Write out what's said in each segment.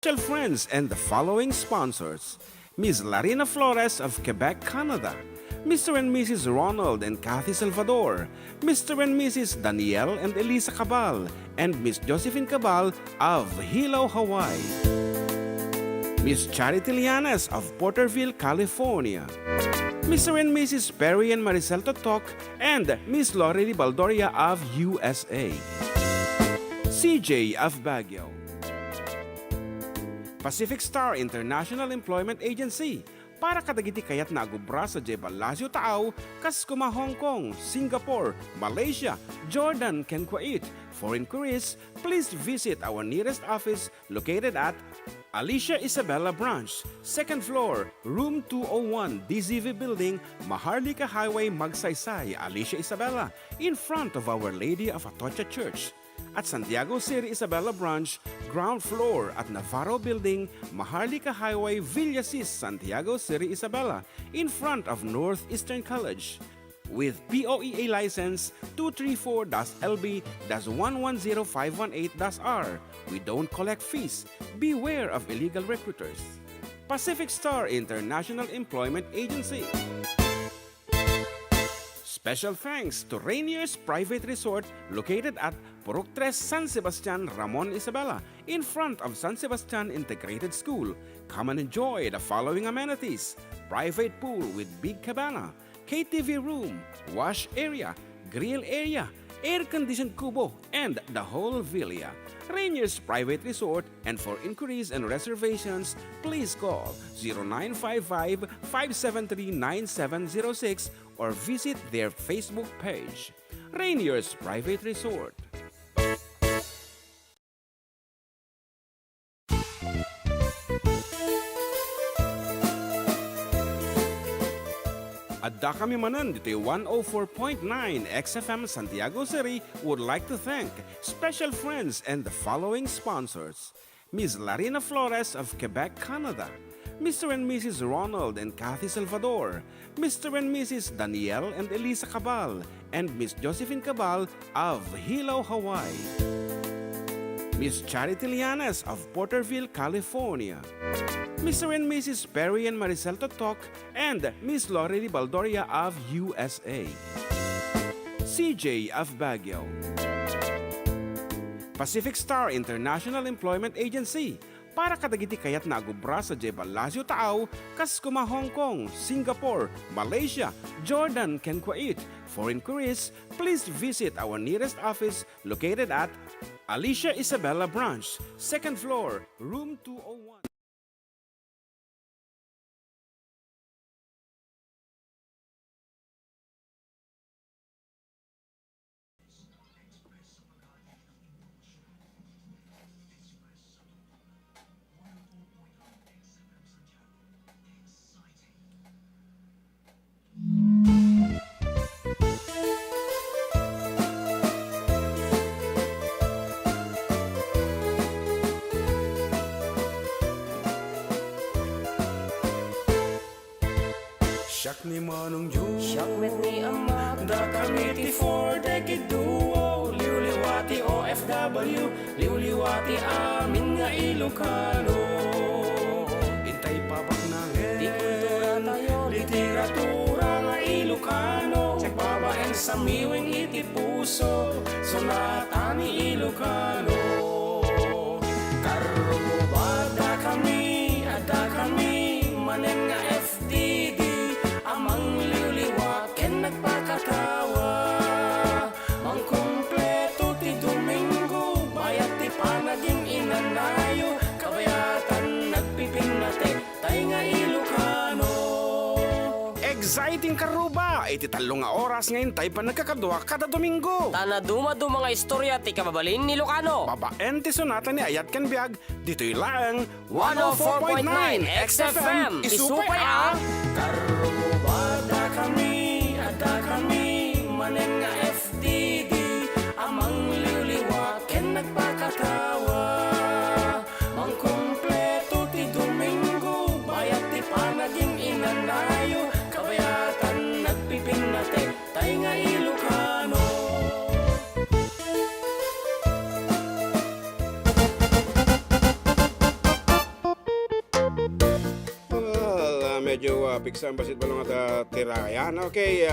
special friends and the following sponsors: Ms. Larina Flores of Quebec, Canada, Mr. and Mrs. Ronald and Kathy Salvador, Mr. and Mrs. Danielle and Elisa Cabal, and Miss Josephine Cabal of Hilo, Hawaii. Miss Charity Lianas of Porterville, California. Mr. and Mrs. Perry and Maricel Totok, and Miss Lorely Baldoria of USA. CJ of Baguio. Pacific Star International Employment Agency, para kadagiti kayat na agubra sa Jebalasyo Taaw, Kaskuma, Hong Kong, Singapore, Malaysia, Jordan, ken Kuwait. For inquiries, please visit our nearest office located at Alicia Isabella Branch, 2nd floor, room 201, DZV Building, Maharlika Highway, Magsaysay, Alicia Isabella, in front of Our Lady of Atocha Church. At Santiago City Isabella Branch, ground floor at Navarro Building, Maharlika Highway, Villasis, Santiago City Isabella, in front of Northeastern College. With POEA license 234-LB-110518-R. We don't collect fees. Beware of illegal recruiters. Pacific Star International Employment Agency. Special thanks to Rainier's Private Resort located at Purok 3, San Sebastian, Ramon, Isabela, in front of San Sebastian Integrated School. Come and enjoy the following amenities: private pool with big cabana, KTV room, wash area, grill area, air-conditioned kubo, and the whole villa. Rainier's Private Resort, and for inquiries and reservations, please call 0955-573-9706 or visit their Facebook page. Rainier's Private Resort. Adda kami Manen, ditoy 104.9 xFM Santiago City would like to thank special friends and the following sponsors: Ms. Larina Flores of Quebec, Canada, Mr. and Mrs. Ronald and Kathy Salvador, Mr. and Mrs. Danielle and Elisa Cabal, and Miss Josephine Cabal of Hilo, Hawaii. Miss Charity Lianas of Porterville, California. Mr. and Mrs. Perry and Maricel Totok, and Miss Lorely Baldoria of USA. CJ of Baguio. Pacific Star International Employment Agency, para kadagiti kayat na agubra sa Jebalasyo Taaw, Kaskuma, Hong Kong, Singapore, Malaysia, Jordan, ken Kuwait. For inquiries, please visit our nearest office located at Alicia Isabella Branch, 2nd floor, room 201. Siyak ni Manong Jun, Siyak met ni Ama, da kamiti for decade duo. Liwliwati OFW, liwliwati amin nga Ilocano. Intay pabak na di kultura tayo, literatura nga Ilocano. Babaen sa miwing iti puso, sonata ni Ilocano. Karumo bada kami, ada kami, manen nga FDD. Amang liwliwa, ken nagpakatawa. Mang kumpleto ti Domingo, bayat ti panaging inanayo. Kabayatan nagpipinate, tay nga Ilocano. Exciting karuba! Iti talo nga oras ngayon tayo pa nagkakadwa kada Domingo. tana dumado mga istorya ti kababalin ni Ilocano. Babaen ti sonata ni Ayat Ken Biag, dito'y lang 104.9 xFM, isupay ah! Karumo bada kami, ada kami, manen nga FDD. Amang liwliwa, ken nagpakatawa. Mang kumpleto ti Domingo, bayat ti panaging inanayo. Kabayatan nagpipinate, tay nga Ilocano. medyo piksa ang basit balong at tira. Yan, okay.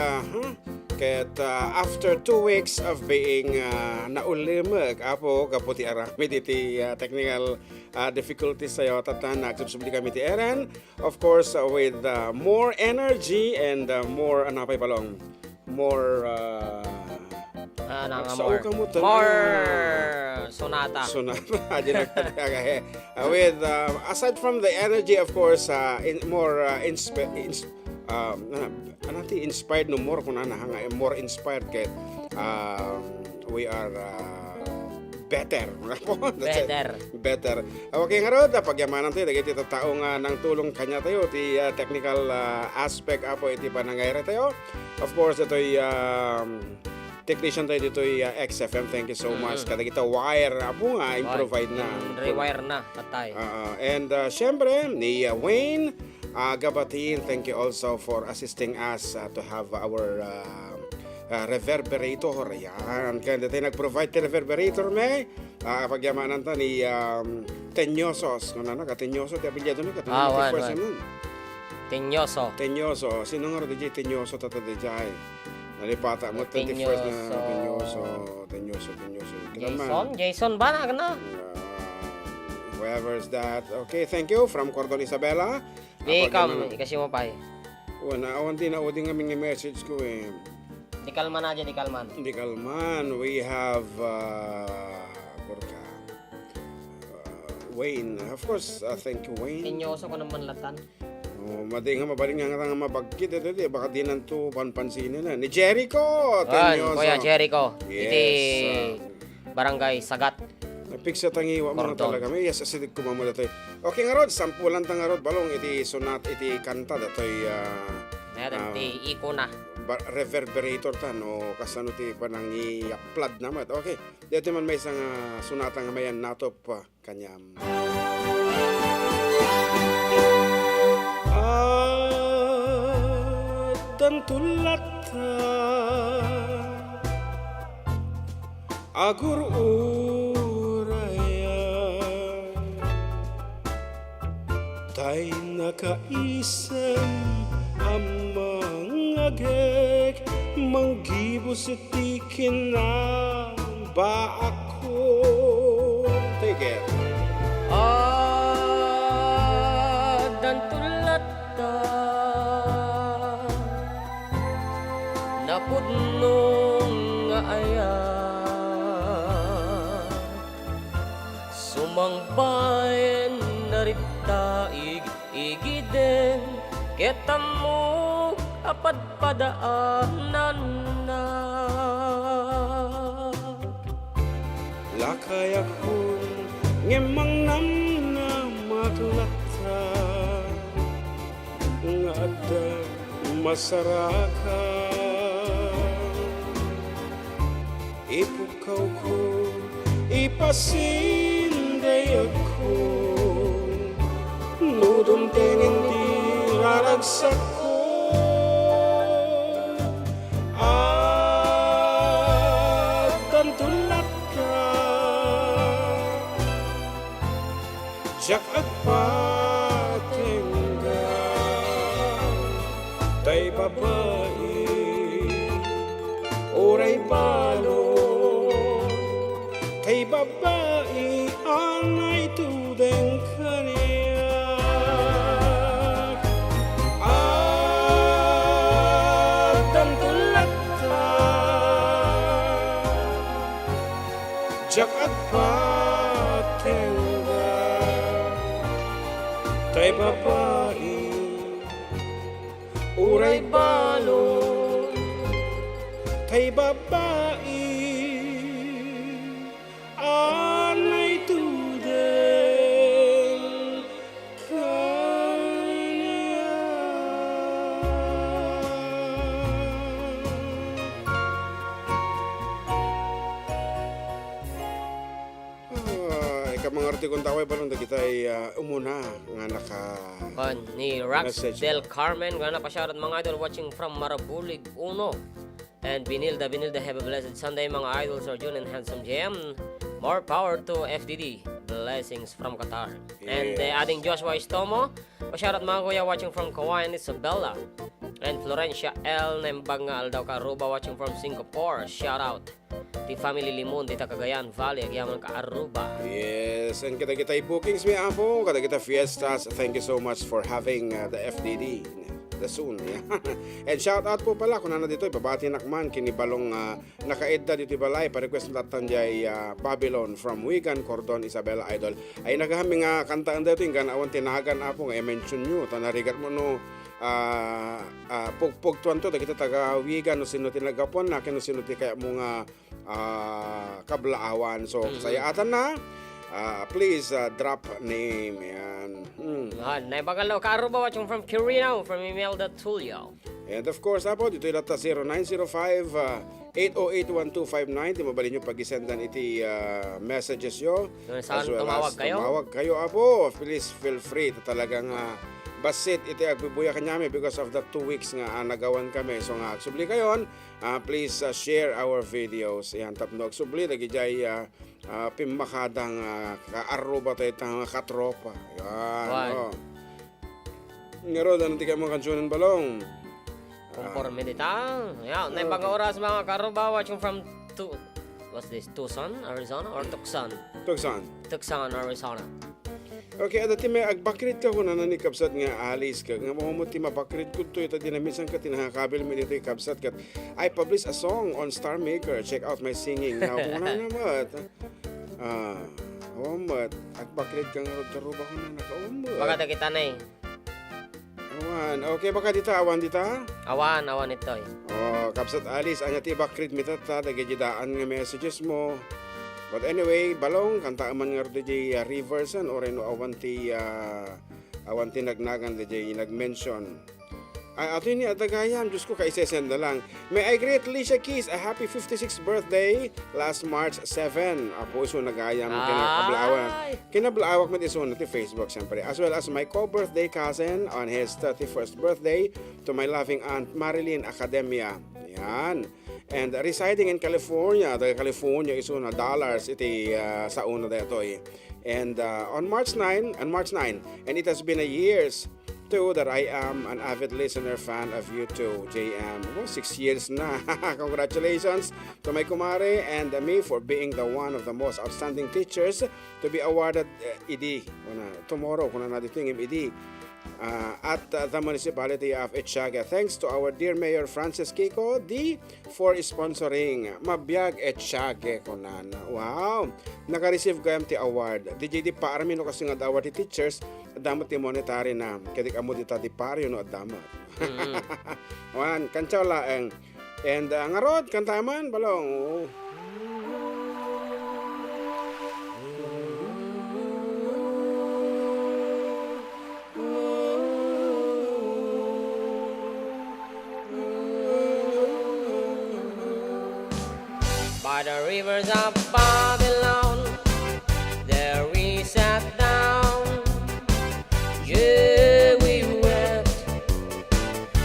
Ket after 2 weeks of being naulimag, apo kaputi ara. Iti technical difficulties sayo tatan nagsubsubli kami ti Eren. Of course, with more energy and more, ano pa palong? More... more sonata. With aside from the energy, of course, more inspired no more kung more inspired kay we are better. Better. Okay nga ron, pagyamanan tayo, dagiti tao nga ng tulong kanya tayo, ti technical aspect apo iti panangayra tayo. Of course, ito'y technician tayo dito'y xFM. Thank you so much. Kada kita wire apo nga, i-provide na. Rewire na, tatay. And syempre, ni Wayne Gabatin, thank you also for assisting us to have our reverberator. Yan. Kaya tayo nag-provide the reverberator may pagyamanan ta ni Tenyosos. Kung ano, Tenyoso, ti apilyado na, Tenyoso. Sino nga rin DJ Tenyoso tata DJ? Nalipata mo, 21st na Tenyoso. Jason ba na gana? Whoever's that. Okay, thank you. From Cordon Isabela. Ikasi mo pa eh. Awan din na uding aming message ko eh. Di kalman. We have Wayne. Of course, thank you, Wayne. Tinyoso ko naman latan. Madi nga mabaling nga nga mabagkit ito baka di nanto panpansinin na. Ni Jericho! Kuya Jericho. Yes. Iti barangay Sagat. Napiksa tangiwa mo na talaga. May yes, asidig kumamo datoy. Okay nga rod, sampulan tang nga rod. Balong iti sunat, iti kanta datoy. Iti iko na. Reverberator ta, no? Kasano ti panang i-upload naman. Okay, dito man may isang sunata nga mayan natop kanyam. Tantulat agur uraya tay nakaisam amang agek manggibos itikin na ba ako. Take it. Tantulat napudnong nga ayan sumangbayan naritaig igiden ketam mo apadpadaanan na lakay ako ngemang nam na maglata nga Adda masaraka ipukaw ko ipasinday ako nudong tingin di raragsak ko at tantulat ka jak agpatingga tay babae oray balon kay babae anay tudeng kaniya at tantulat ka jak agpatingga tay babae oray balon kay babae anay tudeng kaniya. Ika mga artikong taway pa nung kita ay umuna nga naka ni Rax message. Del Carmen gana pa shoutout mga idol watching from Marabulig Uno and Binilda have a blessed Sunday mga idol Sir June and Handsome JM More power to FDD. Blessings from Qatar. And adding Joshua Istomo. Pa-shoutout mga kuya watching from Kauai and Isabela. And Florencia L. Nembanga Aldaw Karuba watching from Singapore. Shoutout. Di family Limon, di Cagayan Valley, agyaman ka Aruba. Yes, and kita bookings mi apo, kita fiestas. Thank you so much for having the FDD. The soon. And shout out po pala kung ano dito ibabati nakman kinibalong nakaedda dito balay pa request natin jay Babylon from Wigan Cordon Isabela Idol ay nagahami nga kantaan dito yung ganawan tinahagan apo nga i-mention nyo tanarigat mo no pugtuan to kita taga Wigan no sino tinagapon na kino sino ti kaya mo nga kablaawan so saya atan na please drop name yan. Naibagalaw ka Aruba watching from Quirino from Imelda Tulio. And of course, apo, dito yung lata 0905-808-1259. Di mabali nyo pag-isendan iti messages nyo. Saan tumawag kayo? Tumawag kayo, apo. Please feel free. Ito talagang basit iti agbibuya kanyami because of the 2 weeks nga nagawan kami. So nga, agsubli kayon, please share our videos. Yan, tapno agsubli, nagijay pimakadang ka-Aruba tayo itang katropa. Yan, ngaro, nanti kayo mga kansyonan balong. Conforme dita. Yeah, naibang oras mga Karuba watching from what's this? Tucson, Arizona or Tucson? Tucson, Arizona. Okay, dati may agbakrit ka kung nanani kapsat nga alis ka. Nga mo ti mabakrit ko to ito dinamisan ka tinahakabil mo dito yung kapsat ka. I publish a song on Star Maker. Check out my singing. Now, kung na naman. Umot. Agbakrit ka nga karuba ko na nakaumot. Baka kita na eh. Awan. Okay, baka dita. Awan dita? Awan ito eh. Oh, kapsat alis. Anya ti bakrit mitata. Dagajidaan nga messages mo. But anyway, balong kanta man nga DJ Riverson or no awanti nagnagan DJ nag-mention. Ato ni Adagayam, Diyos ko kaisesenda lang. May I greet Alicia Keys a happy 56th birthday last March 7. Apo iso nagayam kinablawak mo iso na ti Facebook siyempre. As well as my co-birthday cousin on his 31st birthday to my loving aunt Marilyn Academia. Yan. And residing in California, the California is una dollars iti sa una detoy. And on March 9, and it has been a years too that I am an avid listener fan of you too, JM. 6 years na. Congratulations to my kumare and me for being the one of the most outstanding teachers to be awarded ID. Tomorrow, kung na dito yung ID. At the municipality of Etchaga. Thanks to our dear Mayor Francis Kiko D for sponsoring Mabiyag Etchaga kunan. Wow! Naka-receive gayam ti award. DJ di paarmi no kasi nga award ti teachers damot ti monetary na kadik amo di ti paryo no damot. Wan kanchaw laeng. And ngarod kantaman balong. By the rivers of Babylon, there we sat down. Yeah, we wept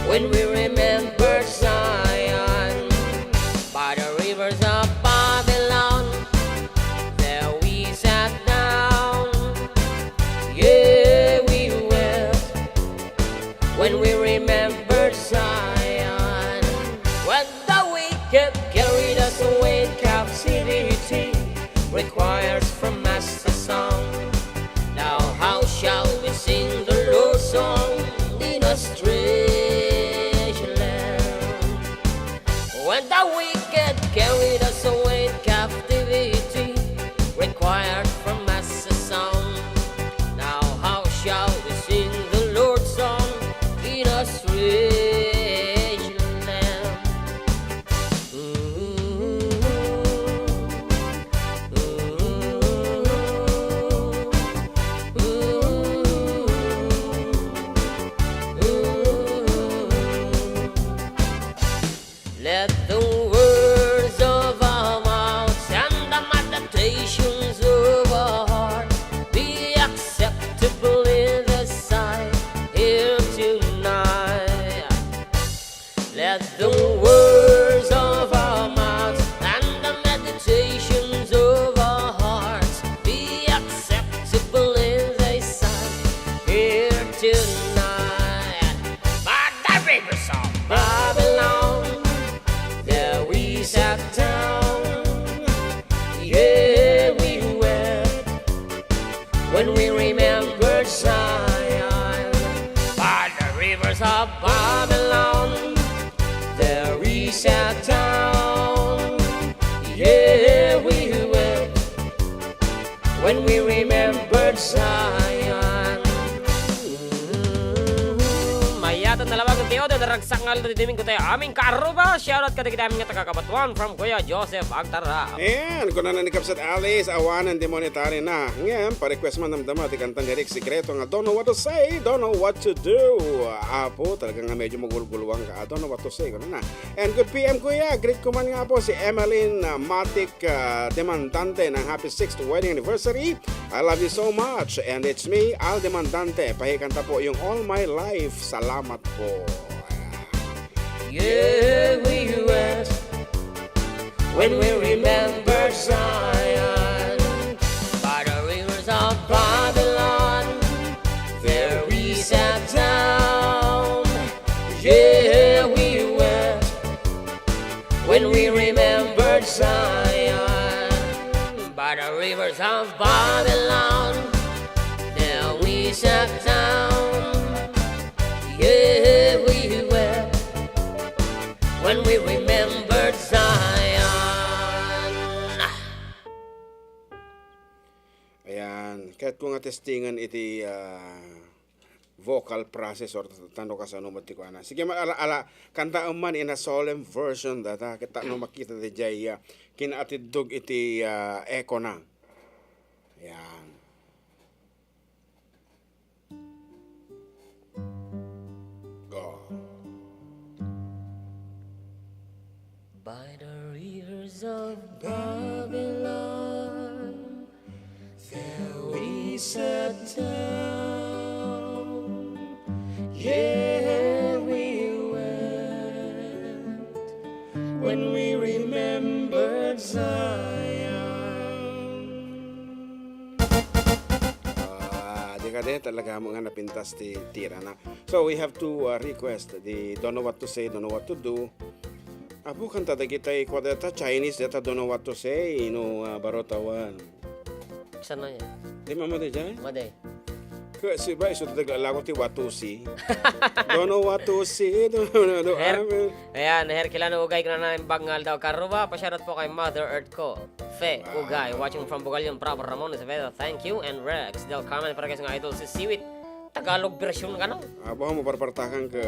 when we remembered Zion. By the rivers of Babylon, there we sat down. Yeah, we wept when we remembered Zion. When the wicked carried us away in captivity, tonight. By the rivers of Babylon, there we sat down. Yeah, we wept when we remembered Zion. By the rivers of Babylon, there we sat down. Yeah, we wept when we remembered Zion. Mayatan na labag ng tiyo, daragsak nga lang diming ko tayo aming karuba. Shoutout ka kita aming tagakabatuan from Kuya Joseph Agtara. Ayan, kung nanikap sa Alice, awanan demonetary na. Ngayon, pa-request man namdama, di kanta ni Rick Secreto nga, don't know what to say, don't know what to do. Apo, talaga nga medyo magulgulwang ka, don't know what to say. Ganun na. And good PM Kuya, greet ko man nga po si Emeline Matic Demandante ng happy 6th wedding anniversary. I love you so much. And it's me, Al Demandante. Pahikanta po yung All My Life. Salamat po. Yeah, we wept when we remembered Zion. By the rivers of Babylon, there we sat down. Yeah, we wept when we remembered Zion. By the rivers of Babylon, there we sat down. Yeah, we wept when we remembered Zion. Ayan, kahit kung testingan iti vocal process or tano ka sa numati ko ana. Sige ala kanta man in a solemn version data kita no makita di jay kinaatidog iti echo na. Ayan. Go. By the rivers of Babylon, there we sat down. Yeah, we wept when we remembered Zion. Di ka din talaga mga napintas ti tira na. So we have to request the don't know what to say, don't know what to do. Apo kanta da kita data Chinese data don't know what to say no barotawan. Saan na yan? Di mama de jay? Maday. Kasi ba iso daga lago ti what to see. Don't know what to see. Don't know. Ayan, herkilano ugay ka na ng bangal daw karuba. Pasyarat po kay Mother Earth ko. Fe, ugay, watching from Bugalyon, Proper Ramon, Isabela, thank you. And Rex, del comment para kayo ng idol si Siwit. Tagalog version ka no? Abo mo parpartakan ka.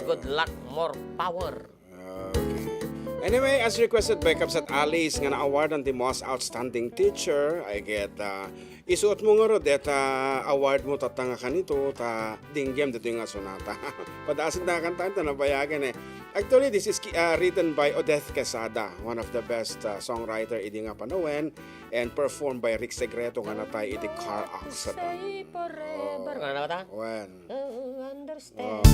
Good luck, more power. Okay. Anyway, as requested by Kapsat Alice nga na-award ang the most outstanding teacher, I get isuot mo nga ro deta award mo tatanga kanito ta dinggem dito yung sonata. Padasid na kantaan ta nabayagan eh. Actually, this is written by Odette Quesada, one of the best songwriter idi nga panawen and performed by Rick Secreto nga natay iti car accident. Stay forever. Ano na ba ta? When? Understand.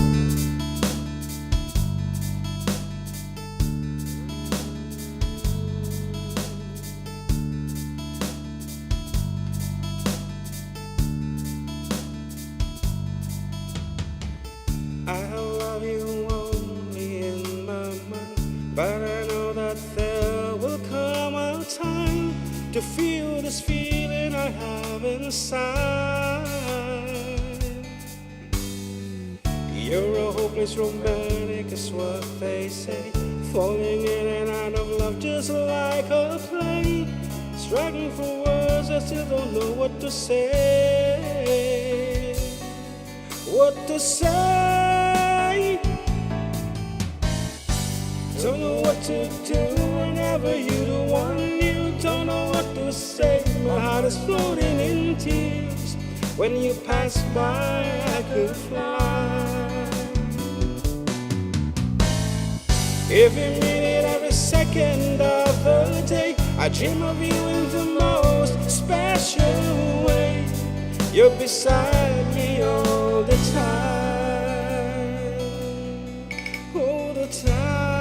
I love you only in my mind, but I know that there will come a time to feel this feeling I have inside. You're a hopeless romantic, is what they say, falling in and out of love just like a play, struggling for words, I still don't know what to say. What to say? Don't know what to do whenever you're the one. You don't know what to say. My heart is floating in tears. When you pass by, I could fly. Every minute, every second of the day, I dream of you in the most special way. You're beside me all the time, all the time.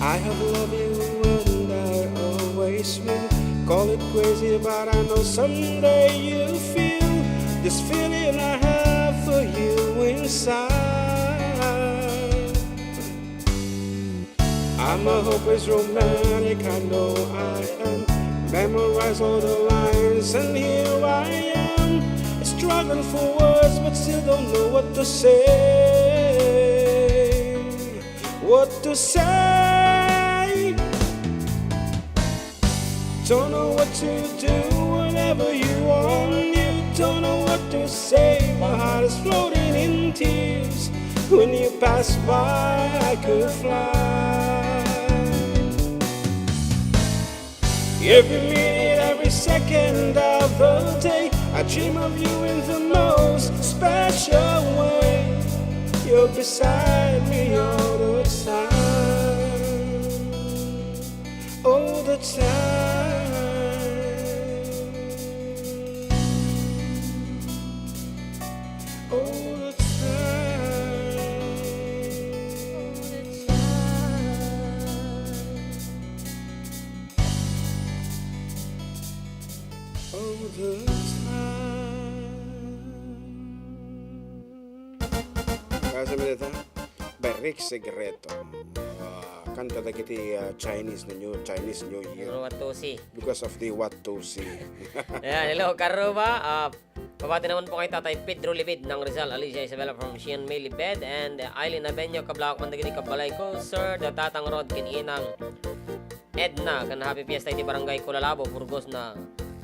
I have loved you and I always will. Call it crazy, but I know someday you'll feel this feeling I have for you inside. I'm a hopeless romantic, I know I am. Memorize all the lines, and here I am, struggling for words, but still don't know what to say. What to say? Don't know what to do whenever you want. You don't know what to say. My heart is floating in tears. When you pass by, I could fly. Every minute, every second of the day, I dream of you in the most special way. You're beside me all the time, all the time. All the time, all the time. Kasa mo nito? Berik Segreto. Kanta na kiti Chinese New Year. What to see? Because of the what to see. Ayan, hello, Karuba. Pabati naman po kay Tatay Pedro Libid ng Rizal, Alicia Isabella from Sheehan May Libed, and Eileen Abenyo, Kablawak Mandagini, Kabalay ko, Sir, Datatang Rod, Kininang Edna, kan Happy Fiesta iti Barangay Kulalabo, Burgos na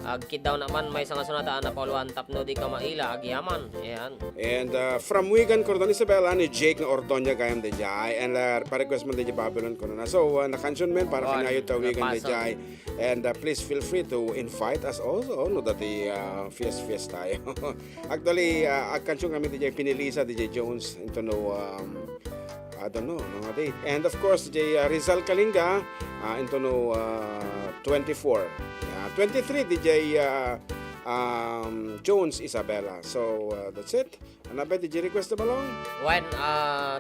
agkid daw naman may isang sunata na pauluan tapno di ka maila, agyaman. Ayan. And from Wigan, Cordon Isabella, ni Jake na Ordonya gayam de jay. And pa-request man de jay Babylon ko na. So, na-cantion men para kanayo ta Wigan de jay. And please feel free to invite us also. No, dati fiest tayo. Actually, cantion kami de jay Pinilisa, de jay Jones. Into no, I don't know, no date. And of course, jay Rizal Kalinga, into no 24. 23, DJ Jones Isabella. So, that's it. Ano ba, DJ request na balong? When,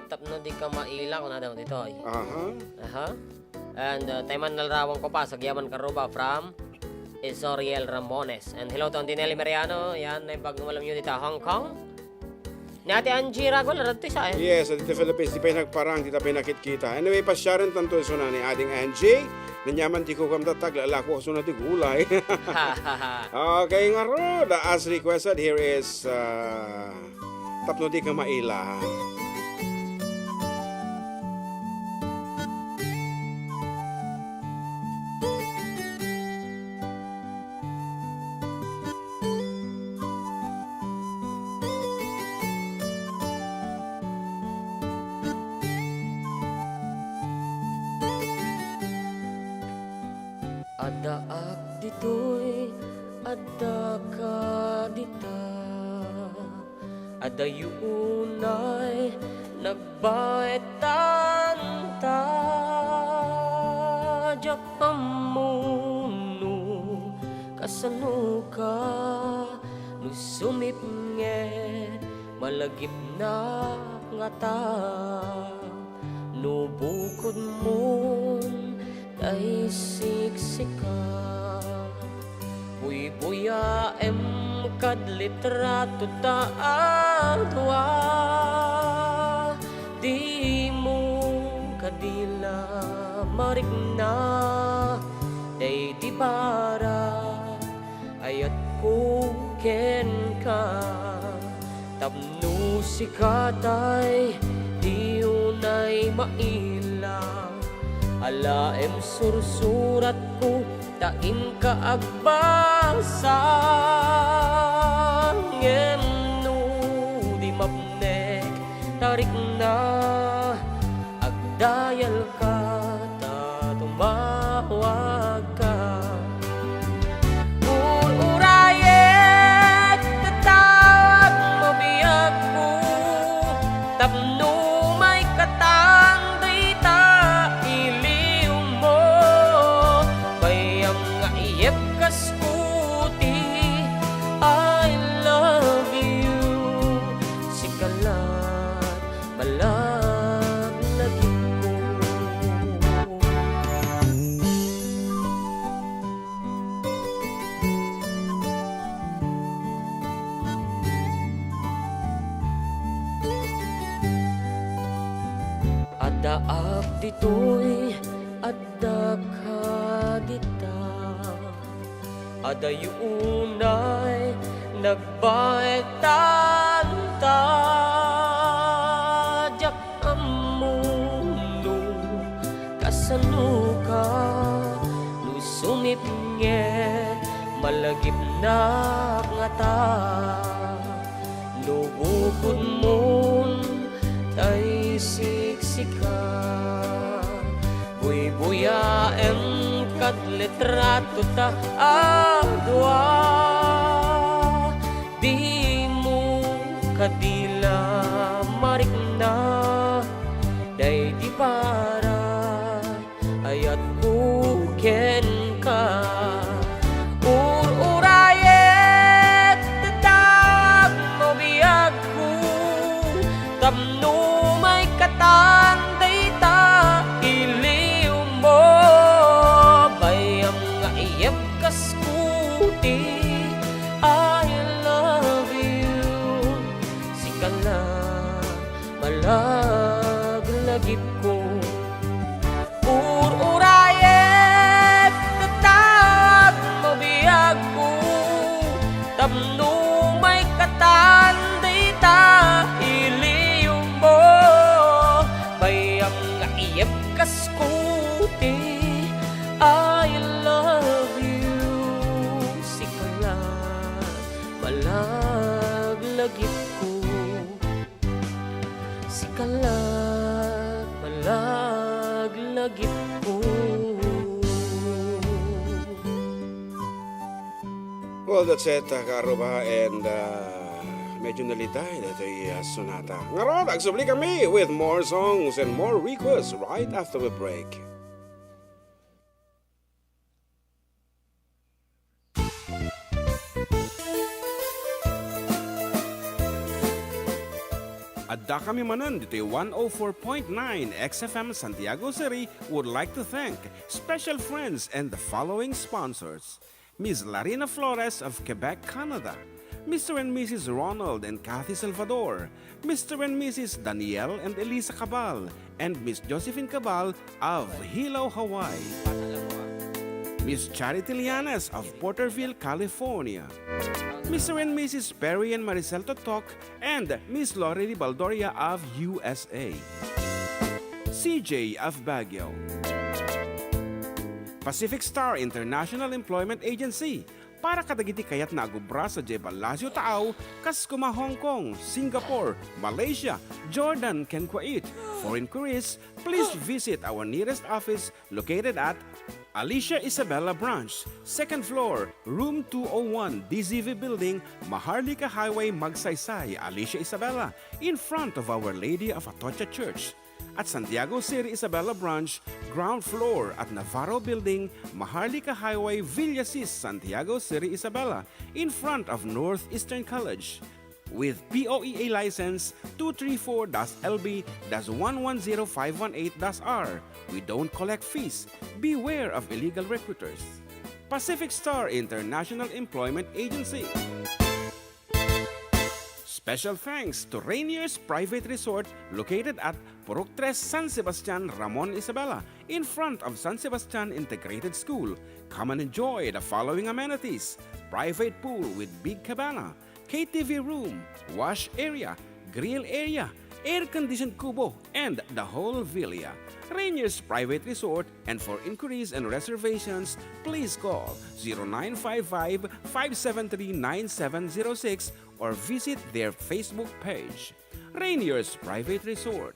tapno di ka maila kung nadaw dito. Aha. And tayman nalarawang ko pa sa Gyaman Karuba from Isoriel Ramones. And hello to Antinelli Mariano. Yan, ay pag umalam nyo dito, Hong Kong. Ni Ate Angie Ragol, narito isa eh. Yes, at the Philippines, di pa yung nagparang, di pa yung nakit-kita. Anyway, pasyaran tanto so na ni Ading Angie. Nanyaman ti ko kam tatag, lalako ko sunod ti gulay. Okay nga ro, as requested, here is tapno di ka maila. Adda ak ditoy, adda kadita, adda yunay, nagbaetan ta, jak pamuno, kasano ka, nusumip nge, malagip na nga ta, nubukod mo, ay siksika buya em kad litrato ta adwa di mo kadila marigna day di para ayat ko ken ka tapno si katay di unay mailang ala em sursurat ko tain ka agbasa ngem no di mapnek tarik na agdayal ka ta tumawag ka urayet tatawag mo biyag ko tapno may katang I love you, sikalat, balat. Naap ditoy adda kadita, Adda yunay nagbayad tanta, jak ang mundo kasano ka, lusumip nge malagip na nga ta, lubukod mon tay siksika, buy-buyaem kat litrato ta adwa, di mo kadila marikna, day di para ayat buken ka, urayet tetap mo biyag ko, tamno may katanday ta iliw mo, bayam nga iyep kaskuti, I love you, sikala malaglagip ko, urayet tetap mo biyag ko, tamno may katanday ta iliw mo, bayam nga iyep kaskuti, I love you, sikala malaglagip ko, sikala malaglagip ko. Well, that's it, Karuba, and medyo nalitay na ito'y sonata. Ngayon, agsubli kami with more songs and more requests right after the break. Adda kami Manen, dito'y 104.9 xFM Santiago City would like to thank special friends and the following sponsors. Ms. Larina Flores of Quebec, Canada. Mr. and Mrs. Ronald and Kathy Salvador. Mr. and Mrs. Danielle and Elisa Cabal. And Miss Josephine Cabal of Hilo, Hawaii. Miss Charity Lianes of Porterville, California. Mr. and Mrs. Perry and Maricel Totok and Miss Lori Baldoria of USA. CJ of Baguio. Pacific Star International Employment Agency para kadagiti kayat na agubra sa Jebel Lasio Taaw, kas kuma Hong Kong, Singapore, Malaysia, Jordan, ken Kuwait. For inquiries, please visit our nearest office located at Alicia Isabella Branch, 2nd floor, room 201, DZV Building, Maharlika Highway, Magsaysay, Alicia Isabella, in front of Our Lady of Atocha Church. At Santiago City Isabella Branch, ground floor at Navarro Building, Maharlika Highway, Villasis, Santiago City Isabella, in front of Northeastern College. With POEA license 234-LB-110518-R. We don't collect fees. Beware of illegal recruiters. Pacific Star International Employment Agency. Special thanks to Rainier's Private Resort located at Purok 3, San Sebastian, Ramon Isabela, in front of San Sebastian Integrated School. Come and enjoy the following amenities: private pool with big cabana, KTV room, wash area, grill area, air-conditioned kubo, and the whole villa. Rainier's Private Resort, and for inquiries and reservations, please call 0955-573-9706 or visit their Facebook page. Rainier's Private Resort.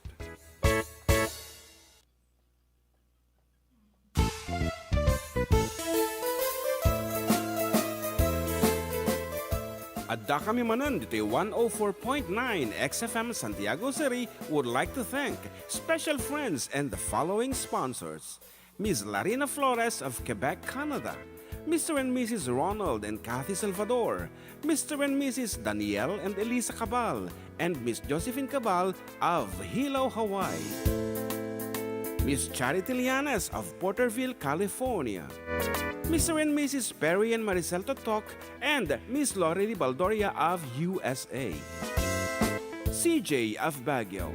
Adda kami Manen, dito'y 104.9 xFM Santiago City would like to thank special friends and the following sponsors. Ms. Larina Flores of Quebec, Canada. Mr. and Mrs. Ronald and Kathy Salvador. Mr. and Mrs. Danielle and Elisa Cabal. And Miss Josephine Cabal of Hilo, Hawaii. Miss Charity Lianes of Porterville, California. Mr. and Mrs. Perry and Maricel Totok and Miss Lori Baldoria of USA. CJ of Baguio.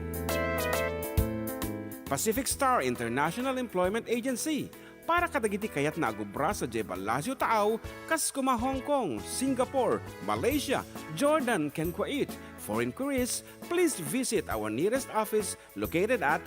Pacific Star International Employment Agency para kadagiti kayat na agubra sa Jebalasyo Taaw, kas kuma Hong Kong, Singapore, Malaysia, Jordan, ken Kuwait. For inquiries, please visit our nearest office located at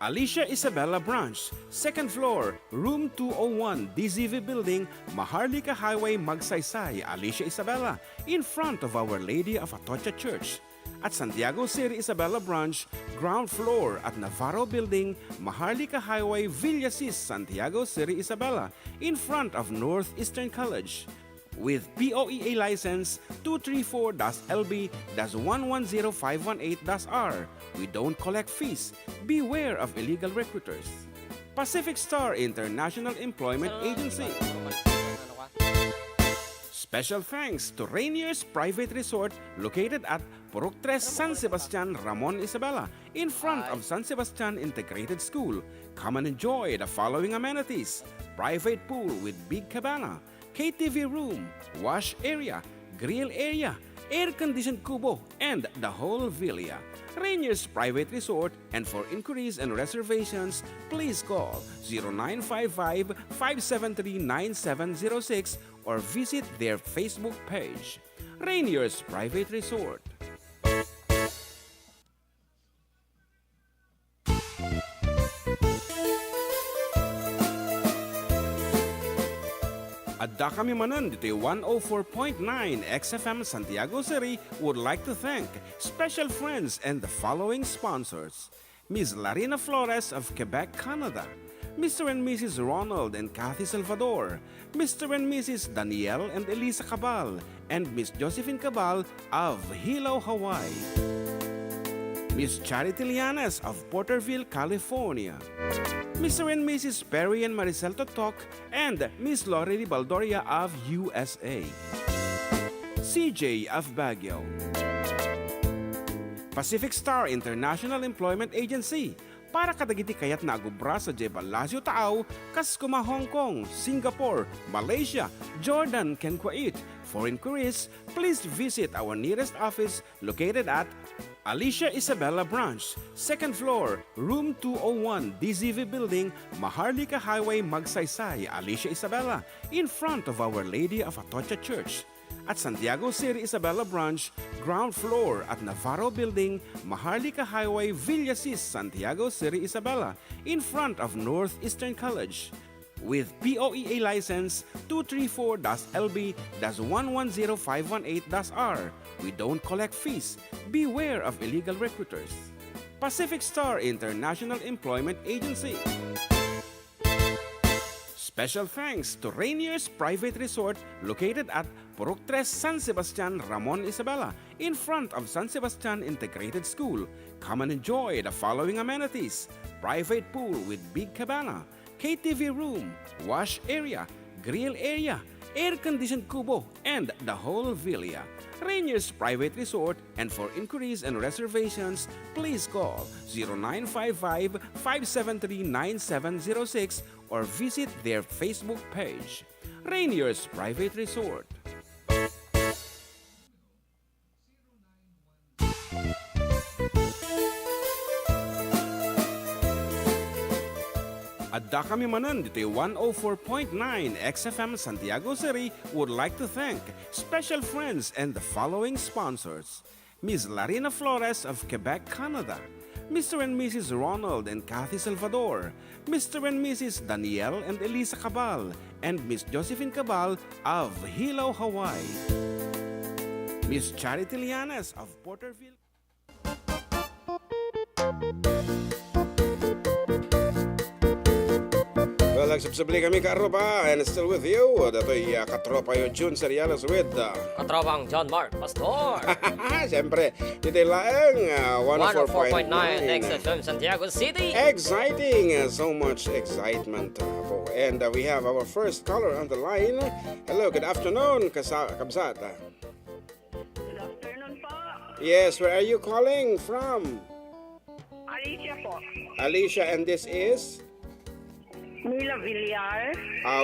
Alicia Isabella Branch, 2nd floor, room 201, DZV Building, Maharlika Highway, Magsaysay, Alicia Isabella, in front of Our Lady of Atocha Church. At Santiago City Isabela Branch, ground floor at Navarro Building, Maharlika Highway, Villasis, Santiago City Isabela, in front of Northeastern College. With POEA license 234-LB-110518-R. We don't collect fees. Beware of illegal recruiters. Pacific Star International Employment Agency. Special thanks to Rainier's Private Resort located at Purok 3, San Sebastian, Ramon Isabela, in front of San Sebastian Integrated School. Come and enjoy the following amenities: private pool with big cabana, KTV room, wash area, grill area, air-conditioned kubo, and the whole villa. Rainier's Private Resort, and for inquiries and reservations, please call 0955-573-9706 or visit their Facebook page. Rainier's Private Resort. Adda kami Manen, dito'y 104.9 xFM Santiago City would like to thank special friends and the following sponsors: Ms. Larina Flores of Quebec, Canada, Mr. and Mrs. Ronald and Kathy Salvador, Mr. and Mrs. Danielle and Elisa Cabal, and Miss Josephine Cabal of Hilo, Hawaii, Miss Charity Lianes of Porterville, California, Mr. and Mrs. Perry and Maricel Totok, and Miss Lori Baldoria of USA, CJ of Baguio, Pacific Star International Employment Agency para kadagiti kayat na agubra sa Jebalasyo Taaw, kas kuma Hong Kong, Singapore, Malaysia, Jordan, ken Kuwait. For inquiries, please visit our nearest office located at Alicia Isabella Branch, 2nd floor, room 201, DZV Building, Maharlika Highway, Magsaysay, Alicia Isabella, in front of Our Lady of Atocha Church. At Santiago City Isabela Branch, ground floor at Navarro Building, Maharlika Highway, Villasis, Santiago City Isabela, in front of Northeastern College. With POEA license 234-LB-110518-R. We don't collect fees. Beware of illegal recruiters. Pacific Star International Employment Agency. Special thanks to Rainier's Private Resort located at Purok 3, San Sebastian, Ramon Isabela, in front of San Sebastian Integrated School. Come and enjoy the following amenities: private pool with big cabana, KTV room, wash area, grill area, air-conditioned kubo, and the whole villa. Rainier's Private Resort, and for inquiries and reservations, please call 0955-573-9706 or visit their Facebook page. Rainier's Private Resort. Adda kami Manen, dito'y 104.9 xFM Santiago City would like to thank special friends and the following sponsors: Ms. Larina Flores of Quebec, Canada, Mr. and Mrs. Ronald and Kathy Salvador, Mr. and Mrs. Danielle and Elisa Cabal, and Miss Josephine Cabal of Hilo, Hawaii, Miss Charity Lianes of Porterville. Well, nagsubsubli kami karopa and still with you. Dato'y katropa yung June Serialas with Katropang John Mark Pastor. siyempre, dito'y laeng 104.9 104.9 xFM Santiago City. Exciting! So much excitement po. And we have our first caller on the line. Hello, good afternoon, Kabsat. Good afternoon po. Yes, where are you calling from? Alicia po. Alicia, and this is? Mila Villar.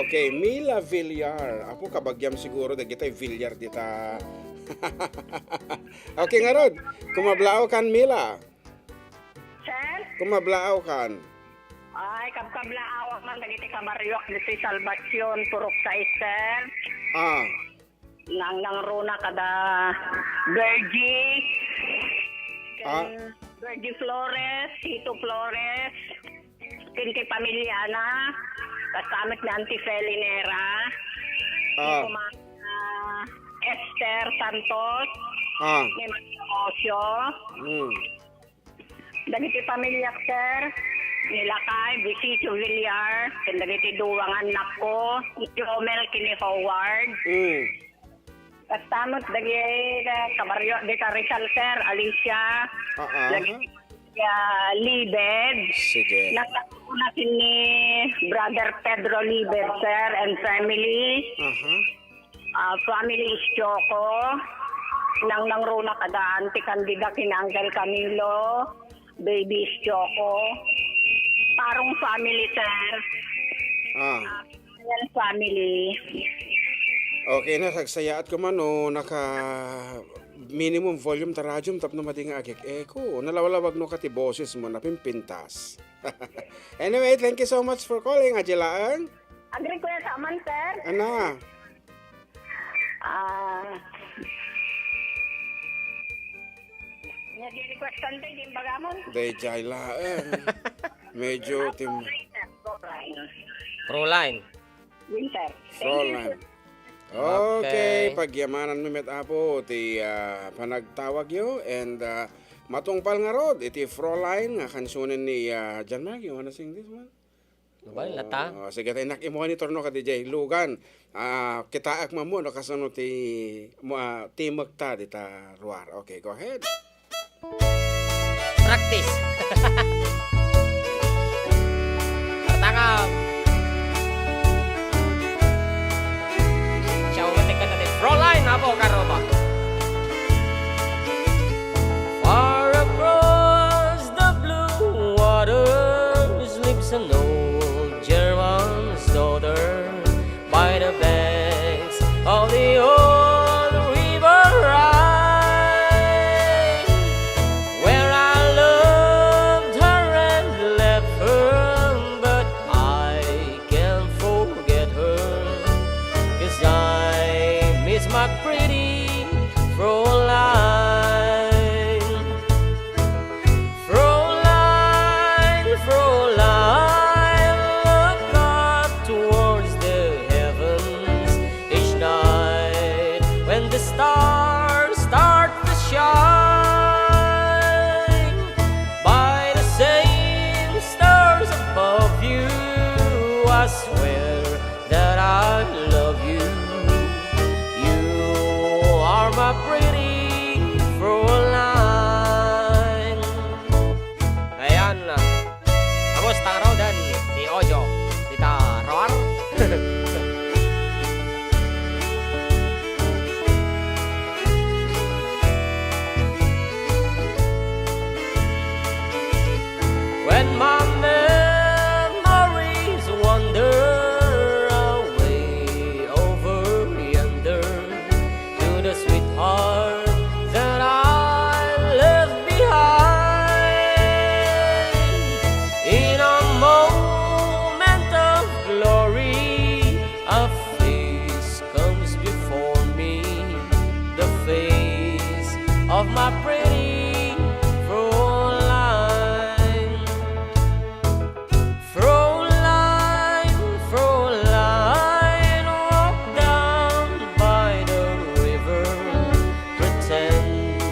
Okay, Mila Villar. Apo kabagyam siguro, dagitay Villar dita. Okay nga Rod, kumablao kan Mila. Sir? Kumablao kan. Ay, kabkabla awak man dagiti kabaryok dito Salvacion purok sa Easter. Ah, Nang runa kada Virgie. Ah. Virgie Flores, Hito Flores. Kinti Pamilyana. Kasamit ni Auntie Felinera. ah, Esther Santos. ah, Ni Maria Osio. mm, Dagiti pamilya sir, nila kay Bisicio Villar, dagiti duwang anak ko, Jomel kini Howard, mm, kastamot dagiti kabaryo di Rizal sir, Alicia, dagiti Libed, sige. nakakuna ni Brother Pedro Libed sir and family, family is Choco, nang runa kada anti kandida kina Uncle Camilo, baby is Choco, parong family sir, yan family. Okay na, sagsayaat ko man o naka minimum volume ta radyom tapno mading agik eko. Nalawalawag no kati boses mo na pimpintas. Anyway, thank you so much for calling, Ajilaan. Agree ko yan sa aman sir. Ana, Nag-requestan tayo, di bagamon? day Jailaan. Medyo tim Proline. Winter. Frontline. Okay, pagyamanan mi met apo ti panagtawag yo and matungpal nga rod iti Frontline nga kansunen ni John Mark. You wanna sing this one? Well, lata. Sige tayo nakimonitor no ka DJ Lugan. Kitaak mo no kasano ti timagta dita ruar. Okay, go ahead. Practice. Tangkap. Ciao, matikan natin. Proline na po, karoba. Far across the blue waters lives an old German's daughter by the banks of the old river Rhine, where I loved her and left her, but I can't forget her, 'cause I miss my pretty Fräulein. Fräulein, Fräulein, look up towards the heavens each night when the stars start to shine. By the same stars above you, I swear that I love you. You are my pretty Fräulein. Ayan na. Kamusta ka raw dan? Di Ojo. Dita Roar. When my memories wander away over yonder to the sweetheart that I left behind, in a moment of glory, a face comes before me, the face of my pretty Fräulein. Fräulein, Fräulein, walk down by the river, pretend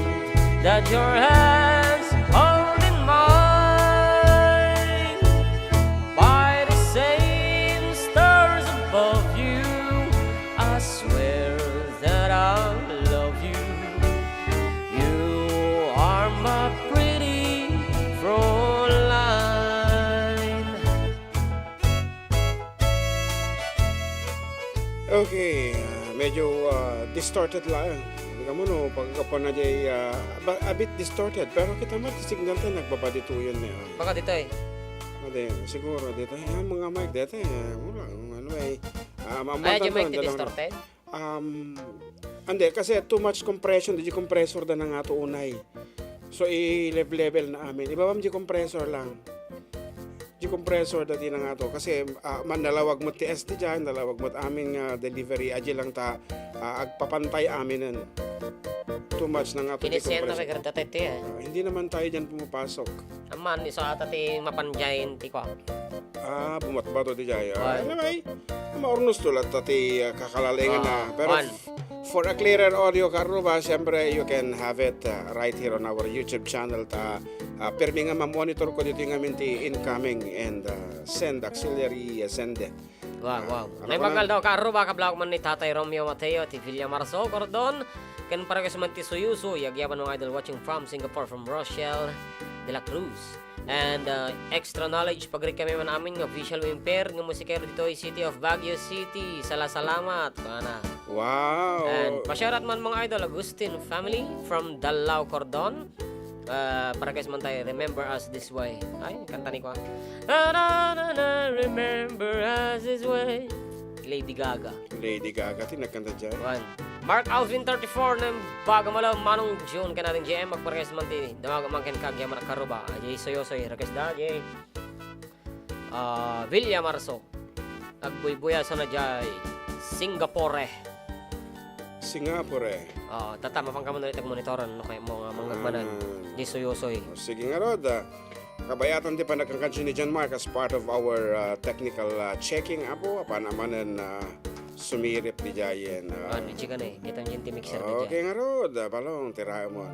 that your hands hold in mine. By the same stars above you, I swear that I love you. You are my pretty Fräulein. Okay, medyo distorted lang. Hindi ka mo no, pagkapon na jay a bit distorted. Pero kita mo, signal tayo nagbabadituyan na yun. Baka dito eh. Ade, siguro dito. Mga mic dito. Wala, ano eh. Ay, yung mic distorted? Hindi, kasi too much compression. Di compressor na nga ito unay. So, i-level na amin. Ibabam di compressor lang. di compressor dati na nga to kasi manalawag mo ti SD dyan, nalawag mo aming delivery aji lang ta agpapantay aminin. Too much na nga to ti Kinisiyan na compressor. kay Gratete eh. Hindi naman tayo dyan pumapasok. Aman, iso ata ti mapanjayin ti ko. Bumatba to ti jaya. Wan. Anyway, maurnos to lang tati kakalalingan na. Pero Wan. for a clearer audio karuba, siyempre you can have it right here on our YouTube channel ta permi nga ma-monitor ko dito yung amin ti incoming and send auxiliary send. Wow. Ano May ko bagal na? daw karuba kablak man ni Tatay Romeo Mateo ti Villa Marso Cordon. Ken para kasi man ti Suyuso yagyaban mga idol watching from Singapore from Rochelle de la Cruz. And extra knowledge pagri kami man amin nga official imper nga musikero dito ay City of Baguio City. Salamat kana. Wow. And pasyarat man mga idol Agustin family from Dalao Cordon. Para guys man tayo remember us this way. Ay kanta ni ko. Remember us this way. Lady Gaga. Lady Gaga, tinagkanta dyan. One. Mark Alvin 34 ng bago malaw Manong June ka natin GM magpares man ti damaga man ken kagya man karuba. Jay soyosoy request da jay. Villa Marso. Agbuybuya sa na jay Singapore. Singapore. Tata mapang kamo ulit monitoran no kay mo nga mangagmanan. Jay soyosoy. Sige nga Rod, kabayatan di pa nagkakansyon ni John Mark as part of our technical checking. Apo, panamanan sumirip di jayen. Di chika na eh. Kitang yung mixer ka Okay dyan. nga Rod, palong, tirahan mo.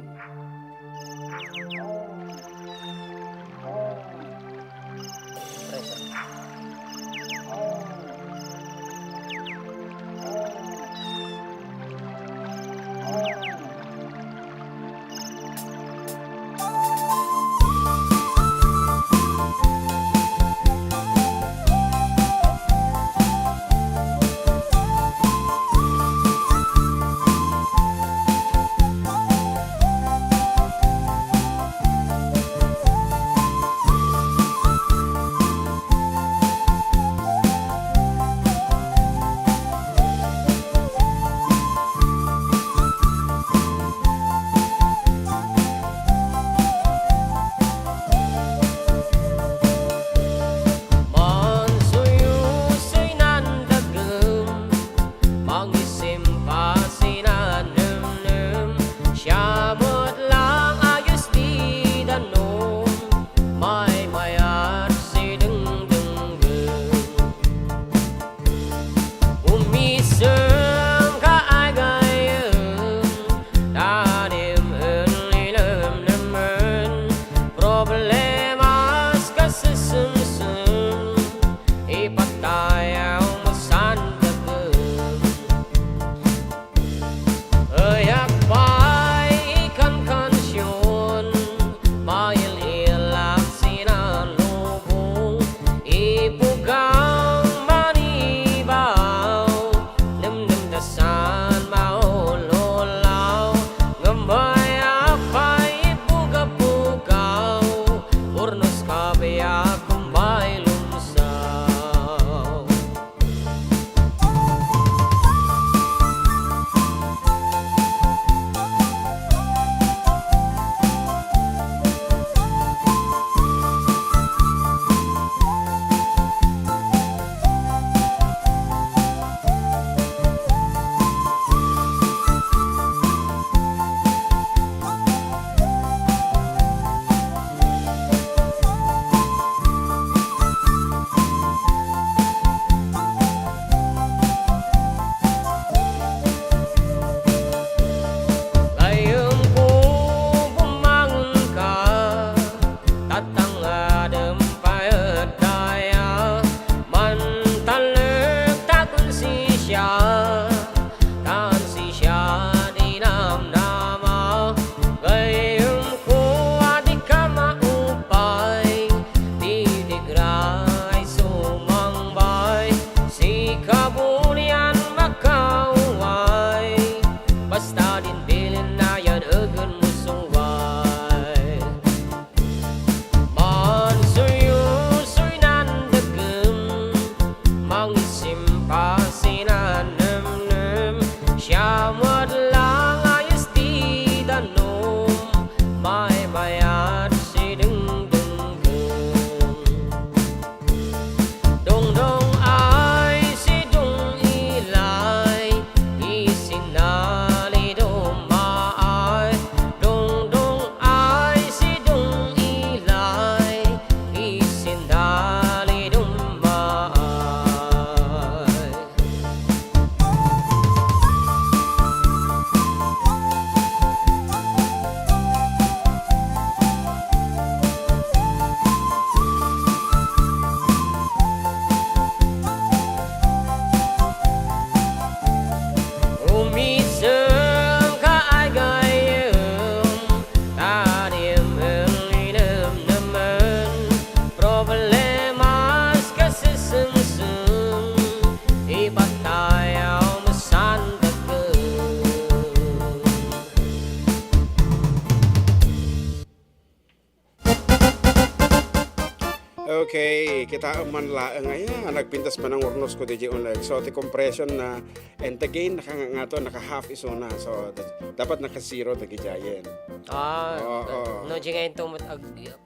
Okay, kita man laang ayan, nagpintas pa ng urnos ko DJ on exotic compression na and again naka half iso na. So dapat naka zero tagi giant. No jingay ito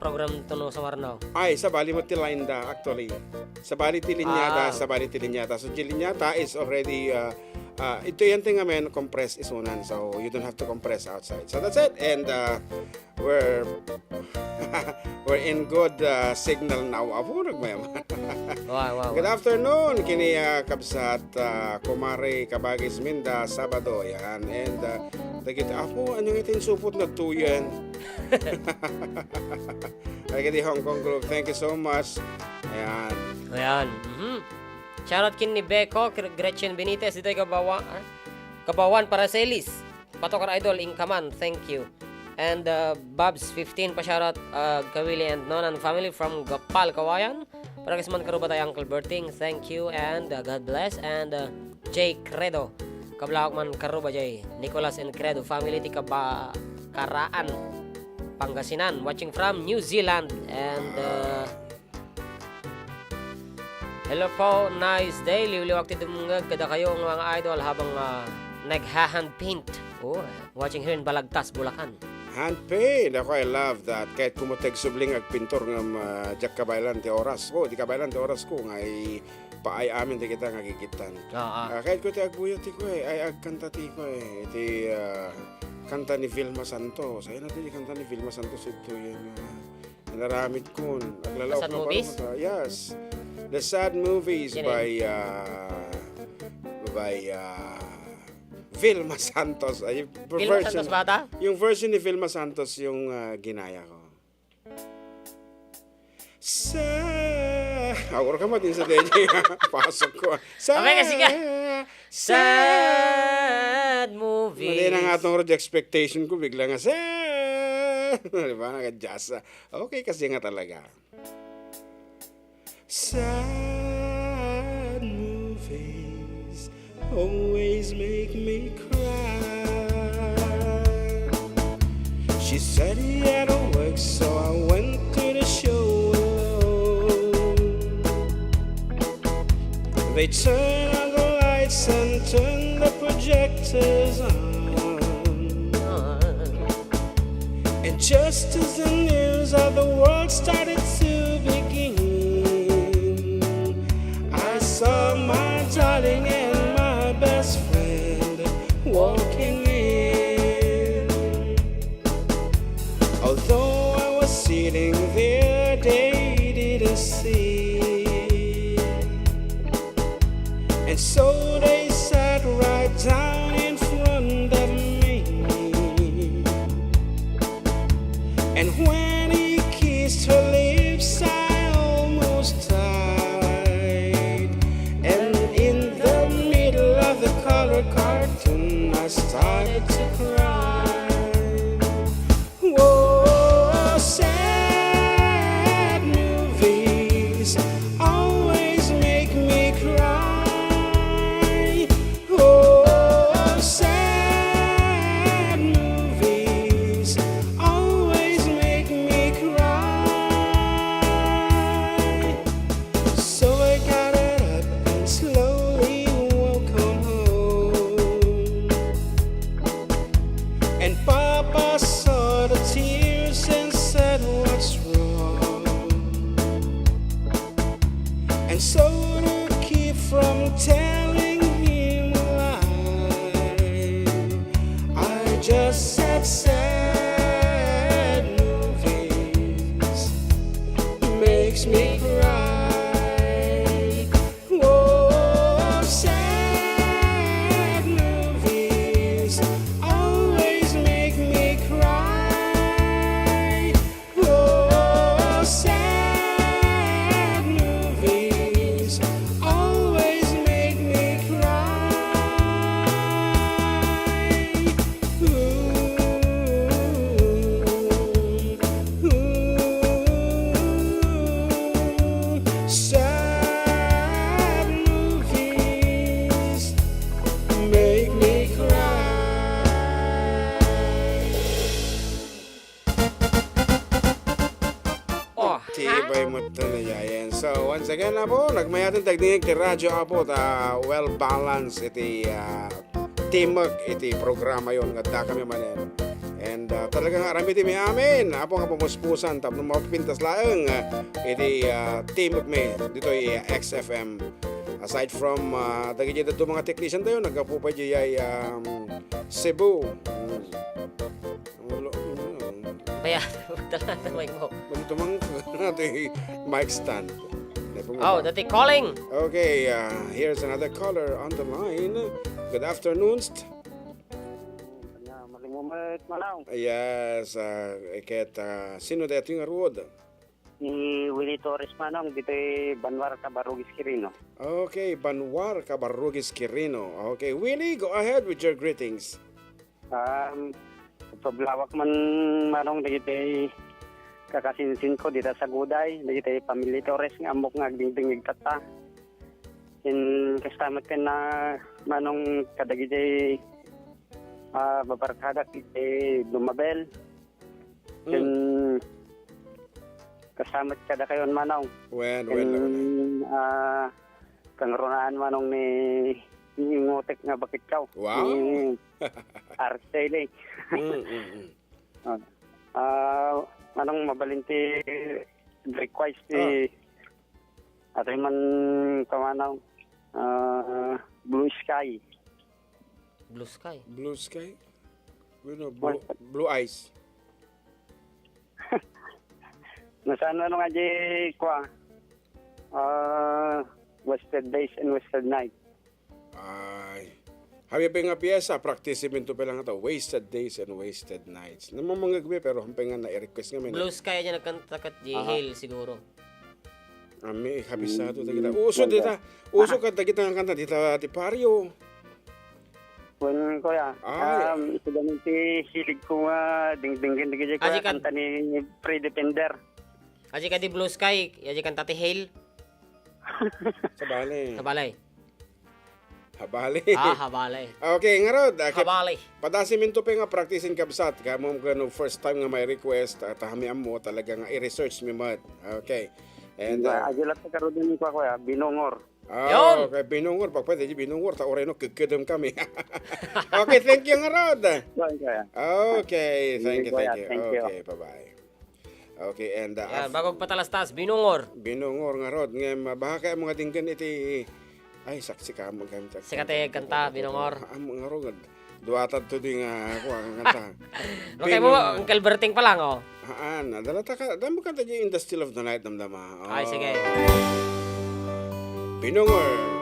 program to no sa Warnaw. Ay, sa bali mo line da actually. Sa bali tilinyata, So tilinyata is already ito yan tinga men compress isunan. So you don't have to compress outside. So that's it. And we're we're in good signal now. Aburag mo yaman. Wow. Good afternoon, kini kabsat kumare kabagis minda Sabado yan. And dagiti ako anyong itin supot na tuyan. Dagiti Hong Kong group. Thank you so much. Ayan. Shoutout kin ni Beko, Gretchen Benitez, dito ay kabawan para sa Elis. Patokar Idol, Inkaman, thank you. And Babs 15 pa shoutout Kawili and Nonan family from Gapal, Kawayan. Para kasman karuba tayo Uncle Berting, thank you and God bless. And Jay Credo, kablawak man karuba Jay. Nicholas and Credo family ti Karaan, Pangasinan, watching from New Zealand. And hello po, nice day. Liwliwag ti dumungag kada kayo ng mga idol habang nagha-hand paint. Watching here in Balagtas, Bulacan. Hand paint. Ako, I love that. Kahit kumuteg subling ag pintor ng Jack Kabaylan ti oras ko. Di Kabaylan ti oras ko. Ngay paay amin ti kita ngagigitan. Kahit ko ti agbuyo ti ko ay agkanta ti ko Iti kanta ni Vilma Santos. Ayun natin kanta ni Vilma Santos ito yun. Naramid ko. Sad movies? Yes. The Sad Movies by Vilma Santos. Vilma Santos bata? Yung version ni Vilma Santos yung ginaya ko. Awar ka mo din sa DJ. Pasok ko. Sige. Sad Movies. Mali na nga itong road expectation ko. Bigla nga diba? Naka-jazz. Okay kasi nga talaga. Sad movies always make me cry. She said he had to work, so I went to the show alone. They turned on the lights and turned the projectors on. And just as the news of the world started to begin, saw my darling and my best friend walking in. Although I was sitting there, they didn't see. And so they sat right down in front of me. And when he kissed her lips, I almost died. Cartoon, I started to cry. Whoa, sad movies always make me cry. Oh, sad movies always make me cry. So I got it up and slowly walked home. And Papa saw the tears and said, what's wrong? And so to keep from telling him a lie, I just said sad movies makes me cry. Whoa, sad movies always make me cry. Oh, sad movies always make me cry. Ooh. Tibay mo ito na yayan. So, once again na po, nagmayatan tagdingin kay Radyo Apo well-balanced iti teamwork iti programa yon nga da kami manen. And talagang arami iti may amin. Apo nga pumuspusan tapos mapipintas laeng iti teamwork may dito xFM. Aside from dagiti dito mga technician tayo, nagapupay di ay Cebu. Kaya, dala na mic mo. Tumang natin mic stand. Oh, dati calling. Okay, here's another caller on the line. Good afternoon. Malimumit malaw. Yes, sino dito yung arwod? Ni Willie Torres manong dito Banwar Cabarugis Quirino. Okay, Banwar Cabarugis Quirino. Okay, Willie, go ahead with your greetings. Pablawak man manong dito kakasinsin ko dito sa Guday, dito Pamilya Torres nga amok nga agdingdingig tata. Kastamat ka na manong kadagiti babarkadak iti Dumabel. Kasamat kada kayon manong. Well. Kangrunaan manong ni ngotek nga bakit kaw. Wow. Arcele. Manong mabalinti request ti atay man kamanaw Blue Sky. Blue Sky. Blue sky? Blue eyes. Nasaan ano nga di kwa Wasted Days and Wasted Night. Ay. Habi pa nga piyesa, practice-minto pa lang ito. Wasted days and wasted nights. Namamangagbi pero hampay nga na-request nga. Blue Sky niya nagkanta kat J-Hill siguro. Ami, habisado ta kita. Uso dita. Uso ka kita nga kanta dita ti Pario. Kun ko ya. Ito ganun ti hilig ko nga ding-dingin digit ko kanta ni Pre-Defender. Aji ka di Blue Sky, aji kanta ti Hail. Sabali. Habalay. Habali. Habalay. Okay, nga rod. Habalay. Padasiminto pa nga practice in kabsat. Kaya mo gano first time nga may request. Tahamian mo talaga nga i-research mi mat. Okay. And agilat sa karon din ko ya, Binongor. Yun! Okay, binungor. Pag pwede, binungor. Ta oreno, kikidam kami. Okay, thank you nga rod. Okay, thank you. Okay, bye-bye. Okay, and Yan, bagong patalastas, Binungor. Binungor nga rod. Nga, baka kaya mga dinggan iti... Ay, saksi ka mo gamit. Sikate kanta, Binungor. Mga rod. Duatad to di nga ako ang kanta. Okay mo, Uncle Berting pa lang, oh. Dalata ka. Damo kanta di In the Still of the Night, damdama. Ay, sige. Binungor.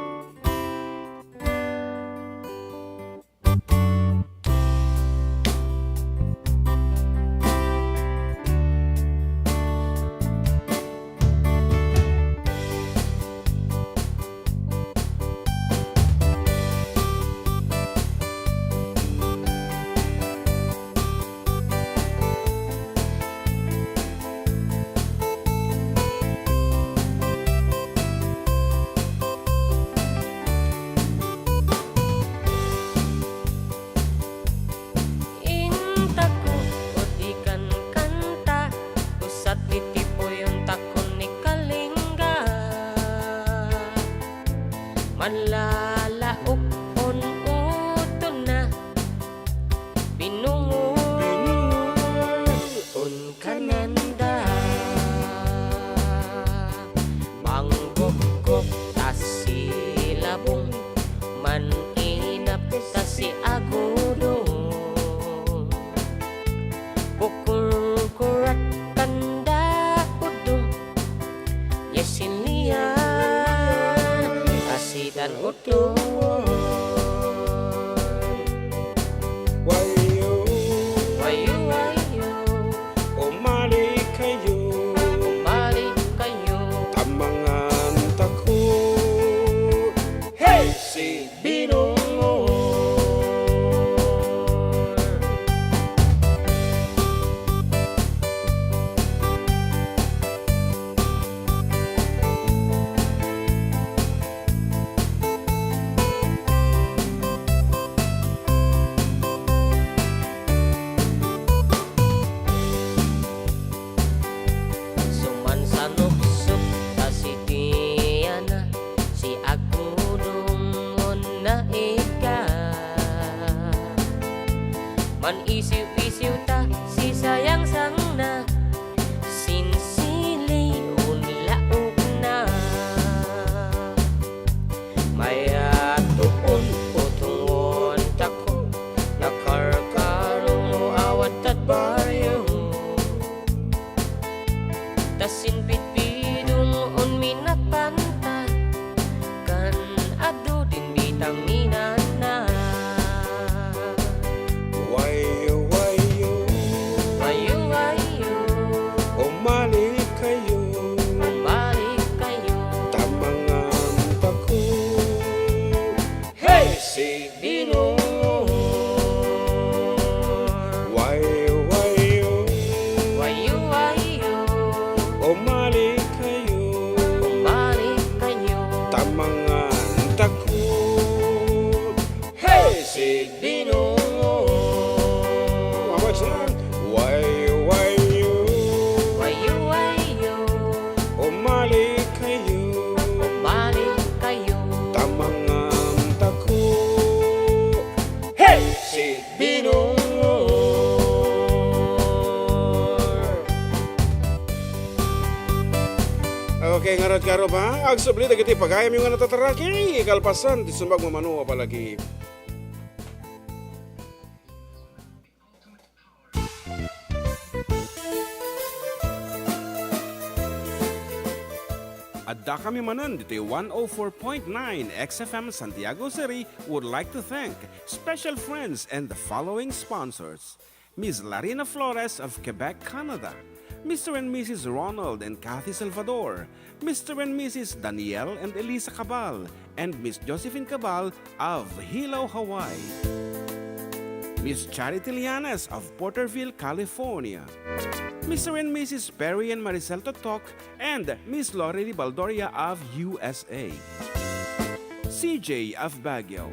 pisiw ta si sayang sang na sinsili unlaog na maya tuon utungon tako nakarkarong mo awat at baryo tasin pitpidong on minapanta kan adu din bitaminan na Wayo, wayo, wayo wayo umali kayo, balik kayo tamangan tako. hey si Binong Wayo, wayo, wayo wayo umali kayo, balik kayo tamangan tako. hey si Binong Mama Chan, wayo, wayo, wayo wayo umali kayo, balik kayo tamangan tako. hey si Binong Okay, ngarad karo ba? Agsubli dagiti pagayam yung nga natataraki. Kalpasan, di sumbag mamano palagi. Adda kami Manen dito 104.9 xFM Santiago City would like to thank special friends and the following sponsors. Ms. Larina Flores of Quebec, Canada. Mr. and Mrs. Ronald and Kathy Salvador. Mr. and Mrs. Danielle and Elisa Cabal. And Miss Josephine Cabal of Hilo, Hawaii. Miss Charity Lianes of Porterville, California. Mr. and Mrs. Perry and Maricel Totok and Miss Lori Baldoria of USA. CJ of Baguio.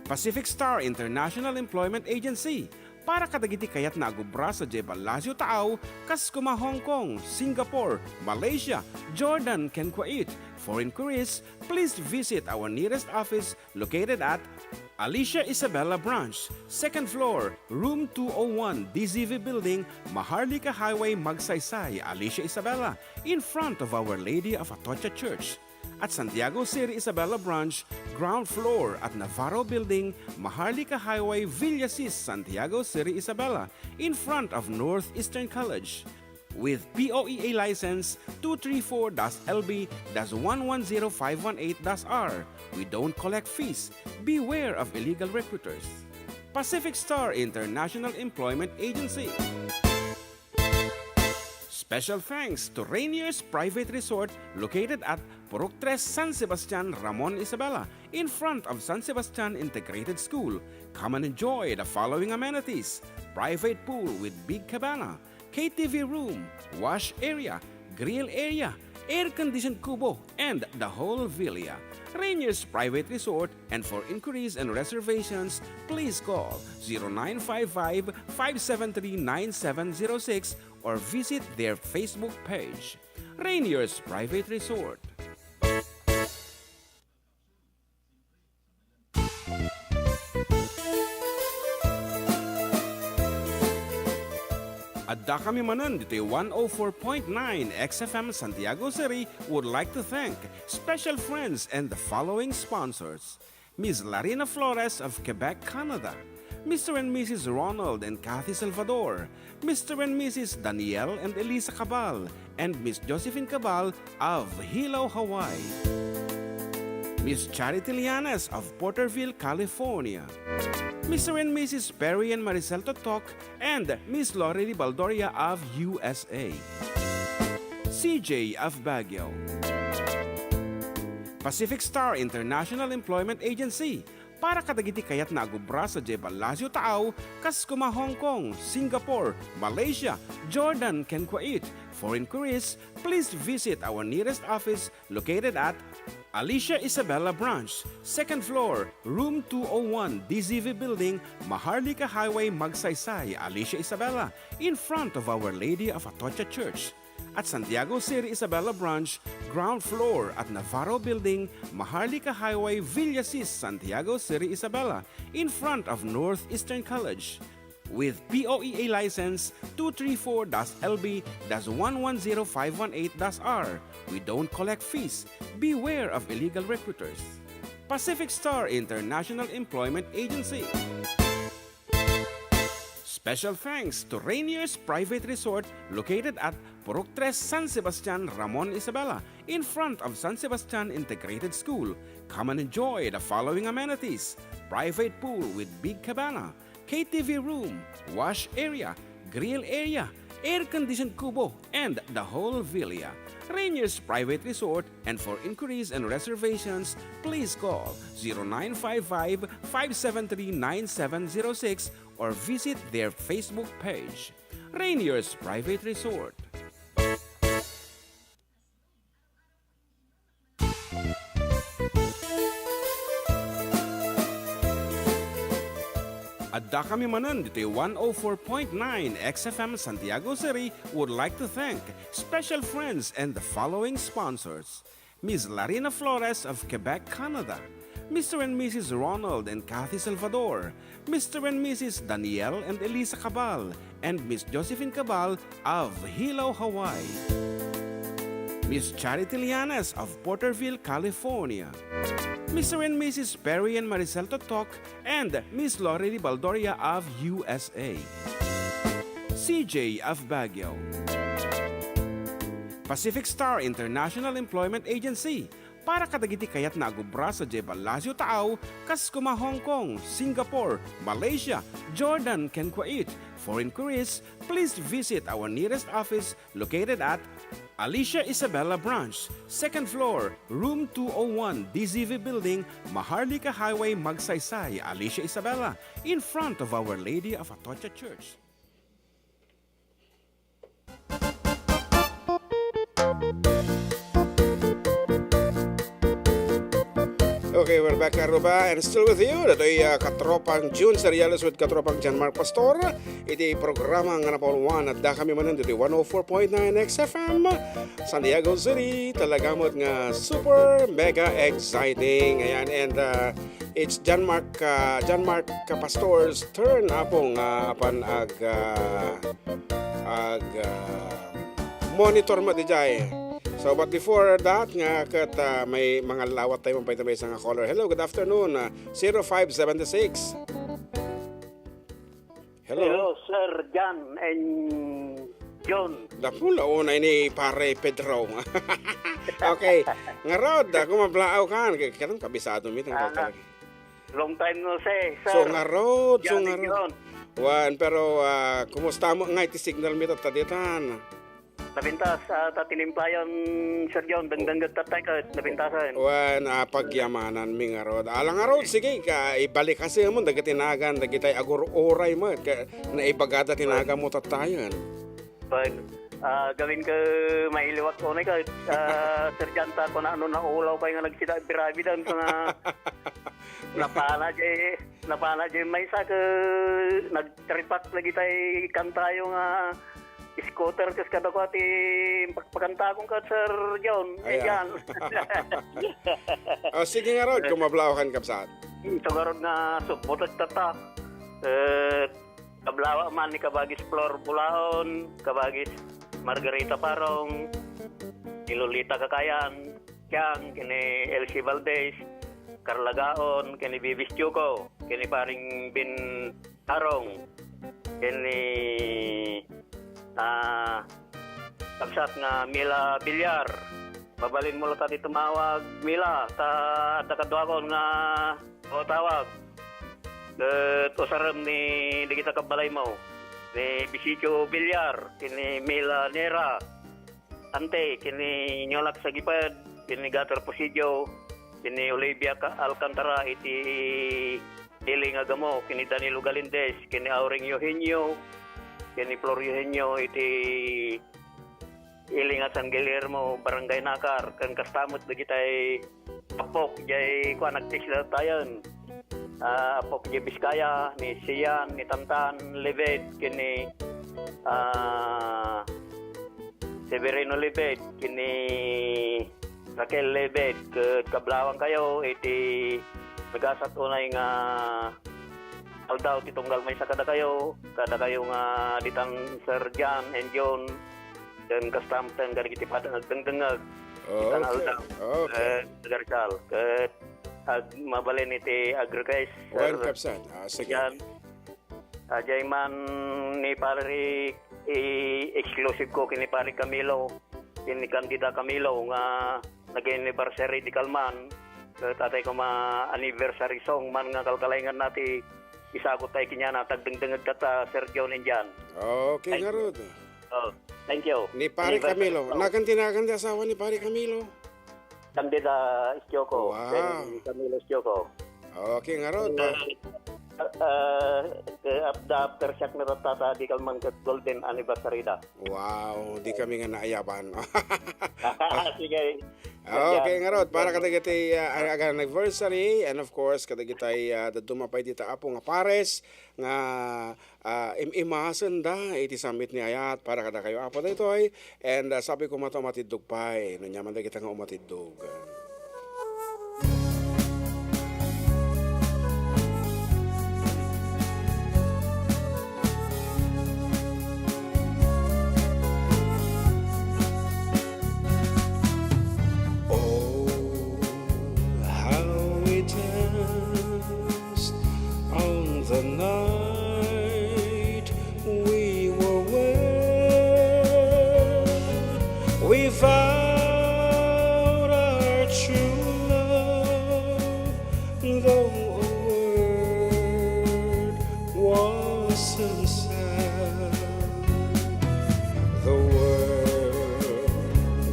Pacific Star International Employment Agency para kadagiti kayat na agubra sa Jebel Lazio Taaw, kas kuma Hong Kong, Singapore, Malaysia, Jordan, ken Kuwait. For inquiries, please visit our nearest office located at Alicia Isabella Branch, 2nd floor, room 201, DZV Building, Maharlika Highway, Magsaysay, Alicia Isabella, in front of Our Lady of Atocha Church. At Santiago City Isabella Branch, ground floor at Navarro Building, Maharlika Highway, Villasis, Santiago City Isabella, in front of Northeastern College. With POEA license 234-LB-110518-R. We don't collect fees. Beware of illegal recruiters. Pacific Star International Employment Agency. Special thanks to Rainier's Private Resort located at Purok 3 San Sebastian, Ramon Isabela, in front of San Sebastian Integrated School. Come and enjoy the following amenities: private pool with big cabana, KTV room, wash area, grill area, air-conditioned kubo, and the whole villa. Rainier's Private Resort, and for inquiries and reservations, please call 0955-573-9706 or visit their Facebook page. Rainier's Private Resort. Adda kami Manen dito 104.9 xFM Santiago City would like to thank special friends and the following sponsors. Ms. Larina Flores of Quebec, Canada. Mr. and Mrs. Ronald and Kathy Salvador. Mr. and Mrs. Danielle and Elisa Cabal. And Miss Josephine Cabal of Hilo, Hawaii. Miss Charity Lianes of Porterville, California. Mr. and Mrs. Perry and Maricel Totok and Miss Lori Baldoria of USA. CJ of Baguio. Pacific Star International Employment Agency para kadagiti kayat na agubra sa Jebel Lazio Taaw, kas kuma Hong Kong, Singapore, Malaysia, Jordan, ken Kuwait. For inquiries, please visit our nearest office located at Alicia Isabella Branch, 2nd floor, room 201, DZV Building, Maharlika Highway, Magsaysay, Alicia Isabella, in front of Our Lady of Atocha Church. at Santiago City Isabela Branch, ground floor at Navarro Building, Maharlika Highway, Villasis, Santiago City Isabela, in front of Northeastern College. With POEA license 234-LB-110518-R. We don't collect fees. Beware of illegal recruiters. Pacific Star International Employment Agency. Special thanks to Rainier's Private Resort located at Purok 3 San Sebastian, Ramon Isabela, in front of San Sebastian Integrated School. Come and enjoy the following amenities: private pool with big cabana, KTV room, wash area, grill area, air-conditioned kubo, and the whole villa. Rainier's Private Resort, and for inquiries and reservations, please call 0955-573-9706 or visit their Facebook page. Rainier's Private Resort. Adda kami Manen, ditoy 104.9 xFM Santiago City would like to thank special friends and the following sponsors: Ms. Larina Flores of Quebec, Canada; Mr. and Mrs. Ronald and Kathy Salvador; Mr. and Mrs. Danielle and Elisa Cabal; and Miss Josephine Cabal of Hilo, Hawaii; Miss Charity Lianes of Porterville, California; Mr. and Mrs. Perry and Maricel Totok, and Miss Lorely Baldoria of USA; CJ of Baguio; Pacific Star International Employment Agency, para kadagiti kayat na agubra sa Jebalasio Taaw, kas kuma Hong Kong, Singapore, Malaysia, Jordan, ken Kuwait. For inquiries, please visit our nearest office located at Alicia Isabela Branch, 2nd floor, room 201, DZV Building, Maharlika Highway, Magsaysay, Alicia Isabela, in front of Our Lady of Atocha Church. Okay, we're back, Aruba, and still with you. Dato'y Katropang June Seriales with Katropang John Mark Pastor. Iti programa nga napauluan at da kami manan dito'y 104.9 xFM Santiago City. Talagamot nga super mega exciting. Ayan, and it's John Mark Pastor's turn apong apan monitor mo dijay. So, but before that, nga kat may mga lawat tayo mampaitamay sa nga caller. Hello, good afternoon. 0576. Hello, Sir John and John. Dapula, una ini pare Pedro. Okay. Nga Rod, kumablaaw ka. Kanang kabisado mi. Long time no say, Sir. So, nga Rod. John and John. Wan, pero kumusta mo nga iti signal mi taditan? Nabintas at tinimplayan, Sir John, dangdanggat tatay ka, nabintasan. Wan, pagyamanan mi nga Rod. Alang nga Rod, sige, ibalik kasi mo, dagatinagan, dagitay agur oray mo, na ibagada tinaga mo tatayan. Pag gawin ka mailiwat ko na ka, Sir John, ta ko na ano na ulaw pa nga nagsita pirabidan sa nga napana dyan may isa ka nagtripat lagi tayo kantayo nga scooter kas kada ko ati pagpakanta kong ka Sir John. Ayan. Sige nga Rod, kumablawakan kapsat. Ito nga Rod nga subutot tata. Kablawa man ni kabagis Flor Bulaon, kabagis Margarita Parong, Ilolita Kakayan, Kyang, kini Elsie Valdez, Carla Gaon, kini Bibis Chuko, kini Paring Bin Tarong, kini kapsat nga Mila Bilyar. Babalin mo lang tati tumawag Mila ta kadwakon nga o tawag. Usaram ni di kita kabalay mo. Ni Bisicho Bilyar, kini Mila Nera, Ante, kini Nyolak Sagipad, kini Gator Posidio, kini Olivia Alcantara, iti Hiling Agamo, kini Danilo Galindes, kini Auring Eugenio, kini Flor Eugenio, iti Hiling at San Guillermo, Barangay Nakar, kan kastamot na kita'y Apok, jay kuha nagtisla tayon. Apok jay Biskaya, ni Sian, ni Tantan, Levet, kini Severino Libed, kini Raquel Libed, kablawang kayo, iti nagasat unay nga aldaw titunggal may sa kada kayo nga ditang Sir John and John, dan kastamten kadagiti padang nagdengdengag, ditang aldaw, Garsal, mabalin iti agrikes, Wan kapsat. Sige. yan, ajay man ni pari exclusive ko kini pari Camilo, kini Candida Camilo nga nag-anniversary di Kalman, tatay ko anniversary song man nga kalkalingan nati isagot tayo kinya na tagdengdengag kata Sir John and Jan. Okay, nga rod. Oh, thank you. Ni Pare Camilo. Nakanti asawa ni Pare Camilo. Candida Istioko. Wow. Camilo Istioko. Okay, nga rod. After siyak na ratata di Kalman kat golden anniversary da. Wow, di kami nga naayaban. Sige. Okay, nga rod. Para kadagiti anniversary and of course kadagiti dumapay dita apo nga pares nga imasen da iti summit ni ayat para kada kayo apo daytoy and sabi ko mato matidog pay nanyaman da kita nga umatidog. The night we were wed, we vowed our true love, though a word wasn't said. The world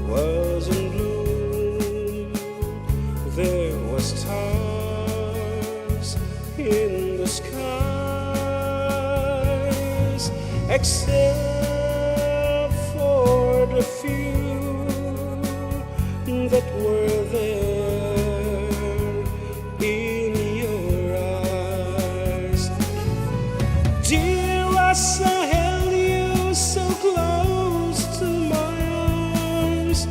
was in bloom, there was stars in the skies, except for the few that were there in your eyes. Dear, as I held you so close to my arms,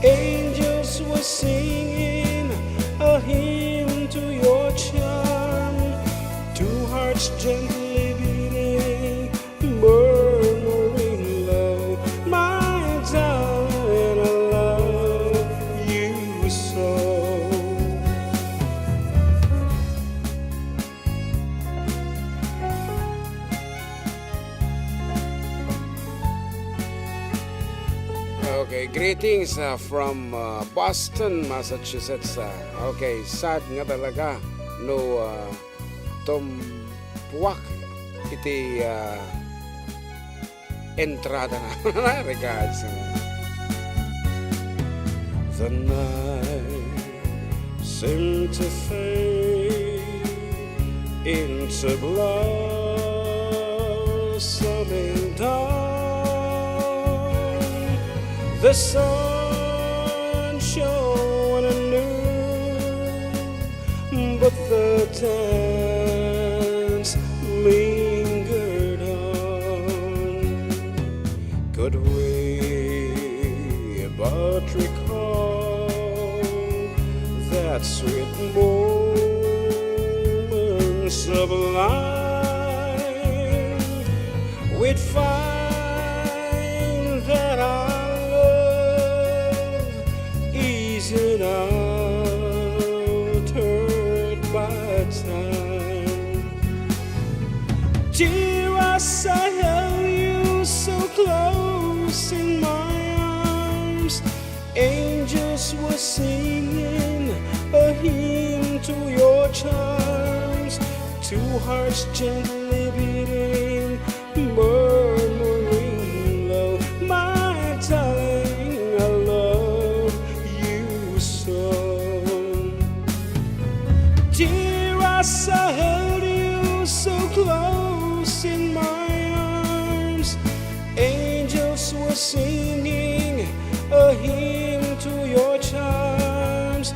angels were singing a hymn to your charm. Two hearts gently beating, murmuring low, my darling, I love you so. Okay, greetings from Boston, Massachusetts. Okay, sad nga talaga no tumpuwak iti entrada na. Regards. The night seemed to fade into blossoming dawn. The sun shone anew, but the dance lingered on. Could we but recall that sweet moment sublime, we'd find that our love easing out hurt by time. Dear, as I held you so close in my arms, angels were singing a hymn to your charms. Two hearts gently beating, murmuring low, my darling, I love you so. Dear, as I held you so close in my arms, angels were singing a hymn to your charms.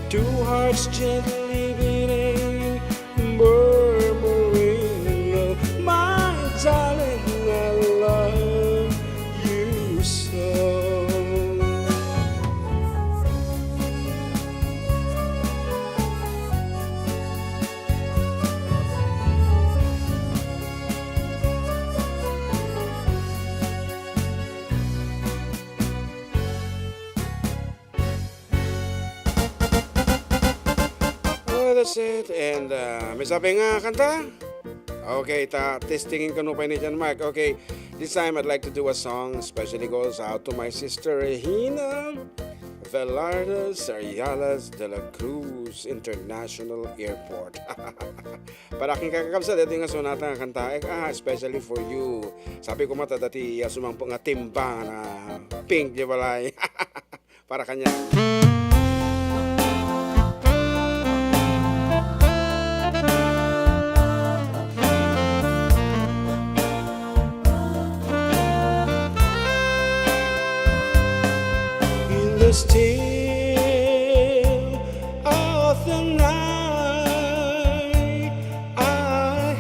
Two hearts gently beating, murmuring low, my darling, I love you so. that's it. And may sabi nga kanta? Okay, testingin ka no pa ni John Mark. Okay, this time I'd like to do a song, especially goes out to my sister Regina Velarde Sarialas de la Cruz International Airport. Para aking kakakabsa, dito nga sonata nga kanta, especially for you. Sabi ko mata dati sumampo nga timbang na pink, di balay. Para kanya. Still of the night, I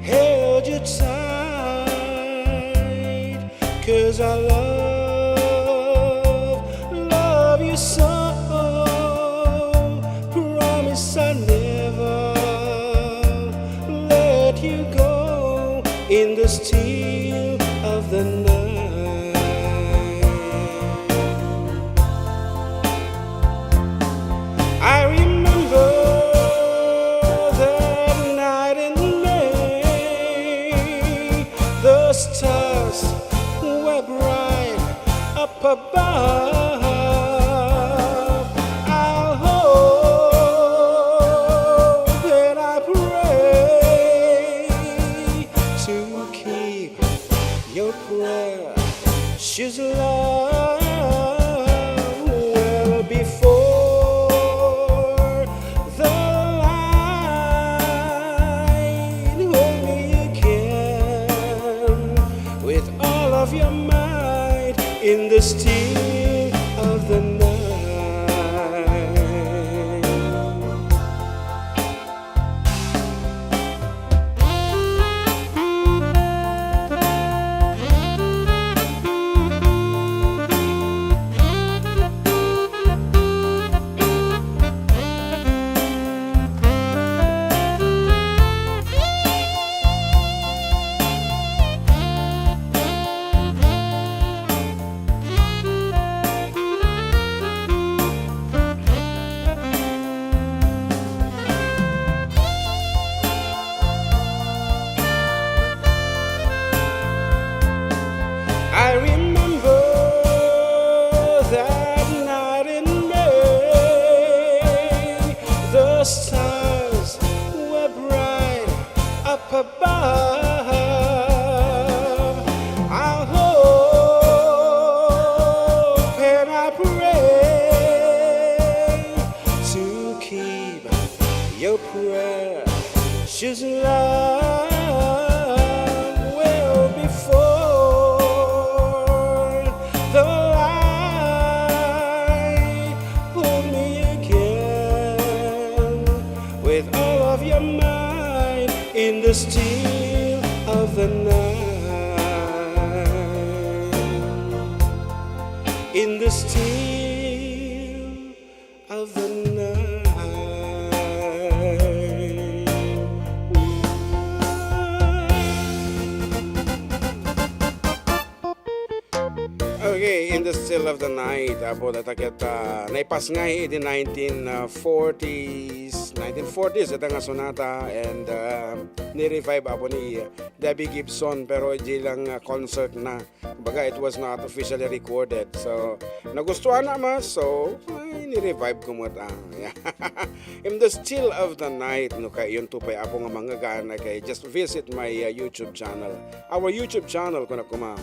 held you tight, 'cause I love you so. Promise I never let you go in the still of the night. I remember that night in May, the stars were bright up above. I'll hope and I pray to keep your precious love well before of your mind in the still of the night. I remember that night in May, the stars were bright up above. I hope and I pray to keep your precious love well before the light. Hold me again with all of your might in the still of the night. In the still of the night. Okay, in the still of the night, apo datakit naipas nga di 1940s ito nga sonata, and ni-revive apo ni Debbie Gibson, pero di lang concert na. Kumbaga, it was not officially recorded. So, nagustuhan na mas, so ni-revive ko mo ta. In the still of the night, no kay yun tupay apo nga mga gana kay just visit my YouTube channel. Our YouTube channel ko na kuma.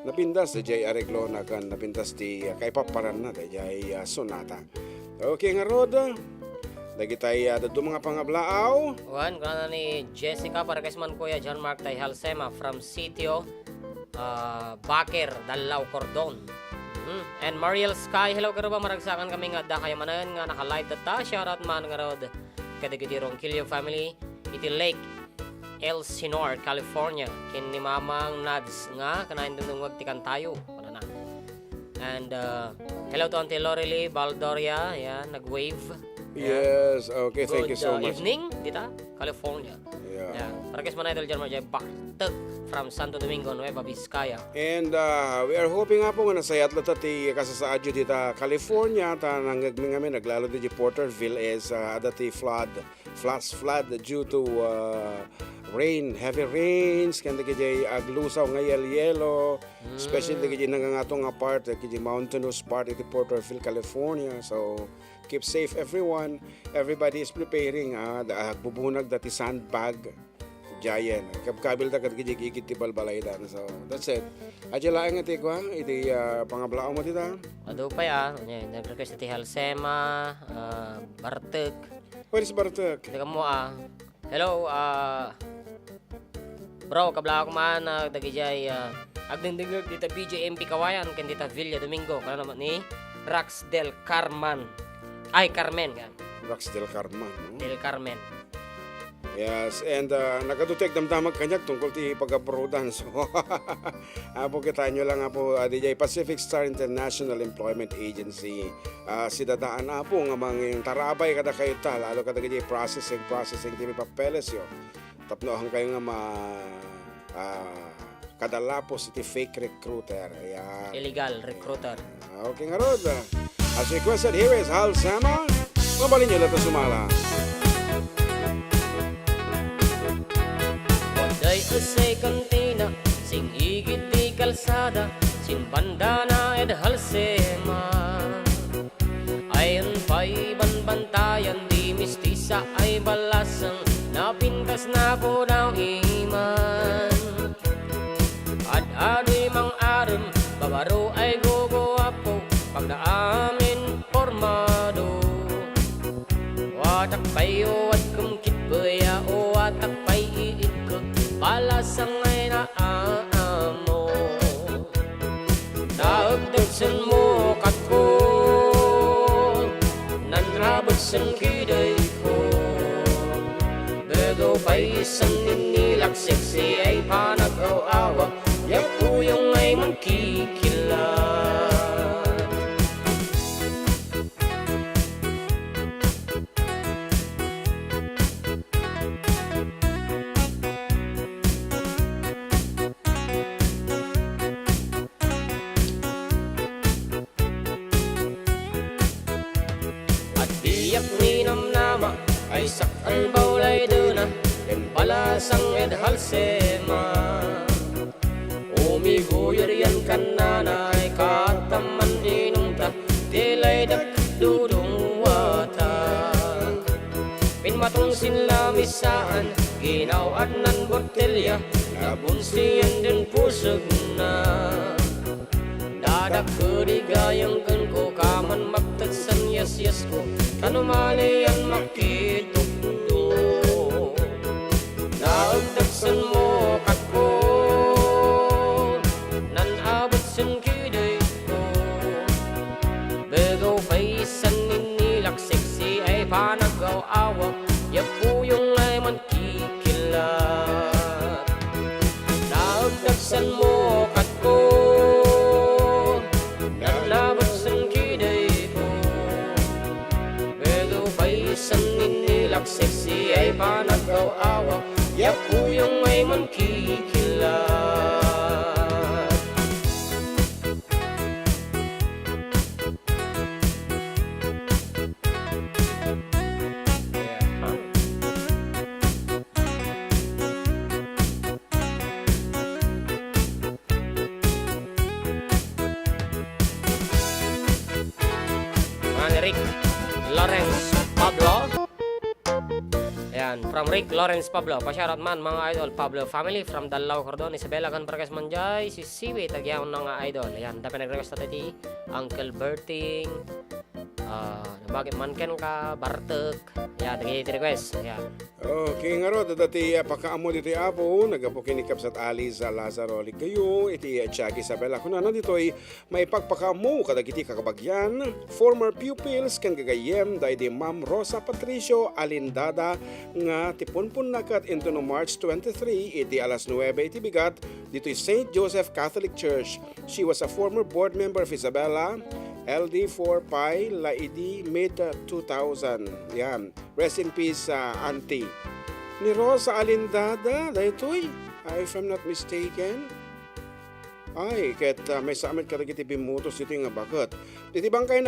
Napindas si Jay Arreglo na kan napindas ti kay paparan na Jay sonata. Okay nga Roda. Lagi tayo dito mga pangablaaw. Wan, kuna ni Jessica para kasman kuya John Mark tay Halsema from sitio Bakir, Dalaw, Cordon. And Mariel Sky, hello karon ba maragsakan kami nga Adda kay manen nga naka-live data. Shout out man nga rod kadagiti Ronquillo family iti Lake Elsinore, California. Kin ni Mamang Nads nga kanain dungdungwag tikan tayo. Ano na. And hello to Auntie Lorely Baldoria, yan nag-wave. Yes, okay, thank you so much. Evening, dita, California. Yeah. Yan. Parkes man idol dyan mo dyan Bartek from Santo Domingo, Nueva Vizcaya. And we are hoping nga po nga nasayat lata ti kasasaadyo dito California ta nanggagming kami naglalo di Porterville is adati flash flood due to heavy rains kan digi aglusaw nga yelo especially digi nangangatong nga part digi mountainous part iti Porterville, California. So keep safe everybody is preparing bubunag dati sandbag giant kabil ta kadgigi igit ti balbalaydan. So that's it. Adya laeng iti kwa iti pangablao mo tita. Ado pa ya, nag-request ti Halsema, Bartek. What is Bartek? Teka mo hello, bro, kabla ako man dagijay agdingdingog dita BJMP Kawayan ken dita Villa Domingo kana naman ni Rax del Carmen kan. Rax del Carmen. No? Del Carmen. Yes, and nakadutek damdamag kanyak tungkol ti pag-abroadan. So, apo kita nyo lang apo DJ Pacific Star International Employment Agency. Sidadaan apo nga mga tarabay kada kayo ta, lalo kada DJ processing ti papeles yo. Tapnohan kayo nga kadalapos iti fake recruiter. Ayan. Illegal recruiter. Okay nga rod. As requested, here is Hal Sama. Mabalin nyo lang sumala. Day usay kantina, sing higit di kalsada, sin bandana ed Halsema. Ayon pa'y banbantayan, di mistisa ay balasang, napintas na po daw iman. Ad-ado'y mang aram, babaro ay guguwapo, pagdaamin formado. Watak payo at kumkit baya o watak pa'y iikot, balasang ay naamo. Naagdagsan mo katko, nanrabot san kiday ko. Bego pa'y isang ninilak, sexy ay panag-awa, yapuyong ay magkikilat. Ay sakal baulay duna, en balasang ed Halsema. Umiguyar yan kanana, ay kataman inungta, tilay dudong wata. Pinmatong sinlamisaan, ginawad ng botelya, nabunsiyan din pusag na. Dadak kedigayang kan ko, kaman magtagsan yas ko, kanumalian makitukdo. Naagdagsan mo katko, nanabot san kiday ko. Begaw pa'y isan ninilak, sexy ay panagaw-awa, yapuyong ay mankikilat. Naagdagsan mo katko, nanabot san kiday ko. Begaw pa'y isan ninilak, sexy ay panagaw-awa, yapuyong ay mankikilat. Rick Lawrence Pablo. Ayan, from Rick Lawrence Pablo. Pa-shoutout man mga idol, Pablo family from Dalao, Cordon, Isabela, kan Parkas Manjay, si Siwi, tagyaon ng idol. Ayan, dapat nag-request natin ti Uncle Berting, nabagit man ken ka, Bartek. Ayan, tagi-request. Ayan. Okay nga ro, dati pakaamo dito apo, nagapukinikap sa ali sa Lazaro kayo, iti Chag Isabela. Kung ano dito'y may pagpakaamo, kadagiti kakabagyan, former pupils, kan gagayem, dahi di Ma'am Rosa Patricio Alindada, nga tipunpun nakat into no March 23, iti alas 9, iti bigat, dito'y St. Joseph Catholic Church. She was a former board member of Isabela, LD4 Pi Laidi mid 2000. Yan. Rest in peace, Auntie. Ni Rosa Alindada, daytoy, if I'm not mistaken. Ay, kahit may sa amin kadagiti bimutos dito nga bakit. Diti bang kayo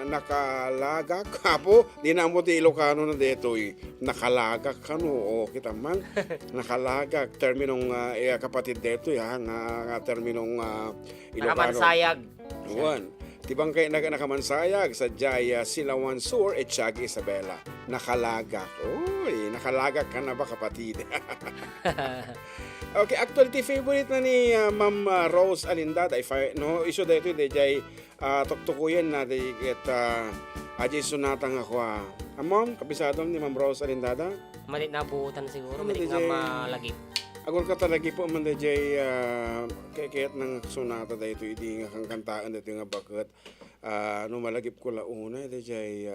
nakalagak kapo? Di na mo ti Ilocano na dito nakalagak ka no. O kita man, nakalagak. Terminong kapatid dito nga terminong Ilocano. Nakamansayag. Juan. Tibang kayo nakamansayag sa Jaya, Silawan Sur, Etiag, Isabela. Nakalagak. Uy, nakalagak ka na ba kapatid? Okay, actually, favorite na ni Ma'am Rose Alindada. If I, no, iso dito, jay tuktukuyan na, ajay sunatang ako. Ma'am, kabisado ni Ma'am Rose Alindada? Malit na buutan siguro, Malit malit nga jay- malagip. Agol ka talaga po man jay kayat ng sunata dito, hindi nga kang kantaan dito nga bakit. No malagip ko launa, jay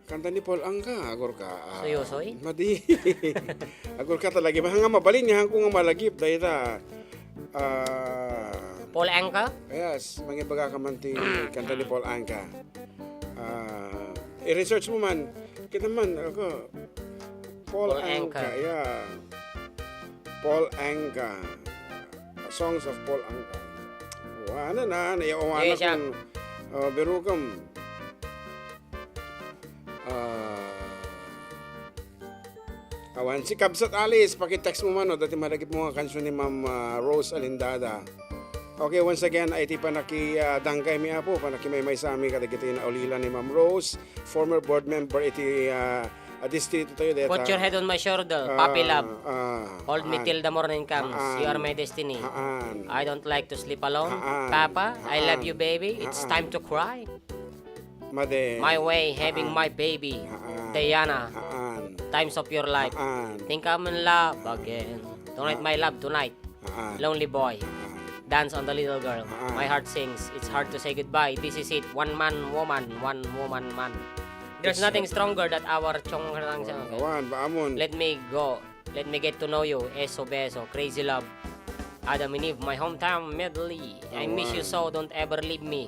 kanta ni Paul Angka, agor ka. Suyosoy? Madi. Agor ka talaga. Mahanga mabalin nga kung nga malagip. Dahil Paul Angka? yes, mangibaga ka man ti kanta ni Paul Angka. I-research mo man. Kita man, ako. Paul Paul Angka. Angka, yeah. Paul Angka. Songs of Paul Angka. Wala na, naiawana Yes, siya. kung berukam. Awan, si Kabsat Alice, pakitext mo man, dati malagip mo nga kansyon ni Ma'am Rose Alindada. Okay, once again, ay ti panaki dangkay mi apo, panaki may sami kadagiti na ulila ni Ma'am Rose, former board member iti distrito tayo deta. Put your head on my shoulder, Papi Love. Hold me till the morning comes. Haan. You are my destiny. Haan. I don't like to sleep alone. Haan. Papa, I love Haan. you, baby. It's Haan. time to cry. Made. My way, having my baby. Diana, Haan. times of your life. Haan. Think I'm in love again. Tonight, my love, tonight. Haan. Lonely boy. Dance on the little girl. Haan. My heart sings. It's hard to say goodbye. This is it. One man, woman. One woman, man. There's nothing stronger that our chong. Awan, baamon. Let me go. Let me get to know you. Eso beso. Crazy love. Adam and Eve, my hometown medley. I miss you so. Don't ever leave me.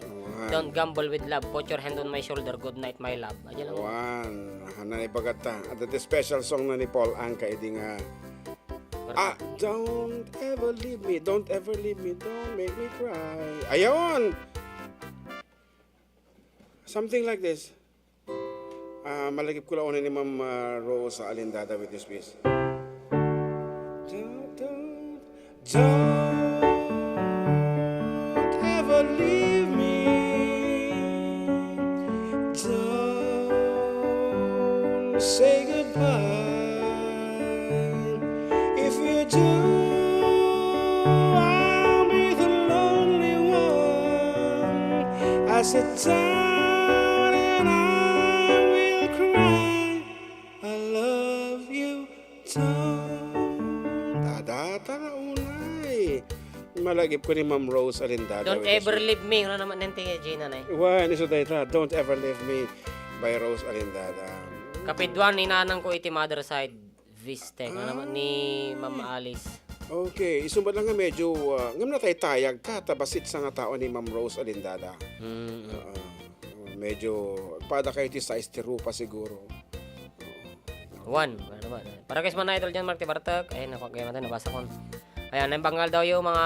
Don't gamble with love. Put your hand on my shoulder. Good night, my love. Ayan lang. Awan, nanibagata. At the special song na ni Paul Angka, edi nga, don't ever leave me, don't ever leave me, don't make me cry. Ayon! Something like this. Malagip ko lang ni Ma'am Rose Alindada with this piece. Don't ever leave me. Don't say goodbye. If you do, I'll be the lonely one. I sit down and I will cry. I love you, don't. Data na unay. Malagip ko ni Ma'am Rose Alindada. Don't with this ever one. leave me. Ano naman nante Gina na eh. Wan, iso tayo Don't Ever Leave Me by Rose Alindada. Kapidwan, ninanang ko iti mother side. Vistec. Ano naman ni Ma'am Alice. Okay, isumba lang nga medyo, ngam na tayo tayag ka, tabasit sa nga tao ni Ma'am Rose Alindada. Medyo, pada kayo ti size ti rupa siguro. One. Ano naman. Para guys mga idol dyan, Mark Tibartek. Ayun, napagay natin, nabasa ko. Ayan, nang daw yung mga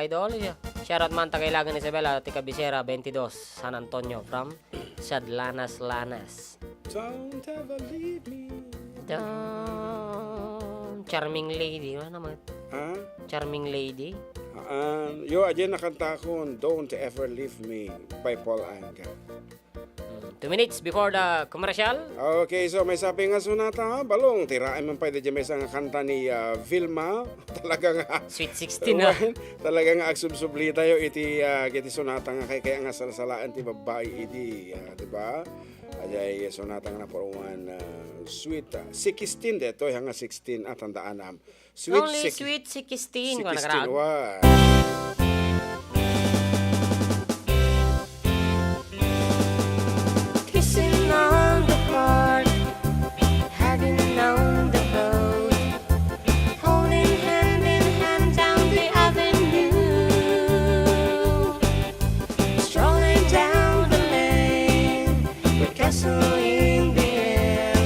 idol. Shoutout man, Tagailagan Isabela, Tika Bisera, 22, San Antonio, from Sadlanas, Lanas. Don't ever leave me. Charming lady. Ano naman? Ha? Charming lady. Yo, ayan nakanta ko, Don't Ever Leave Me by Paul Angka. 2 minutes before the commercial. Okay, so may sabi nga sunata ha, balong, tiraan man pa dyan may isang kanta ni Vilma. Talaga nga, Sweet 16 na. talaga nga agsubsubli tayo iti kiti sunata nga kaya nga salasalaan ti babae iti, di ba? Ajay sunata nga na for one sweet 16 deto hanga 16 at tandaan am. Only sweet 16. 16 wa. Kissing on the park, hugging on the road, holding hand in hand down the avenue, strolling down the lane with castle in the air,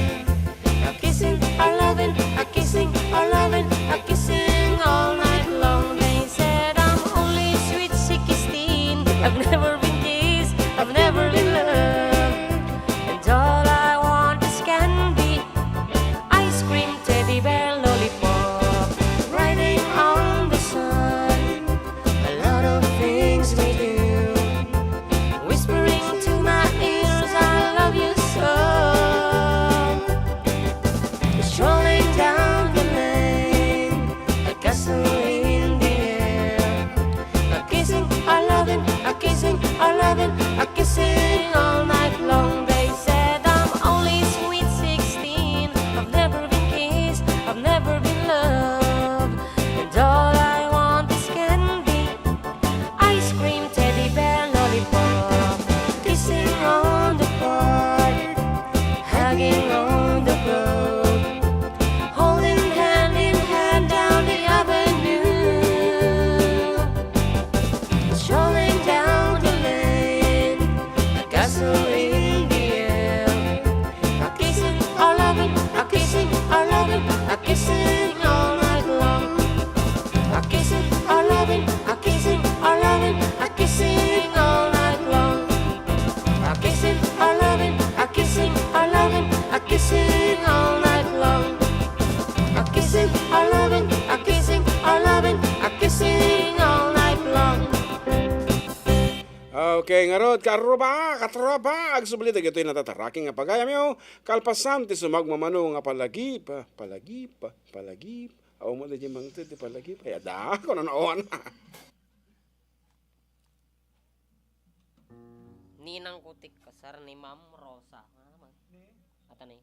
kissing, our loving, a kissing, our loving, a kissing all night long. Okay, ngarod, katropa, agsubulit ito yung natataraking nga pagayam yo, kalpasam ti sumagmamano nga palagip. Aw mo na yung mga ti palagip, ay ada, kung ano na. Ninang kutik kasar ni Ma'am Rosa. Ata ni.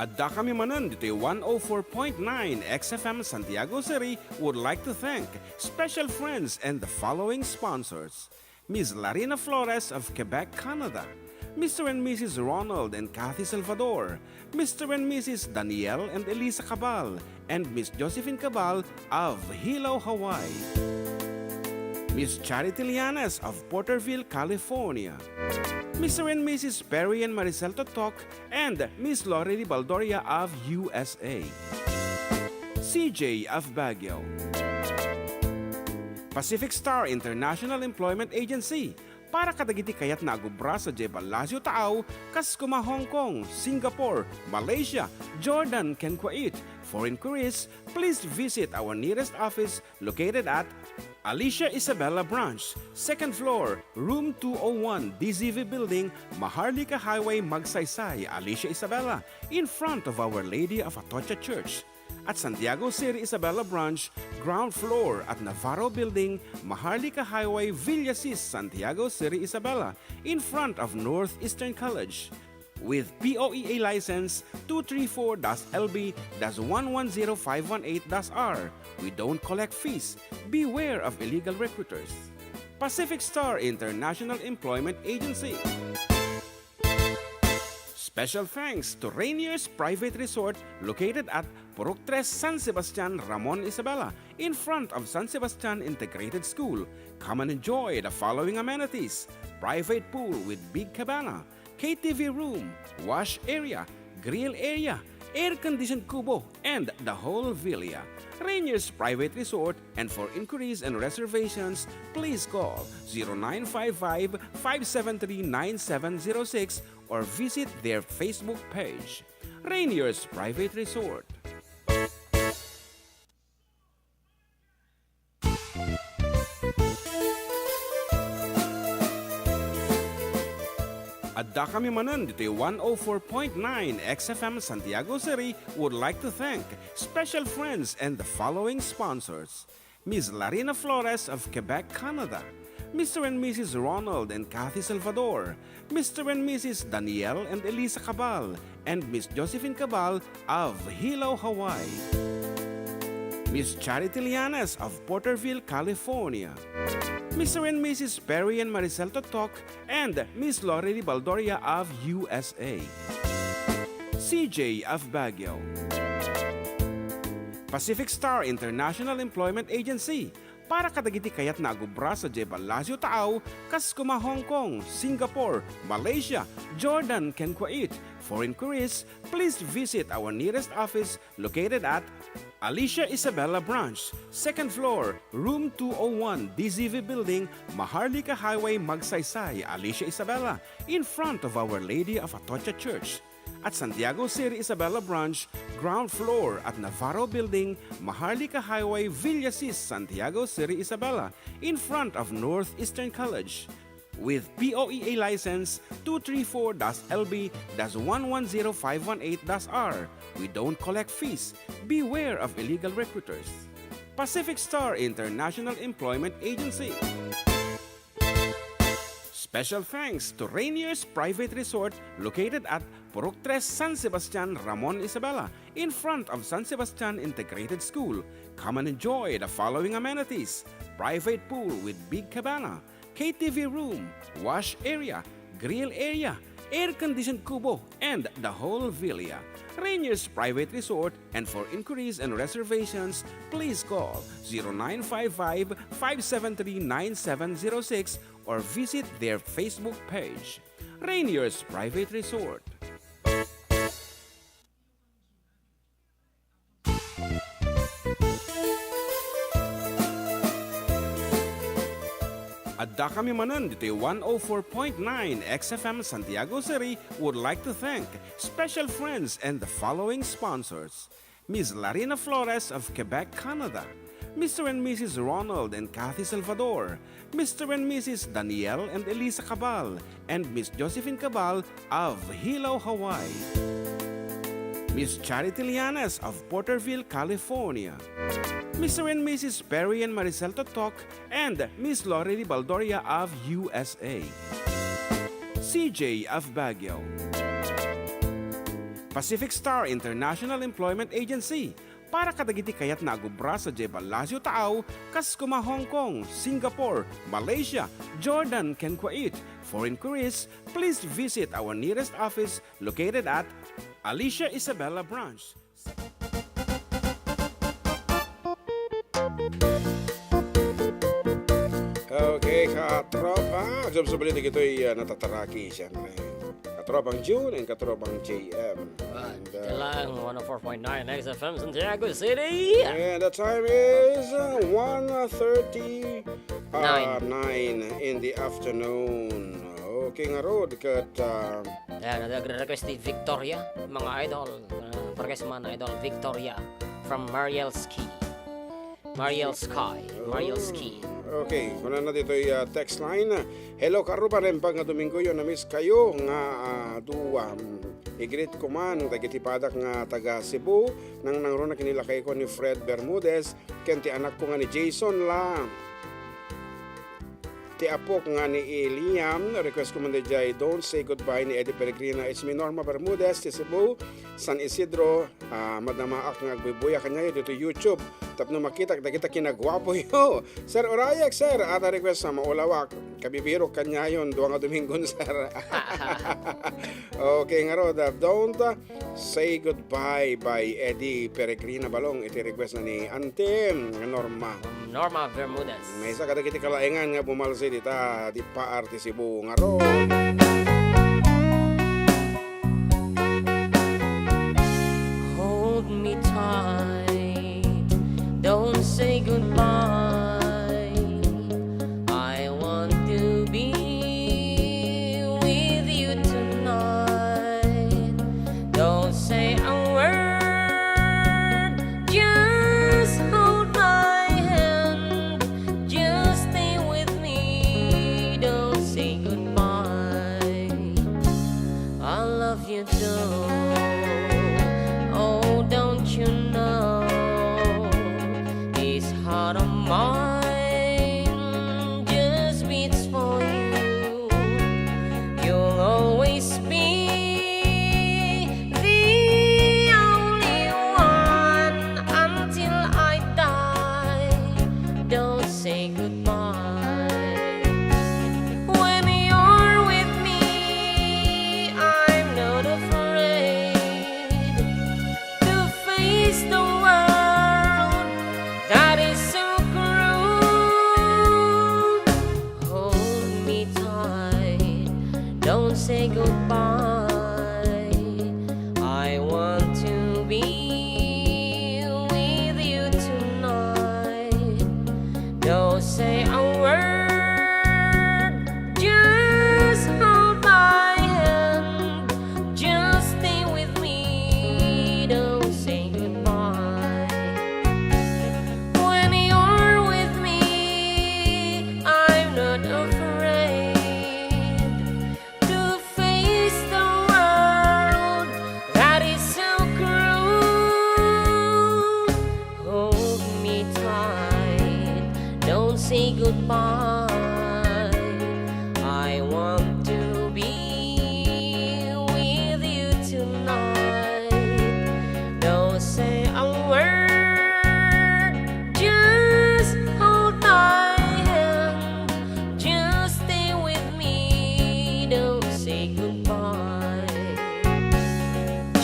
Adda kami Manen, dito yung 104.9 xFM Santiago City would like to thank special friends and the following sponsors. Ms. Larina Flores of Quebec, Canada. Mr. and Mrs. Ronald and Kathy Salvador. Mr. and Mrs. Danielle and Elisa Cabal. And Miss Josephine Cabal of Hilo, Hawaii. Miss Charity Lianes of Porterville, California. Mr. and Mrs. Perry and Maricel Totok and Miss Lori Baldoria of USA. CJ of Baguio. Pacific Star International Employment Agency. Para kadagiti kayat na agubra sa Jebel Lazio Taaw, kas kuma Hong Kong, Singapore, Malaysia, Jordan, ken Kuwait. For inquiries, please visit our nearest office located at Alicia Isabella Branch, 2nd floor, room 201, DZV Building, Maharlika Highway, Magsaysay, Alicia Isabella, in front of Our Lady of Atocha Church. At Santiago City Isabella Branch, ground floor at Navarro Building, Maharlika Highway, Villasis, Santiago City Isabella, in front of Northeastern College. With POEA license 234-LB-110518-R. We don't collect fees. Beware of illegal recruiters. Pacific Star International Employment Agency. Special thanks to Rainier's Private Resort located at Purok 3 San Sebastian, Ramon Isabela, in front of San Sebastian Integrated School. Come and enjoy the following amenities: private pool with big cabana, KTV room, wash area, grill area, air-conditioned kubo, and the whole villa. Rainier's Private Resort, and for inquiries and reservations, please call 0955-573-9706 or visit their Facebook page. Rainier's Private Resort. Adda kami Manen, dito'y 104.9 xFM Santiago City would like to thank special friends and the following sponsors: Ms. Larina Flores of Quebec, Canada; Mr. and Mrs. Ronald and Kathy Salvador; Mr. and Mrs. Danielle and Elisa Cabal; and Miss Josephine Cabal of Hilo, Hawaii; Miss Charity Lianes of Porterville, California; Mr. and Mrs. Perry and Maricel Totok, and Miss Lorely Baldoria of USA; CJ of Baguio; Pacific Star International Employment Agency, para kadagiti kayat na agubra sa Jeba Lazio Taaw, kas kuma Hong Kong, Singapore, Malaysia, Jordan, ken Kuwait. For inquiries, please visit our nearest office located at Alicia Isabela Branch, 2nd floor, room 201, DZV Building, Maharlika Highway, Magsaysay, Alicia Isabela, in front of Our Lady of Atocha Church. At Santiago City Isabela Branch, ground floor at Navarro Building, Maharlika Highway, Villasis, Santiago City Isabela, in front of Northeastern College. With POEA license 234-LB-110518-R. We don't collect fees. Beware of illegal recruiters. Pacific Star International Employment Agency. Special thanks to Rainier's Private Resort located at Purok 3 San Sebastian, Ramon Isabela, in front of San Sebastian Integrated School. Come and enjoy the following amenities: private pool with big cabana, KTV room, wash area, grill area, air-conditioned kubo, and the whole villa. Rainier's Private Resort, and for inquiries and reservations, please call 0955-573-9706 or visit their Facebook page. Rainier's Private Resort. Adda kami Manen, dito'y 104.9 xFM Santiago City would like to thank special friends and the following sponsors: Ms. Larina Flores of Quebec, Canada; Mr. and Mrs. Ronald and Kathy Salvador; Mr. and Mrs. Danielle and Elisa Cabal; and Miss Josephine Cabal of Hilo, Hawaii; Miss Charity Lianes of Porterville, California; Mr. and Mrs. Perry and Maricel Totok, and Miss Lorely Baldoria of USA; CJ of Baguio; Pacific Star International Employment Agency, para kadagiti kayat na agubra sa Jeba Lazio Taaw, kas kuma Hong Kong, Singapore, Malaysia, Jordan, ken Kuwait. For inquiries, please visit our nearest office located at Alicia Isabela Branch. Okay, katropa. Job sa balita ito'y natataraki, siyempre. Katropang June and katropang JM. And, Lang 104.9 xFM Santiago City. and the time is 1:39 in the afternoon. Okay nga road, kat... Yan, nag-request ni Victoria, mga idol. Request mga idol, Victoria from Mariel Ski. Mariel Sky. Mariel Ski. Okay, kuna na dito yung text line. Hello, karupa rin pag nga Domingo yun, na-miss kayo nga i-greet ko man, dagitipadak nga taga Cebu, nang nangruna kinila kay ko ni Fred Bermudez, kenti anak ko nga ni Jason la. Ti apok nga ni Liam, request ko man dyan, Don't Say Goodbye ni Eddie Peregrina. It's me, Norma Bermudez, ti Cebu, San Isidro, madamaak nga agbibuya kanya yun dito YouTube. Tapno makita, kita kinagwapo yo. Sir Orayak, sir, ata request sa maulawak. kabibiro kanya yun, duwa nga Domingon, sir. Okay nga ro, don't say goodbye by Eddie Peregrina Balong. Iti request na ni Ante Norma. Norma Bermudez. May isa kadagiti kalaingan nga bumalsi dita di paarte Cebu nga ro. Hold me tight, don't say goodbye. I want to be with you tonight. Don't say a word, just hold my hand. Just stay with me, don't say goodbye. I love you too. Oh, don't you know this heart of mine just beats for you. You'll always be the only one until I die. Don't say goodbye. When you're with me, I'm not afraid to face the world that is so cruel. Hold me tight, don't say goodbye. I want to be with you tonight. Don't say a word, just hold my hand. Just stay with me, don't say goodbye. When you're with me, I'm not afraid to face the world that is so cruel. Hold me tight, don't say goodbye. I want to be with you tonight. Don't say a word, just hold my hand. Just stay with me, don't say goodbye.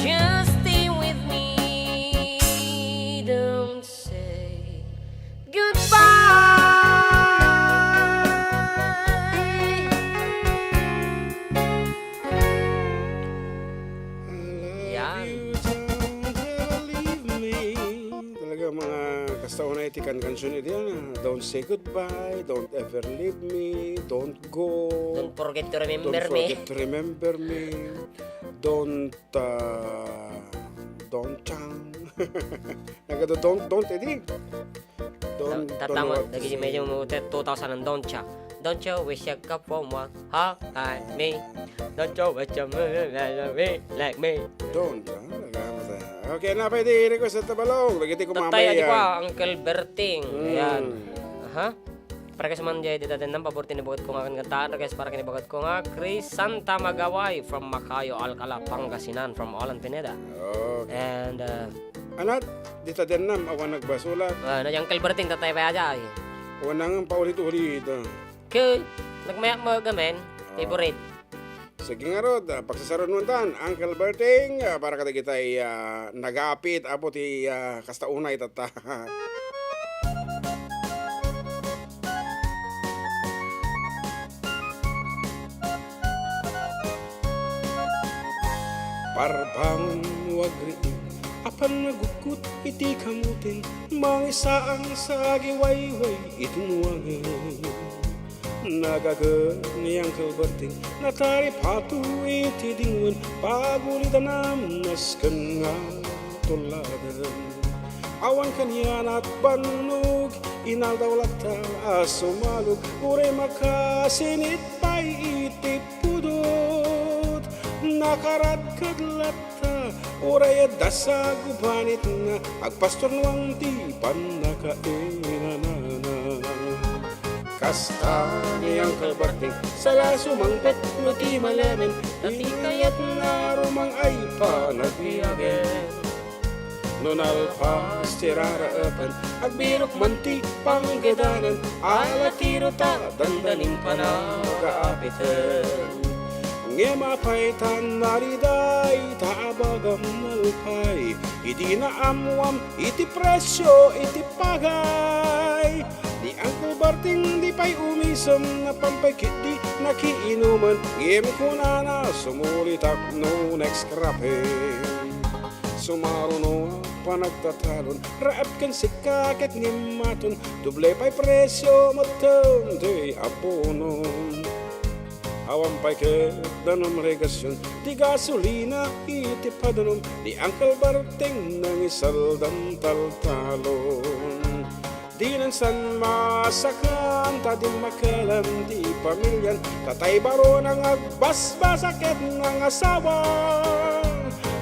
Just stay with me, don't say goodbye. Yan. Don't ever leave me. Talaga mga kastaon na itikan kansyon ito yan. Don't say goodbye, don't ever leave me, don't go. Don't forget to Don't remember me. forget to remember me. Don't chang. Nagado don't edi. Don't Tatama, lagi medyo mo 2,000 ang don't cha. Don't you wish you could from one heart like me. Don't you wish you like me. Don't. Okay na pwede request sa tabalong. Lagi ko Tatay, mamaya. di ba, Uncle Berting. Ayan. Aha. Para kasi man dyan, dito din ng paborito ni Bagot ko nga kangataan. Para para kinibagot ko nga, Chris Santa Magaway from Macayo, Alcala, Pangasinan, from Olan Pineda. Okay. And, Anat, dito din nam, awan nagbasulat. na yung Uncle Berting, tatay pa dyan. Awan nang paulit-ulit. Kaya, nagmayak mo gamen, favorite. Sige nga rod, pagsasarunutan, Uncle Berting, para kada kita'y nag-aapit, apo ti kastaunay tata. Parpang wagriin, apan nagukut iti kamutin, mga isaang sa giwayway itinuangin. Nagagani ang kalberting, natari patu iti dingun, pagulitan naskan nga tuladan. Awan kanyan at banug, inaldaw lata asumalog, ure makasinit pa'y iti pudot. Nakarad kaglata, ure dasa gubanit nga, agpastor nuang di panakainanana. Kasta niyang kalbarting, sala sumangkat no ti malaman, tati kayat na rumang ay panagbiyagan. nunalpas tiraraapan agbirok manti panggadanan alatiro ta dandanin panagaapitan ngemapaitan nariday taabagam nalpay iti na amwam iti presyo iti pagay di Uncle Barting di pa'y umisam na pampakit di nakiinuman ngem kunana sumulitak no next krape sumaruno panagtatalon raap kan sikakit ngimaton duble pa'y presyo matang di aponon awan pa'y kedanam regasyon di gasolina iti padanom di Uncle Barting nang isaldam taltalon di nan san masakan tadim makalam di pamilyan tatay baro nang agbasbasakit ng asawa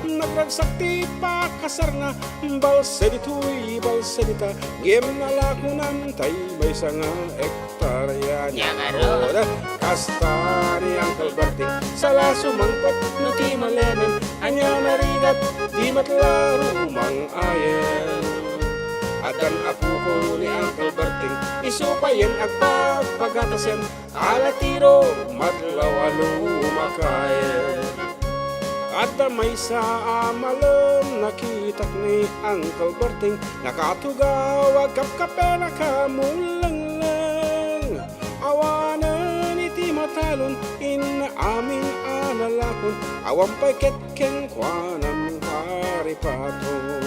nagragsakti pa kasar na balsa ditoy balsa dita gem nalakunan tay may sanga ektarya niya roda kasta ni Uncle Barting sala sumangpot no ti malemen anya narigat di matlaro mang ayen Adan apo ko ni Uncle Barting isupayan agpagpagatasen alatiro madlawalo makayen Adda may sa amalam nakitak ni Uncle Barting nakatugaw agkapkape nakamulanglang awanan iti matalon inaamin analakon awam pa'y ketkeng kwanam paripaton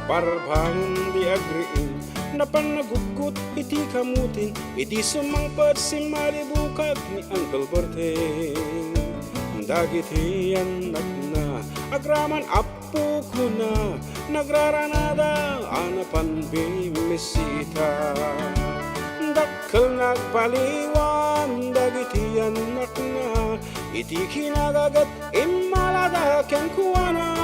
Parbangon di agriin na panagugot iti kamutin iti sumangpad si maribukag ni Uncle Barting dagiti anak na agraman apo ko na nagraranada anapan bimisita dakkel nagpaliwan dagiti anak na iti kinagagat imalada ken kuwana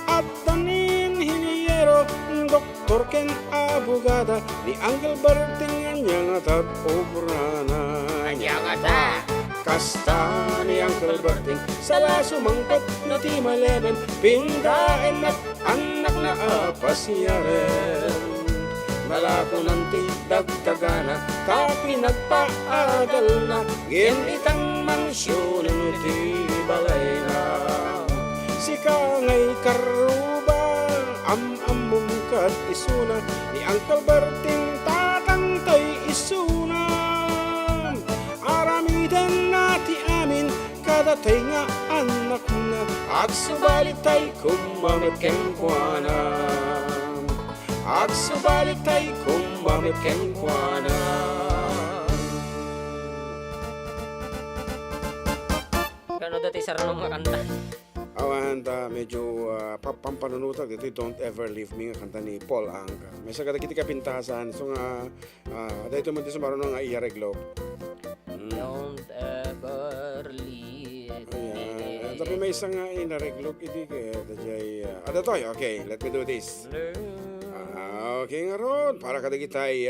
at tanin hiniyero doktor ken abogada ni Uncle Barting anyang atat obrana anyang ata kasta ni Uncle Barting sala sumangpot na ti malemen pindaen at anak na apasyaren malako nanti dagdagana tapi nagpaagal na gen itang mansyon ti balay na sikangay karuba among kat isuna ni Uncle Barting tatangtay isuna aramidan nati amin kadatay nga anak na agsubalitay kumamit ken kuana agsubalitay kumamit ken kuana Kano dati sarang mga kanta? Awanta medyo pampanunutan dito Don't Ever Leave Me nga kanta ni Paul Anka. May sa kadagiti kapintasan so nga dahito man di sumaron nga iyareglo. Don't ever leave me. Tapi may isang inareglo iti kaya dajay Adda toy. Okay, let me do this. Okay nga ron para kadagitay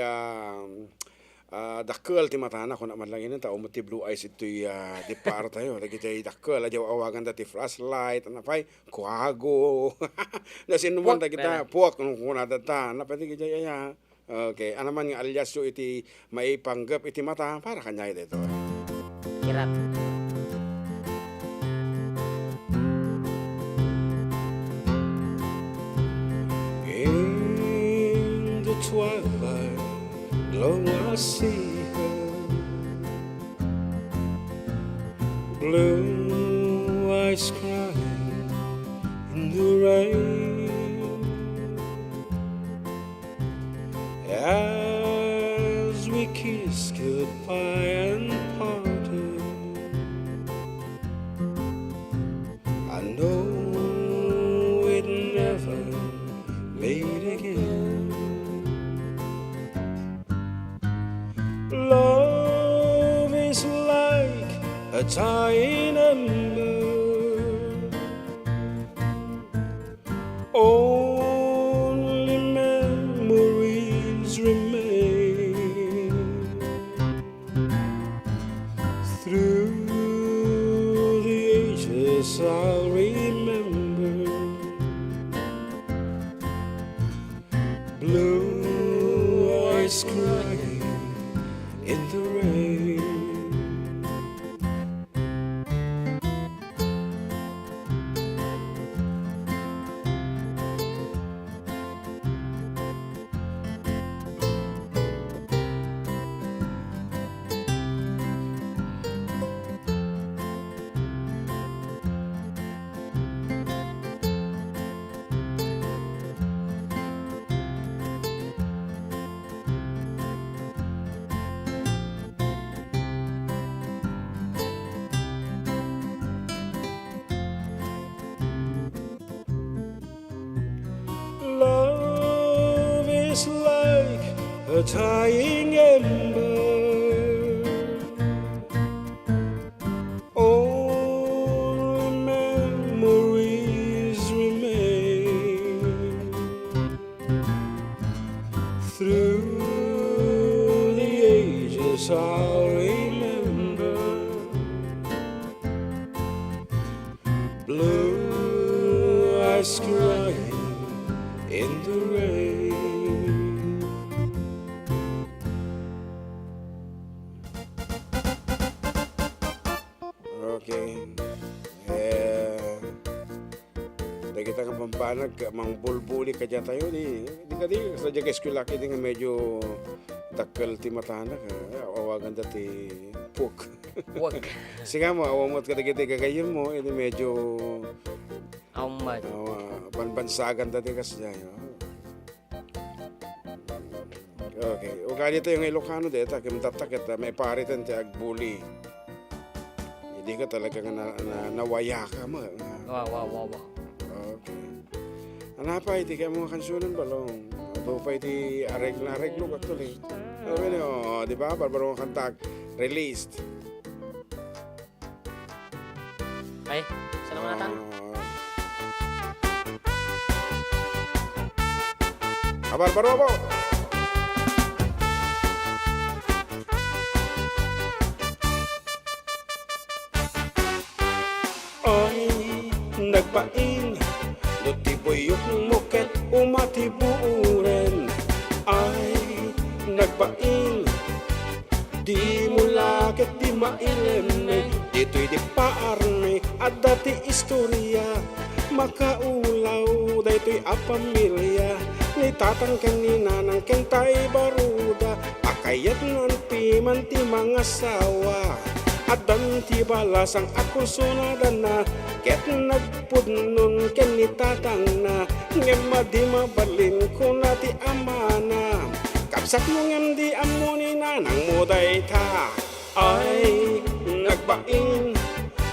dakkel ti matana ko naman lang yun tao mo ti blue eyes ito'y di para tayo dagitay dakkel adyaw awagan dati flashlight anapay kuhago nasinuman dagita puwak kung kunadata napay dagitay aya okay anaman nga alias yo iti maipanggap iti mata para kanyay dito Kirap. In the twilight long I see her blue eyes crying in the rain as we kiss goodbye and parted. I know it never meet again. Love is like a dying ember, only memories remain. I'll remember. Blue eyes crying in the rain. Love is like a dying ember. Only memories remain. Through the ages I'll remember. Blue eyes crying in the rain. Okay. Dahil kita ka pampanag, mang bulbuli ka dyan tayo, di ka sa dyan ka eskwela ka, di nga medyo dakal ti matana ka, awagan dati puk. Wag. Siga mo, awamot ka dagiti kagayon mo, ini medyo Aumad. banbansagan dati kasi dyan. Okay. O kaya dito yung Ilocano dito, kimtatak at may paritan ti agbuli. Hindi ka talaga nawaya ka mo. Wow. Okay. Anapa iti kaya mga kansunan balong. Ito pa iti arreglo actually. Di ba? Barbaro mga kantak released. Ay, saan naman natin? Barbaro po! Ay, nagpaing Nutibuyok muket umatibuuren. Ay, nagpaing Di mulakit di mailem. Dito'y di paarne at dati istorya. Makaulaw dayto'y a pamilya. Ni tatang kanina ng kentay baruda. Pakayat ng piman ti mga sawa. At danti balasang ako sunadan na. Ket nagpudnon ken ni tatang na. Ngem di mabalin ko na ti amana. Kapsat mo ngem di amuni na nang muday ta. Ay, nagbain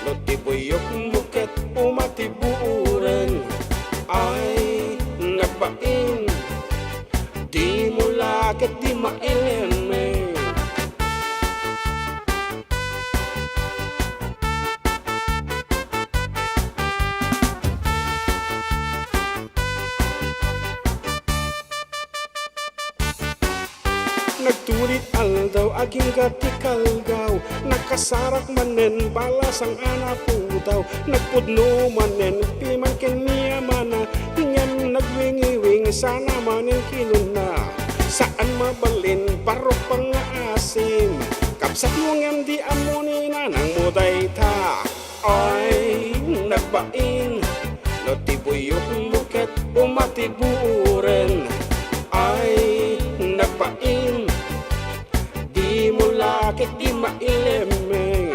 Notibuyok muket umatibuuren. Ay, nagbain Di mulakit di maileme. Nagtulit aldaw aging gatikalgaw. Nakasarak manen balasang anaputaw. Nagpudno manen piman kenya mana. Ngem nagwingiwing sana manen kinuna. Saan mabalin barok pang asim. Kapsat mo ngem di amuni na nang muday ta. Ay, nagbain Notibuyok muket umatiburen. Ay, nagbain Di mulakit di mailemeng.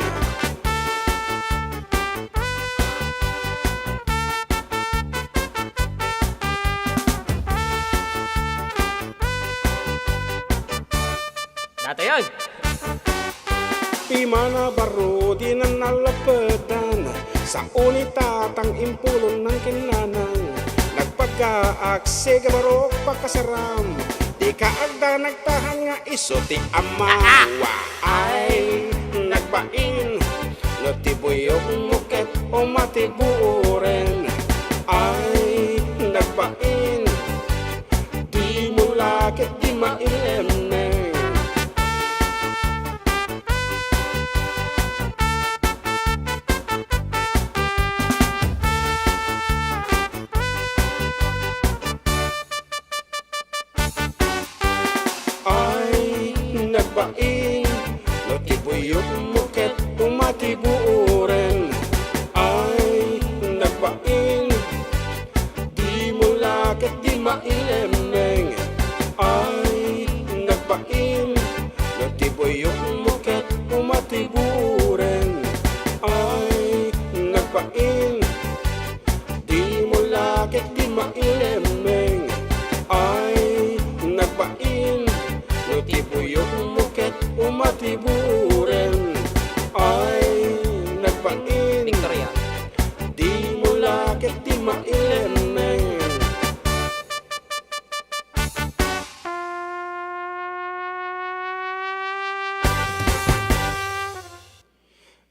Dato yun! Pimana baro di na nalapetan. Sa unitatang impulon ng kinanang. Nagpag-aakse gabarok pakasaram. Di kaagda nagtahan nga iso ti amawa. Ay, nagbain Notibuyok muket umatiburen. Ay, nagbain Di mulakit di maileme. mailemeng.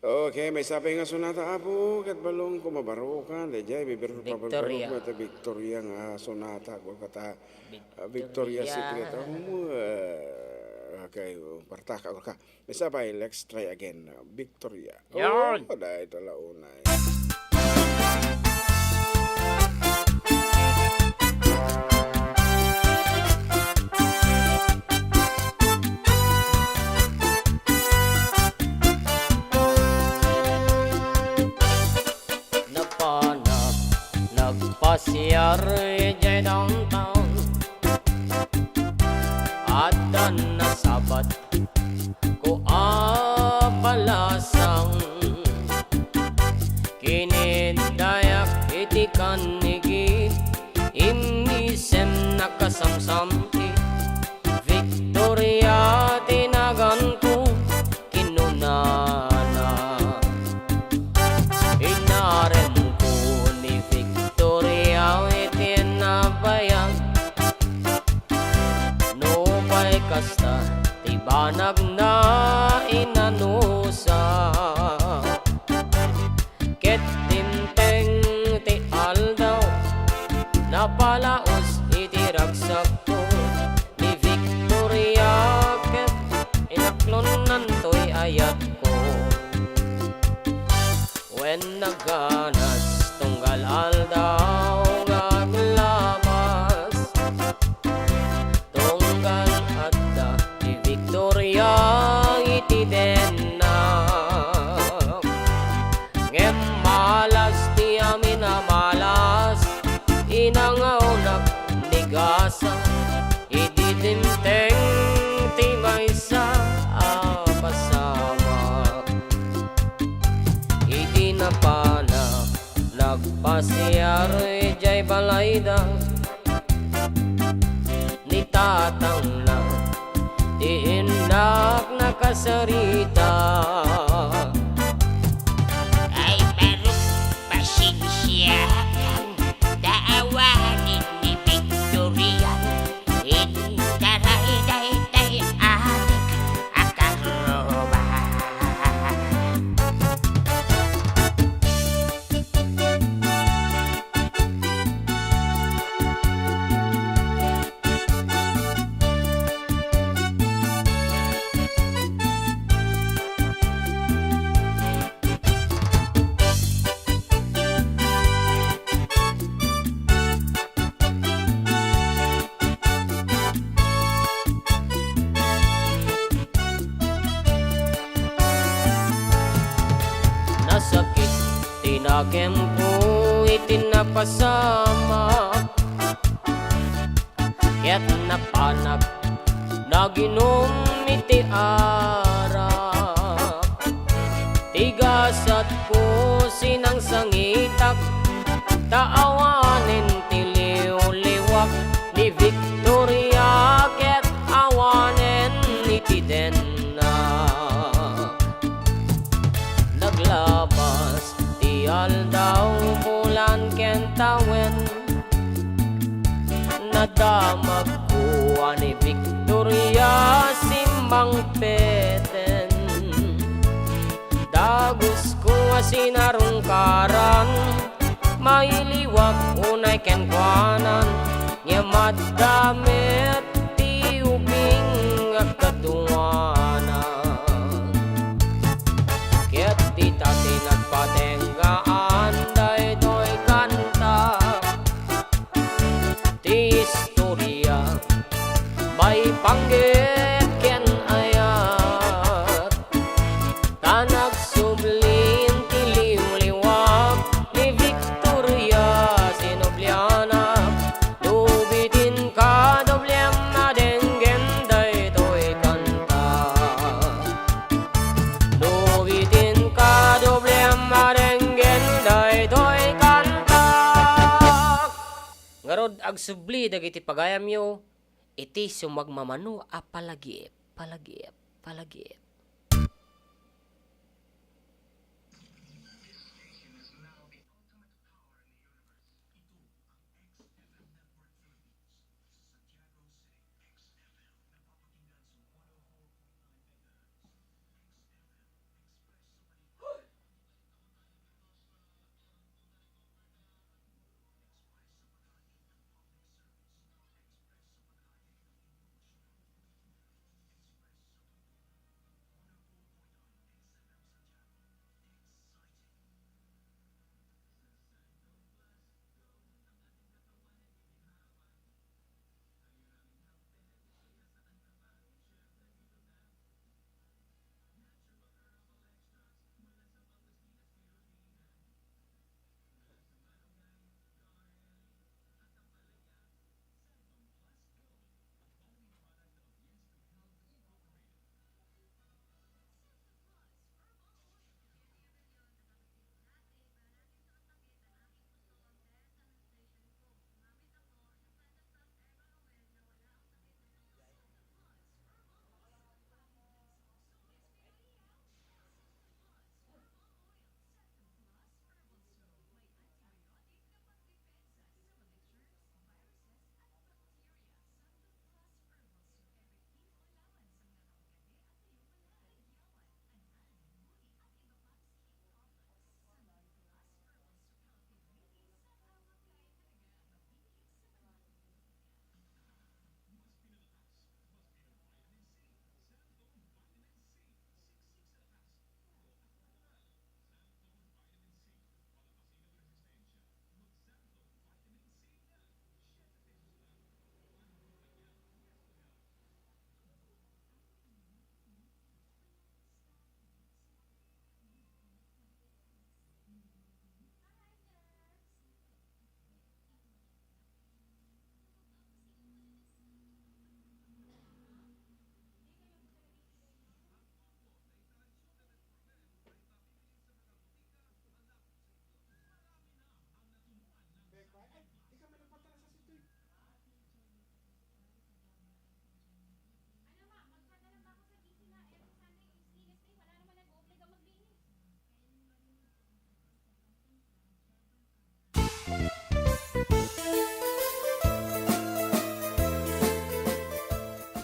Okay, may sabi nga sunata apo, kat balong kumabarukan, dejay, bibiro pa Victoria. balong, Victoria nga sunata, ko kata, Victoria Secret. Okay, partaka ka. May sabay, let's try again. Victoria. Yan. Oh, dahil talaunay. Napanap, nagpasyar jay downtown. Adda na sabat ko apalasang. Kinidayak iti kanigi, imisem nakasamsamti. Victoria tinagan ko kinunana. Inarem ko ni Victoria itinabayag. No pa'y kasta tibanag na inanusa. Ket timteng ti aldaw napalaos iti ragsak ko ni Victoria. Ket inaklon nantoy ayat ko. When naganas tunggal aldaw ngaglabas, tunggal adda ni Victoria iti denna. Ngem malas ti amin na malas, inangaw nagligasa, iti dimteng ti maysa pasama. Iti napanak nagpasyar jay balayda, ni tatang na ti indak nakasarita. Ay parang pasensyahan, daawanin ni Victoria. Intaray day anik akaroba. Nasakit tinagem ko itinapasama. Kaya't napanak naginom iti arak. Tigasat ko sinang sangitak, taawanin ti liw-liwak ni Victoria. Kaya't awanen iti denna. Naglabas ti aldaw bulan kentawen, nadamag ko ni Victoria simbang peten. Dagus ko sinarungkaran, mailiwag unay kenkwanan. Nyamat damit ti ubing katuwanan. Ket di tati nagpatenggaan daytoy kanta. Ti istorya may panggit ken ayat. Tanag sublin ti liw-liwag ni Victoria sinobliana. Lubitin ka doblem na denggen daytoy kanta. Lubitin ka doblem na denggen daytoy kanta. Ngarod ag subli dagiti pagayam yo, iti sumagmamano a palagip.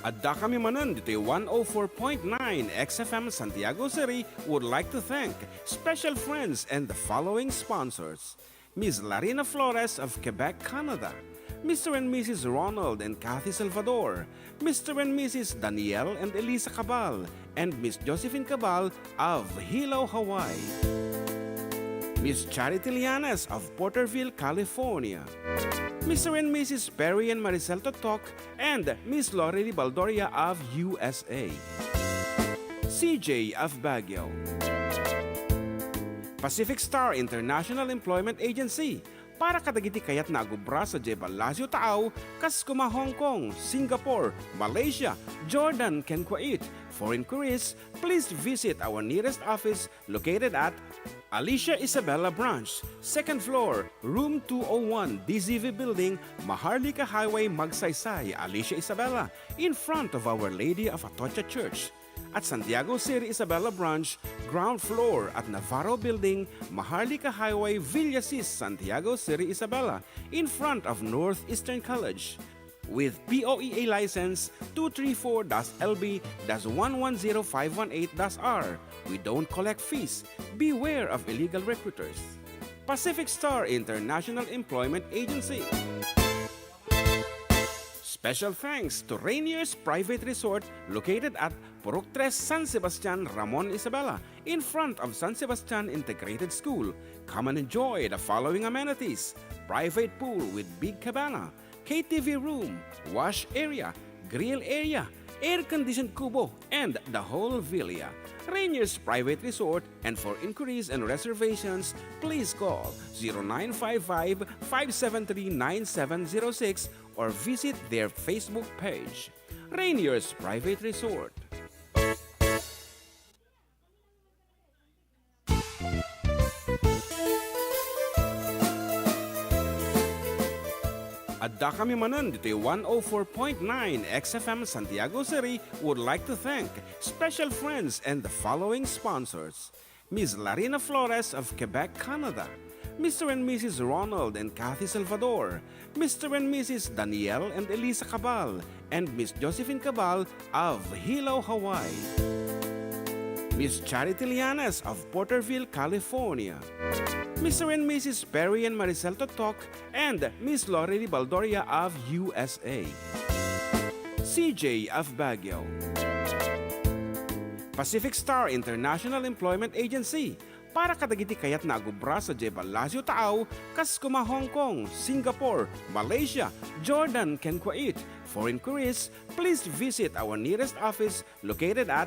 Adda kami Manen, dito'y 104.9 xFM Santiago City would like to thank special friends and the following sponsors. Ms. Larina Flores of Quebec, Canada. Mr. and Mrs. Ronald and Kathy Salvador. Mr. and Mrs. Danielle and Elisa Cabal. And Miss Josephine Cabal of Hilo, Hawaii. Miss Charity Lianes of Porterville, California. Mr. and Mrs. Perry and Maricel Totok and Miss Lori Baldoria of USA. CJ of Baguio. Pacific Star International Employment Agency. Para kadagiti kayat na agubra sa Jebel Lazio Taaw, kas kuma Hong Kong, Singapore, Malaysia, Jordan, ken Kuwait. For inquiries, please visit our nearest office located at Alicia Isabella Branch, 2nd floor, room 201, DZV Building, Maharlika Highway, Magsaysay, Alicia Isabella, in front of Our Lady of Atocha Church. At Santiago City Isabella Branch, ground floor at Navarro Building, Maharlika Highway, Villasis, Santiago City Isabella, in front of Northeastern College. With POEA license 234-LB-110518-R. We don't collect fees. Beware of illegal recruiters. Pacific Star International Employment Agency. Special thanks to Rainier's Private Resort located at Purok 3 San Sebastian, Ramon Isabela, in front of San Sebastian Integrated School. Come and enjoy the following amenities: private pool with big cabana, KTV room, wash area, grill area, air-conditioned kubo, and the whole villa. Rainier's Private Resort, and for inquiries and reservations, please call 0955-573-9706 or visit their Facebook page. Rainier's Private Resort. Adda kami Manen, dito'y 104.9 xFM Santiago City would like to thank special friends and the following sponsors. Ms. Larina Flores of Quebec, Canada. Mr. and Mrs. Ronald and Kathy Salvador. Mr. and Mrs. Danielle and Elisa Cabal. And Miss Josephine Cabal of Hilo, Hawaii. Miss Charity Lianes of Porterville, California. Mr. and Mrs. Perry and Maricel Totok and Miss Lori Baldoria of USA. CJ of Baguio. Pacific Star International Employment Agency. Para kadagiti kayat na agubra sa Jebel Lazio Taaw, kas kuma Hong Kong, Singapore, Malaysia, Jordan, ken Kuwait. For inquiries, please visit our nearest office located at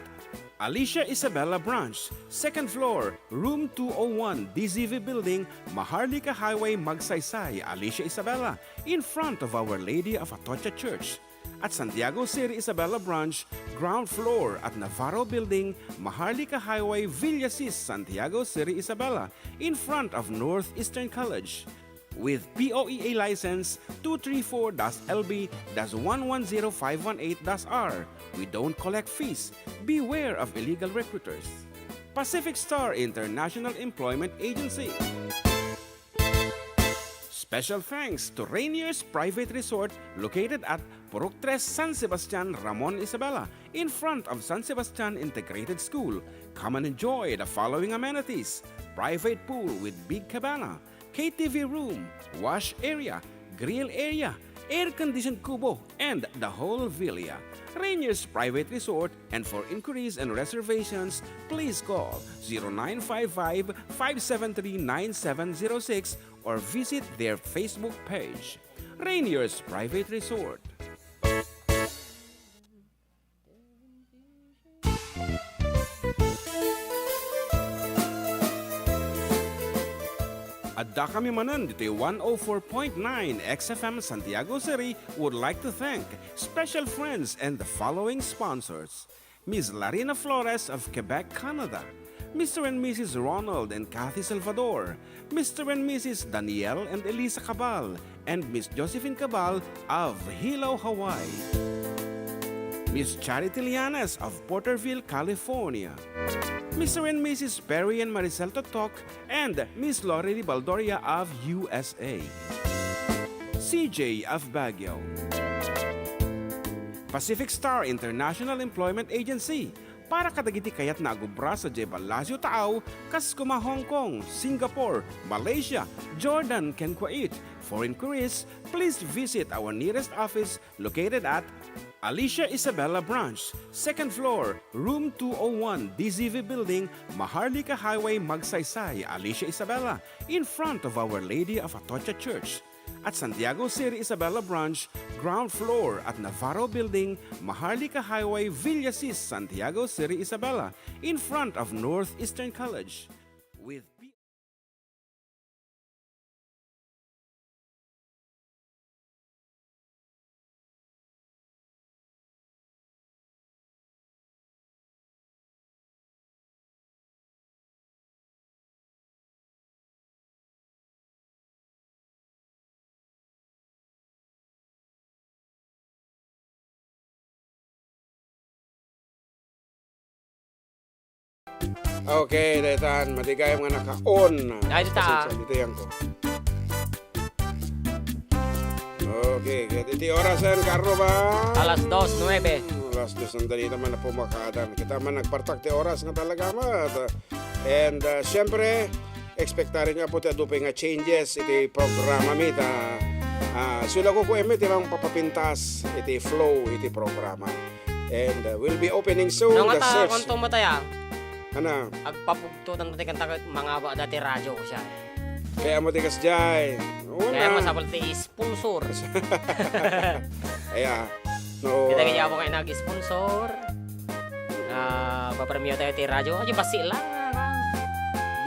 Alicia Isabella Branch, 2nd floor, room 201, DZV Building, Maharlika Highway, Magsaysay, Alicia Isabella, in front of Our Lady of Atocha Church. At Santiago City Isabella Branch, ground floor at Navarro Building, Maharlika Highway, Villasis, Santiago City Isabella, in front of Northeastern College. With POEA license 234-LB-110518-R. We don't collect fees. Beware of illegal recruiters. Pacific Star International Employment Agency. Special thanks to Rainier's Private Resort located at Purok 3 San Sebastian, Ramon Isabela, in front of San Sebastian Integrated School. Come and enjoy the following amenities: private pool with big cabana, KTV room, wash area, grill area, air-conditioned kubo, and the whole villa. Rainier's Private Resort, and for inquiries and reservations, please call 0955-573-9706 or visit their Facebook page. Rainier's Private Resort. Adda kami Manen, dito'y 104.9 xFM Santiago City would like to thank special friends and the following sponsors. Ms. Larina Flores of Quebec, Canada. Mr. and Mrs. Ronald and Kathy Salvador. Mr. and Mrs. Danielle and Elisa Cabal. And Miss Josephine Cabal of Hilo, Hawaii. Miss Charity Lianes of Porterville, California. Mr. and Mrs. Perry and Maricel Totok and Miss Lori Baldoria of USA. CJ of Baguio. Pacific Star International Employment Agency. Para kadagiti kayat na agubra sa Jeba Lazio Taaw, kas kuma Hong Kong, Singapore, Malaysia, Jordan, ken Kuwait. For inquiries, please visit our nearest office located at Alicia Isabella Branch, 2nd floor, room 201, DZV Building, Maharlika Highway, Magsaysay, Alicia Isabella, in front of Our Lady of Atocha Church. At Santiago City Isabela Branch, ground floor at Navarro Building, Maharlika Highway, Villasis, Santiago City Isabela, in front of Northeastern College. With Okay, daytan, matigay mga naka-on. Ay, ito ta. Dito yan ko. Okay, iti orasan, Carlo ba? Alas 2:09. Alas 2, sandali naman na pumakadan. Kita man nagpartak ti oras nga talaga mat. And syempre, expectarin nga po ti adupay nga changes iti programa mi ta. Sula ko emi ti lang papapintas iti flow iti programa. And we'll be opening soon Nung the ata search. kontong mataya, Ano? agpapugtutan mo ti kanta mga ba dati radyo ko siya. Kaya mo tikas jay. Kaya masapal ti sponsor. Kaya, no. Kita kaya mo kayo nag-sponsor. Papremyo tayo ti radyo. Ay, basi lang.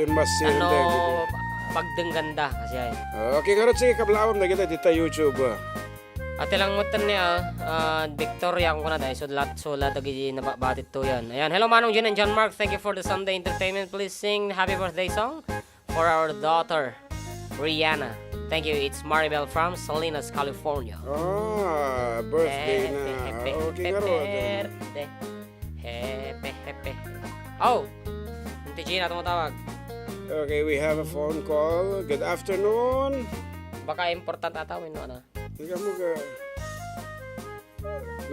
Dun mas Ano, pagdengganda kasi ay. Okay, karot sige kablawam na kita dito YouTube. At ilang mutan niya, Victoria kung kuna dahil so latagi nababatit to yan. Ayan, hello Manong Jen and John Mark, thank you for the Sunday entertainment. Please sing happy birthday song for our daughter, Rihanna. Thank you, it's Maribel from Salinas, California. Birthday na. Okay, karot. Hepe. Oh, hindi Gina tumatawag. Okay, we have a phone call. Good afternoon. Baka important atawin no ano. Tingnan mo ka.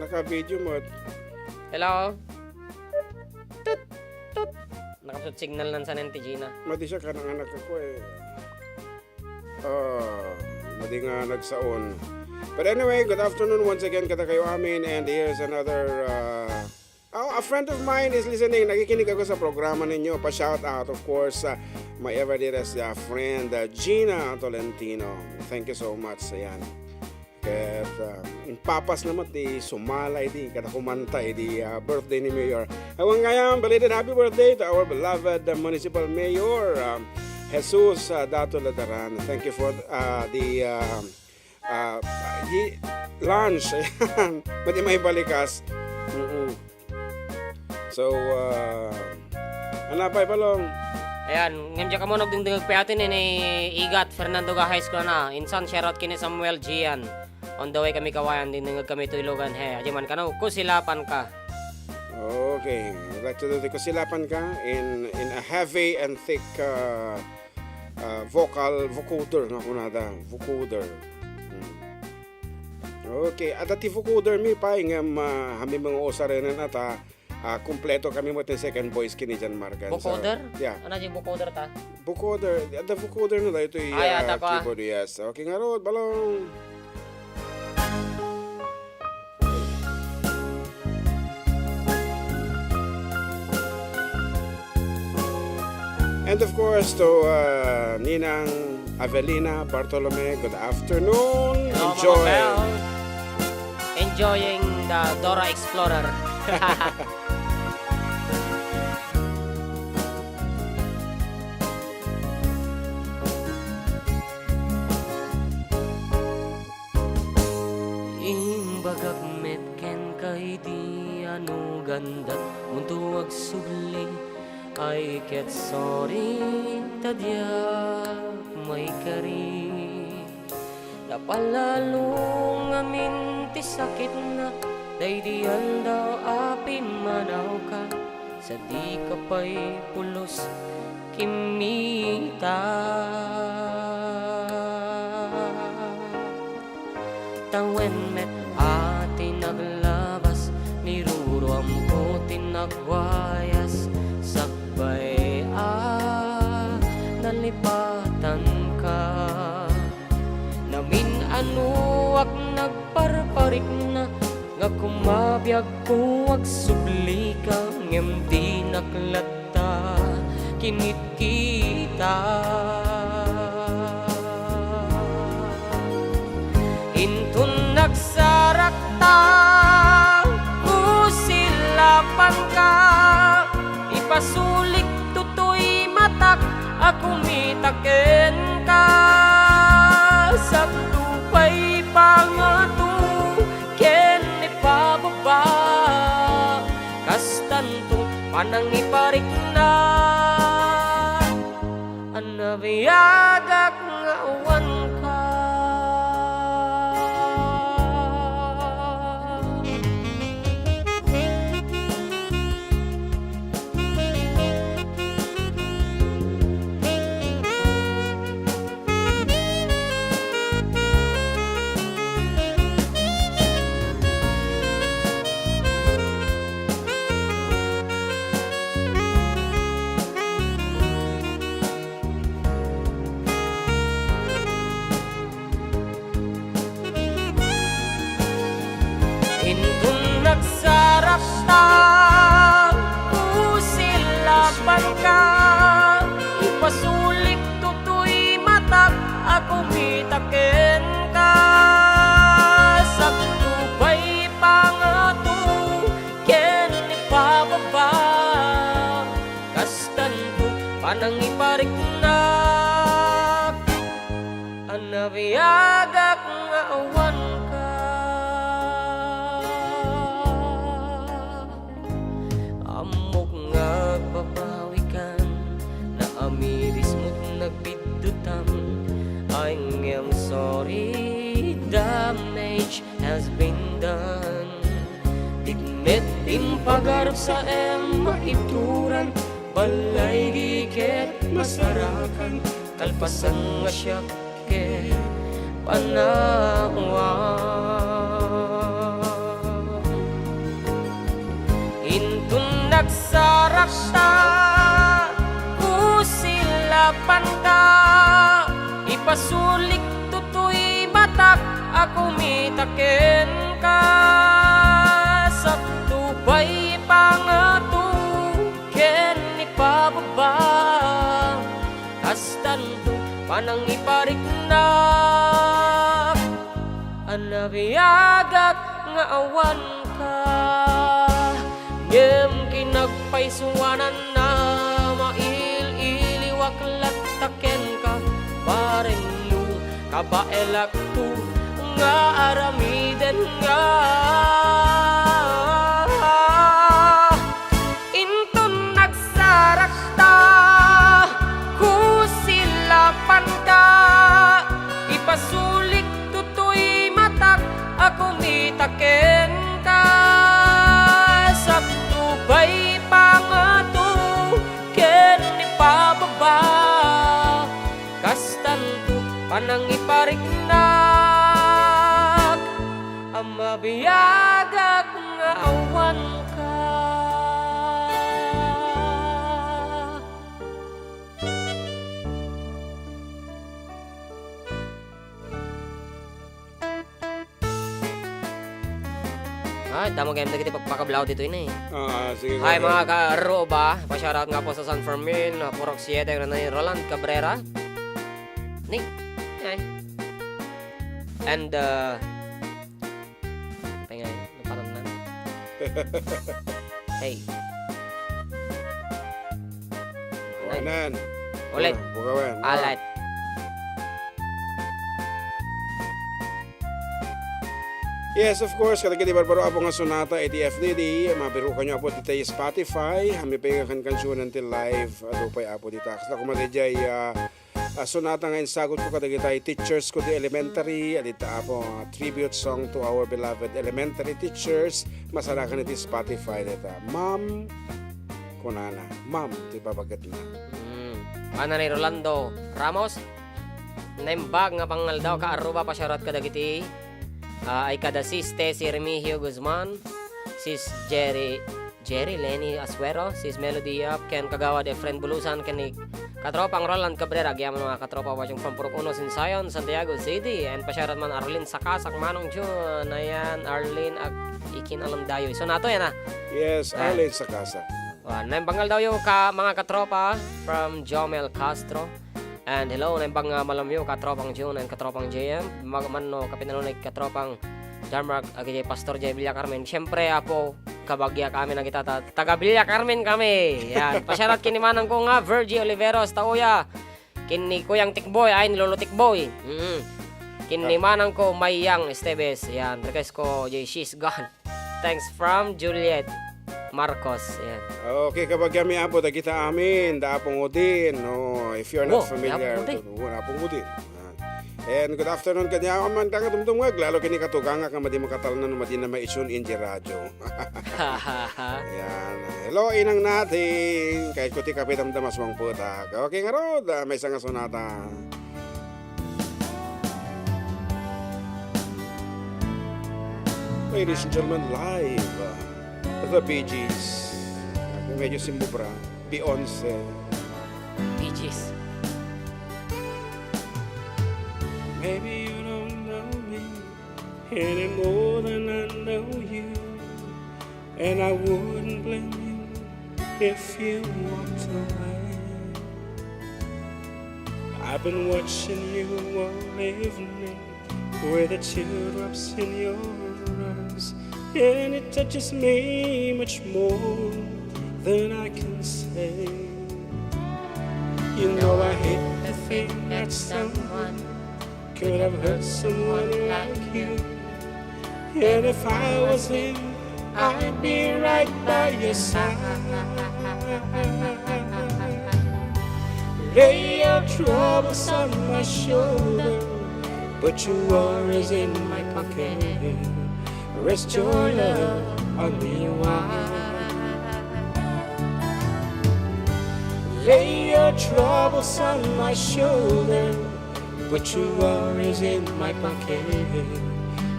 Naka-video mo. Hello? Tut. Nakapsot signal nan sa nenti Gina. Madi siya ka ng anak ako eh. Madi nga nagsaon. But anyway, good afternoon once again kata kayo amin. And here's another... a friend of mine is listening. Nakikinig ako sa programa ninyo. Pa-shout out, of course, my ever dearest friend, Gina Tolentino. Thank you so much. Ayan. Kaya papas naman di sumalay di kada kumanta di birthday ni Mayor. Hawang ngayon, belated happy birthday to our beloved Municipal Mayor, Jesus Dato Ladaran. Thank you for the lunch. Ayan. Pati may balikas. So, anapay palong. Ayan, ngayon ka mo nagdingdingag pa atin ni Igat Fernando Ga High School na. Insan shoutout kini Samuel Gian. On the way kami kawayan, dingdingag kami tuilugan. He, ajaman ka no, kusilapan ka. Okay, I'd like to do the kusilapan ka in a heavy and thick vocoder nga kunada, vocoder. Okay, at ati vocoder mi pa ingam hami mga osarenan ata kumpleto kami mo second voice kini Jan Margan. Vocoder? Yeah. Ano yung vocoder ta? Vocoder, the vocoder na ito yung ata ko, keyboard, yes. Okay nga rod, balong. And of course, to Ninang Avelina Bartolome, good afternoon. Hello, Enjoy. mga pal. Enjoying the Dora Explorer. Imbagak met ken kay di ano ganda muntuwag subli ay ket sorry tadya may kari napalalong amin ti sakit na daydian daw api manaw ka sa di ka pa'y pulos kimita tawen met ati naglaba nagwayas sakbay nalipatan ka. Namin anuak nagparparik na nga kumabiyag ko ag subli ka ngem di naklata kinit kita. Intun nagsarakta kusilapan ka ipasulik tutoy matak ako mitaken ka sabtupay pangatu ken ipababa kastanto panang iparik na anabiyagak nga awan ka. Intun nagsarakta kusilapan ka ipasulik tutoy matak ako mitaken ka sabtubay pangatu ken ipababa kastanto panang iparik na anabiyagak nga awan ka. Amok ngagpapawikan na amiris mo't nagbidutam I am sorry, damage has been done. Digmet din pagarap sa maituran balay giket masarakan kalpasan nga siya ke panawa. Intun nagsarakta kusilapan ka ipasulik tutoy matak ako mitaken ka sabtubay pangatu ken ipababa kastanto panang iparik na anabiyagak nga awan ka. Ngem kinagpaisuanan na mail-iliwak lataken ka pareng lu kabaelak tu nga aramiden nga intun nagsarakta kusilapan ka ipasulik tutoy matak ako mitaken ka sabtubay pangatu ken ipababa kastanto panang iparik nak amabiyagak nga awan ka. Ay, tama game na kita pagpakablaw dito yun eh. Sige. Hi mga ka-roba, pa-shoutout nga po sa San Fermin, Purok 7, na Roland Cabrera. Nick. Hi. And, pengay, naparang na. Hey. Manen. Ulit. Bukawan. Alat. Yes, of course. Kadagiti barbaro apo nga sonata iti FDD. Mabiru kanyo apo dito yung Spotify. Hami pa yung kansyon until live. Adupay apo dito. Kasi ako madejay sonata nga insagot ko kadagitay teachers ko di elementary. Adita apo tribute song to our beloved elementary teachers. Masarakan iti Spotify dito. Ma'am kunana. Ma'am, di ba bagat na? Ano ni Rolando Ramos? Naimbag nga pangal daw ka-aruba pa shoutout kadagiti. Ay kada sis Tessie Remigio Guzman, sis Jerry Jerry, Lenny Asuero, sis Melody Up, Ken Kagawa de Friend Bulusan, Ken Katropang Roland Cabrera, Giyaman mga katropa watching from Purok Uno, Sinsayon, Santiago City, and pasyarat man Arlene Sakasak, Manong Jun, ayan, Arlene Ikin Alam Dayoy. So nato yan Yes, Arlene sa kasa. Naimbangal daw yung mga katropa from Jomel Castro. And hello, naimbang malamyo katropang June and katropang JM. Magmano kapinanunay katropang Jarmark agay Pastor J. Villa Carmen. Siyempre apo kabagya kami na kita taga Villa Carmen kami. Yan, pasyarat kinimanang ko nga Virgie Oliveros tauya. Kini Kuyang Tikboy ay nilolo Tikboy. Kinimanang ko Mayang Esteves. Yan, request ko J. She's Gone. Thanks from Juliet Marcos. Yan. Okay, kapag kami apo, kita amin, daapong udin. No, if you're not Oh, familiar, daapong udin. daapong udin. And good afternoon kanya man tanga tumtungag lalo kini katuganga ka madi makatalnan madi na maisun inji radyo. Ayan. Hello inang natin kay kuti kapitam damas wang puta. Okay nga rod, may isang sonata. Ladies and gentlemen, live the Bee Gees. Medyo simbubra, Beyonce. Peaches. Maybe you don't know me any more than I know you, and I wouldn't blame you if you walked away. I've been watching you all evening with the teardrops in your eyes, and it touches me much more than I can say. You know I hate to think that someone could have hurt someone like you. And if I was him, I'd be right by your side. Lay your troubles on my shoulder, put your worries in my pocket. Rest your love on me wide. Lay your troubles on my shoulder, put your worries in my pocket.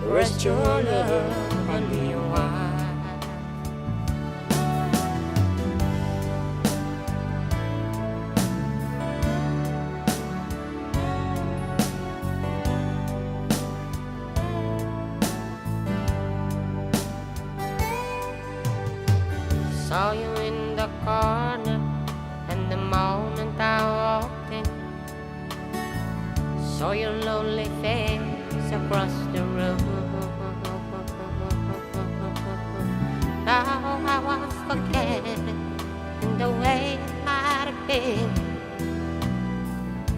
Rest your love on me wide. Saw you in the corner, and the moment I walked in, saw your lonely face across the room. Now I forget in the way I'd been.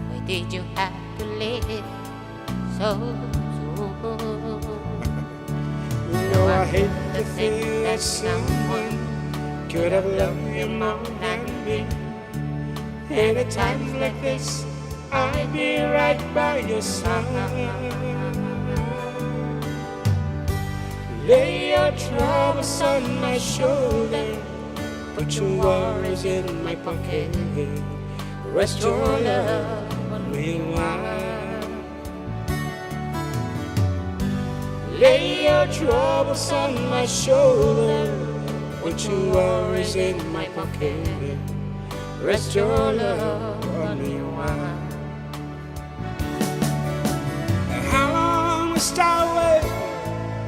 Why did you have to leave so soon? You know I hate to think that someone could have loved you more than me. And at times like this, I'd be right by your side. Lay your troubles on my shoulder, put your worries in my pocket. Rest your love on me wide. Lay your troubles on my shoulder, put your worries in my pocket. Rest your love on me wide. How long must I wait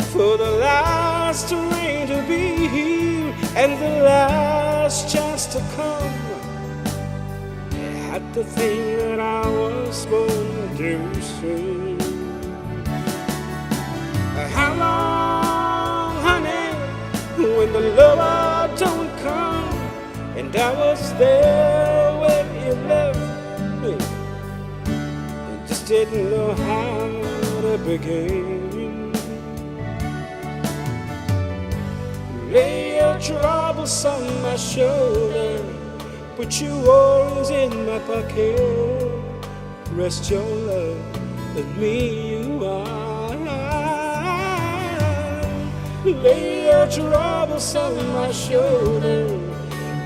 for the last rain to be here and the last chance to come? I had to think that I was born too soon. How long, honey, when the lover don't come? And I was there when you left me, and just didn't know how to begin. Lay your troubles on my shoulder, put your worries in my pocket. Rest your love with me you are. Lay your troubles on my shoulder,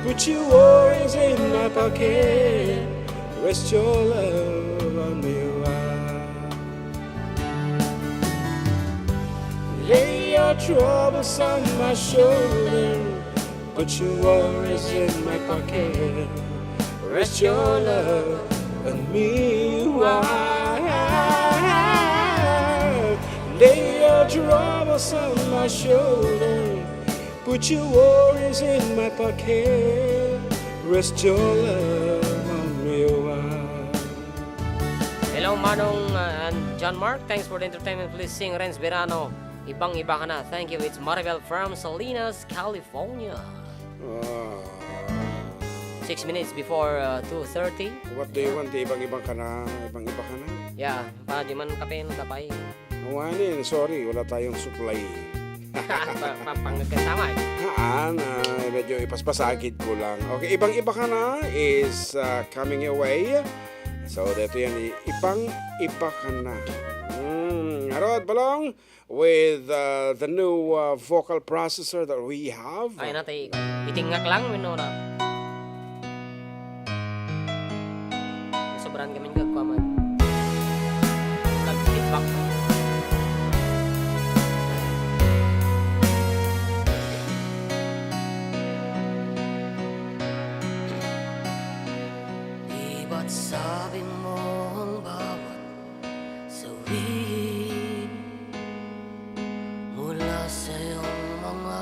put your worries in my pocket. Rest your love on me wide. Lay your troubles on my shoulder, Put your worries in my pocket. Rest your love on me while lay your troubles on my shoulder. Put your worries in my pocket. Rest your love on me while. Hello, Manong and John Mark. Thanks for the entertainment. Please sing Renz Verano. Ibang-iba ka na. Thank you. It's Maribel from Salinas, California. 6 minutes before 2:30. What do you want? Ibang-ibang ka na. Ibang-iba ka na. Yeah, pa di man kape no kapay. Awanin, sorry. Wala tayong supply. Pangkasama eh. Medyo ipaspasagid ko lang. Okay, ibang-iba ka na is coming your way. So, dito yan. Ibang-iba ka na. Harod, Balong, with the new vocal processor that we have. Ay natay itingak lang minora. Sobrang gamin gagkaman. Feedback. Di ba't sabi mo ang bawat sawihin mula sa iyong mga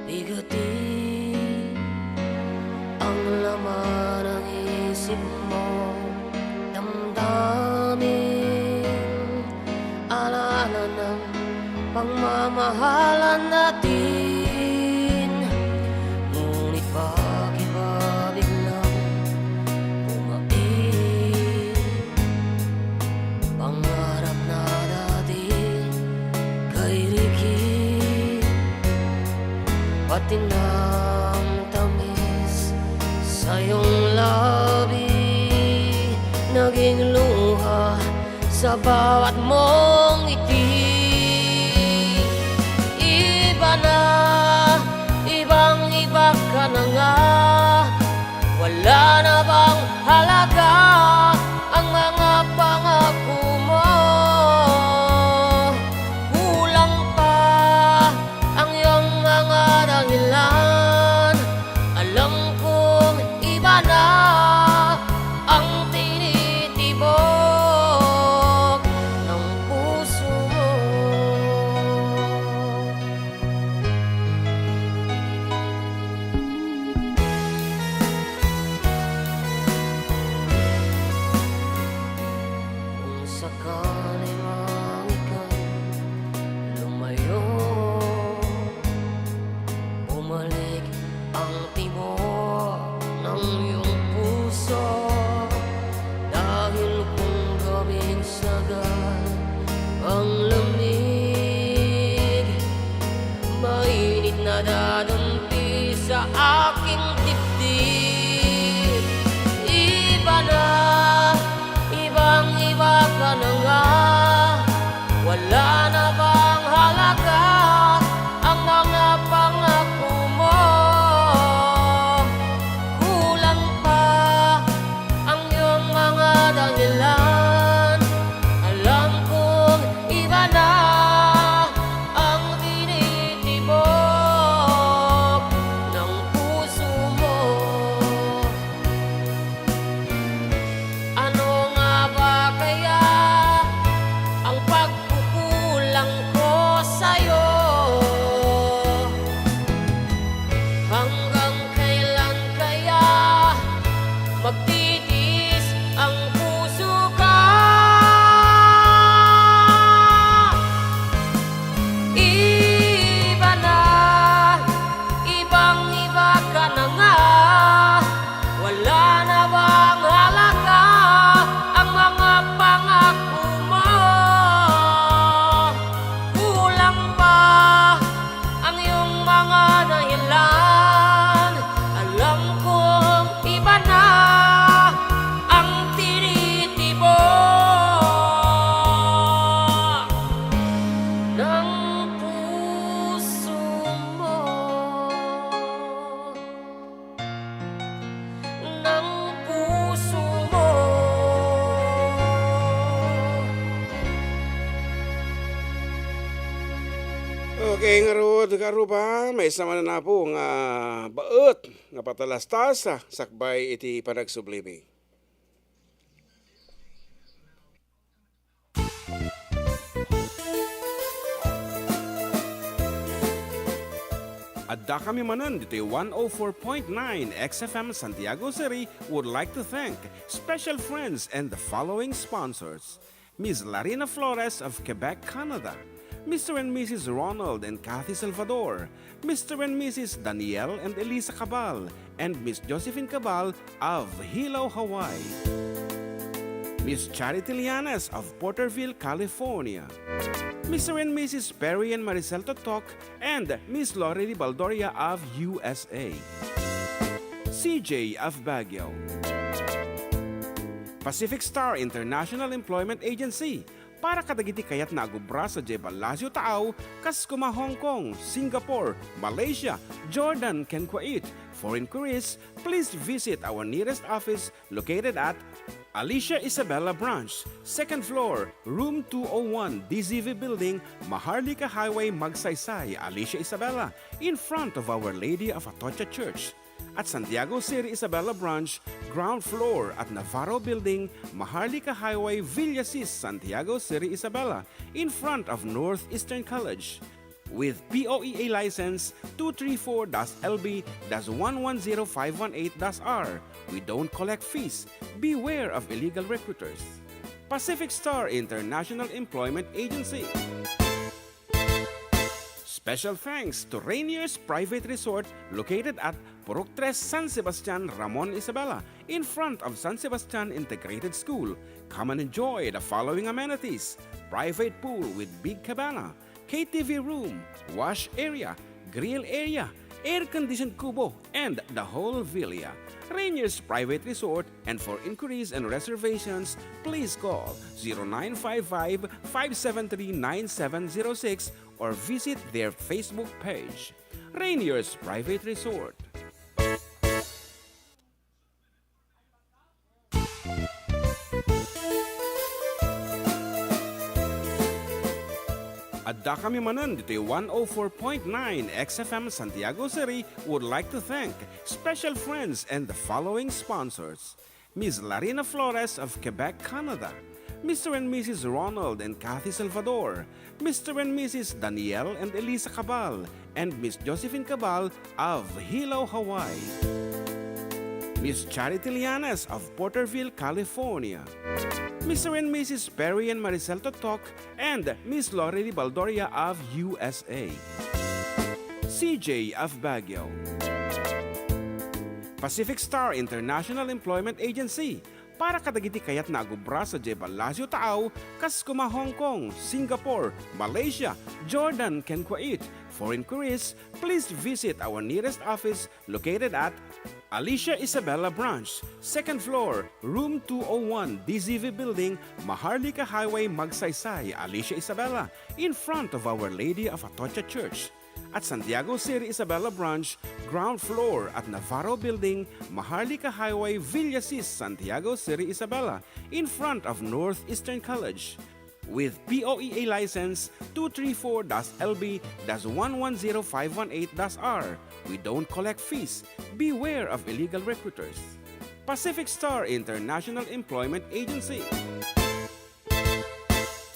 bigatin ang laman ng isip mo, damdamin, alaala ng pagmamahalan natin. Ngunit bakit ba biglang bumain pangarap na dati kay Ricky, pati ng tamis sa iyong labi naging luha sa bawat mong ngiti. Iba na, ibang-iba ka na nga. Wala na bang halaga ang mga pangako mo? Kulang pa ang iyong mga dahilan. Alam kong iba na ang tinitibok ng puso mo. Kung sakali mang ika'y lumayo, bumalik ang tibok ng iyong puso. Dahil kung gawing sagad ang lamig, mainit na dadampi sa aking dibdib. Iba na, ibang-iba ka na nga. Wala na bang halaga ang mga pangako mo? Kulang pa ang iyong mga dahilan. Alam kong iba na ang tinitibok ng puso Okay, nga rod, karuba, may sama na po nga baot, nga patalastas, sakbay iti panagsublimi. Adda kami manan dito 104.9 xFM Santiago City would like to thank special friends and the following sponsors. Ms. Larina Flores of Quebec, Canada. Mr. and Mrs. Ronald and Kathy Salvador. Mr. and Mrs. Danielle and Elisa Cabal. And Miss Josephine Cabal of Hilo, Hawaii. Miss Charity Lianes of Porterville, California. Mr. and Mrs. Perry and Maricel Totok and Miss Lorely Baldoria of USA. CJ of Baguio. Pacific Star International Employment Agency. Para kadagiti kayat na agubra sa Jebel Lasio Taaw, kas kuma Hong Kong, Singapore, Malaysia, Jordan, ken Kuwait. For inquiries, please visit our nearest office located at Alicia Isabella Branch, 2nd floor, room 201, DZV Building, Maharlika Highway, Magsaysay, Alicia Isabella, in front of Our Lady of Atocha Church. At Santiago City Isabella Branch, ground floor at Navarro Building, Maharlika Highway, Villasis, Santiago City Isabella, in front of Northeastern College. With POEA license 234-LB-110518-R. We don't collect fees. Beware of illegal recruiters. Pacific Star International Employment Agency. Special thanks to Rainier's Private Resort located at Purok 3 San Sebastian, Ramon Isabela, in front of San Sebastian Integrated School. Come and enjoy the following amenities: private pool with big cabana, KTV room, wash area, grill area, air-conditioned kubo, and the whole villa. Rainier's Private Resort, and for inquiries and reservations, please call 0955-573-9706 or visit their Facebook page. Rainier's Private Resort. Adda kami manan dito 104.9 xFM Santiago City would like to thank special friends and the following sponsors. Ms. Larina Flores of Quebec, Canada. Mr. and Mrs. Ronald and Kathy Salvador. Mr. and Mrs. Danielle and Elisa Cabal. And Miss Josephine Cabal of Hilo, Hawaii. Miss Charity Lianes of Porterville, California. Mr. and Mrs. Perry and Maricel Totok and Miss Lorely Baldoria of USA. CJ of Baguio. Pacific Star International Employment Agency. Para kadagiti kayat na agubra sa Jebel Lasio Taaw, kas kuma Hong Kong, Singapore, Malaysia, Jordan, ken Kuwait. For inquiries, please visit our nearest office located at Alicia Isabella Branch, 2nd floor, room 201, DZV Building, Maharlika Highway, Magsaysay, Alicia Isabella, in front of Our Lady of Atocha Church. At Santiago City Isabella Branch, ground floor at Navarro Building, Maharlika Highway, Villasis, Santiago City Isabella, in front of Northeastern College. With POEA license 234-LB-110518-R. We don't collect fees. Beware of illegal recruiters. Pacific Star International Employment Agency.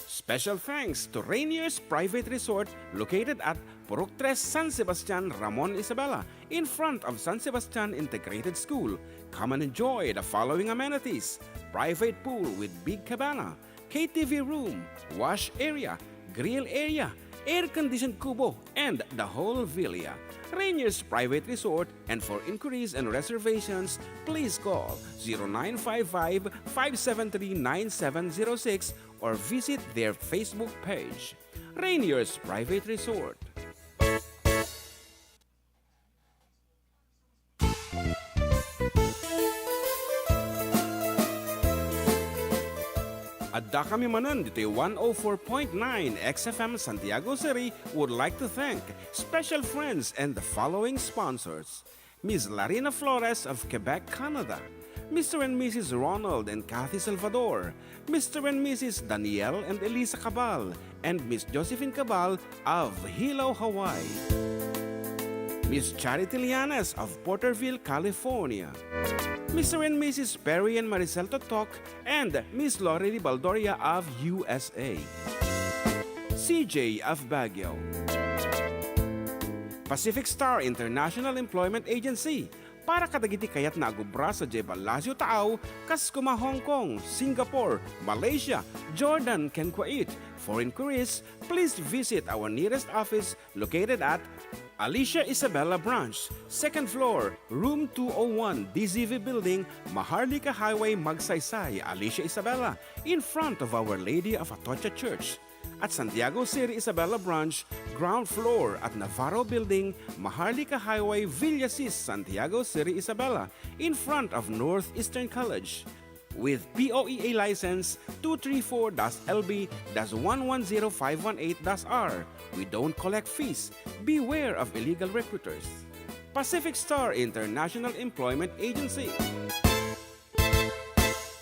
Special thanks to Rainier's Private Resort located at Purok 3 San Sebastian, Ramon Isabela, in front of San Sebastian Integrated School. Come and enjoy the following amenities: private pool with big cabana, KTV room, wash area, grill area, air-conditioned kubo, and the whole villa. Rainier's Private Resort, and for inquiries and reservations, please call 0955-573-9706 or visit their Facebook page. Rainier's Private Resort. Adda kami manan dito 104.9 xFM Santiago City would like to thank special friends and the following sponsors. Ms. Larina Flores of Quebec, Canada. Mr. and Mrs. Ronald and Kathy Salvador, Mr. and Mrs. Danielle and Elisa Cabal, and Miss Josephine Cabal of Hilo, Hawaii. Miss Charity Lianas of Porterville, California. Mr. and Mrs. Perry and Maricel Totok, and Miss Lorely Baldoria of USA. CJ of Baguio. Pacific Star International Employment Agency, para kadagiti kayat na agubra sa Jebel Lasio Taaw, kas kuma Hong Kong, Singapore, Malaysia, Jordan, ken Kuwait. For inquiries, please visit our nearest office located at Alicia Isabella Branch, 2nd floor, room 201, DZV Building, Maharlika Highway, Magsaysay, Alicia Isabella, in front of Our Lady of Atocha Church. At Santiago City Isabela Branch, ground floor at Navarro Building, Maharlika Highway, Villasis, Santiago City Isabela, in front of Northeastern College. With POEA license 234-LB-110518-R. We don't collect fees. Beware of illegal recruiters. Pacific Star International Employment Agency.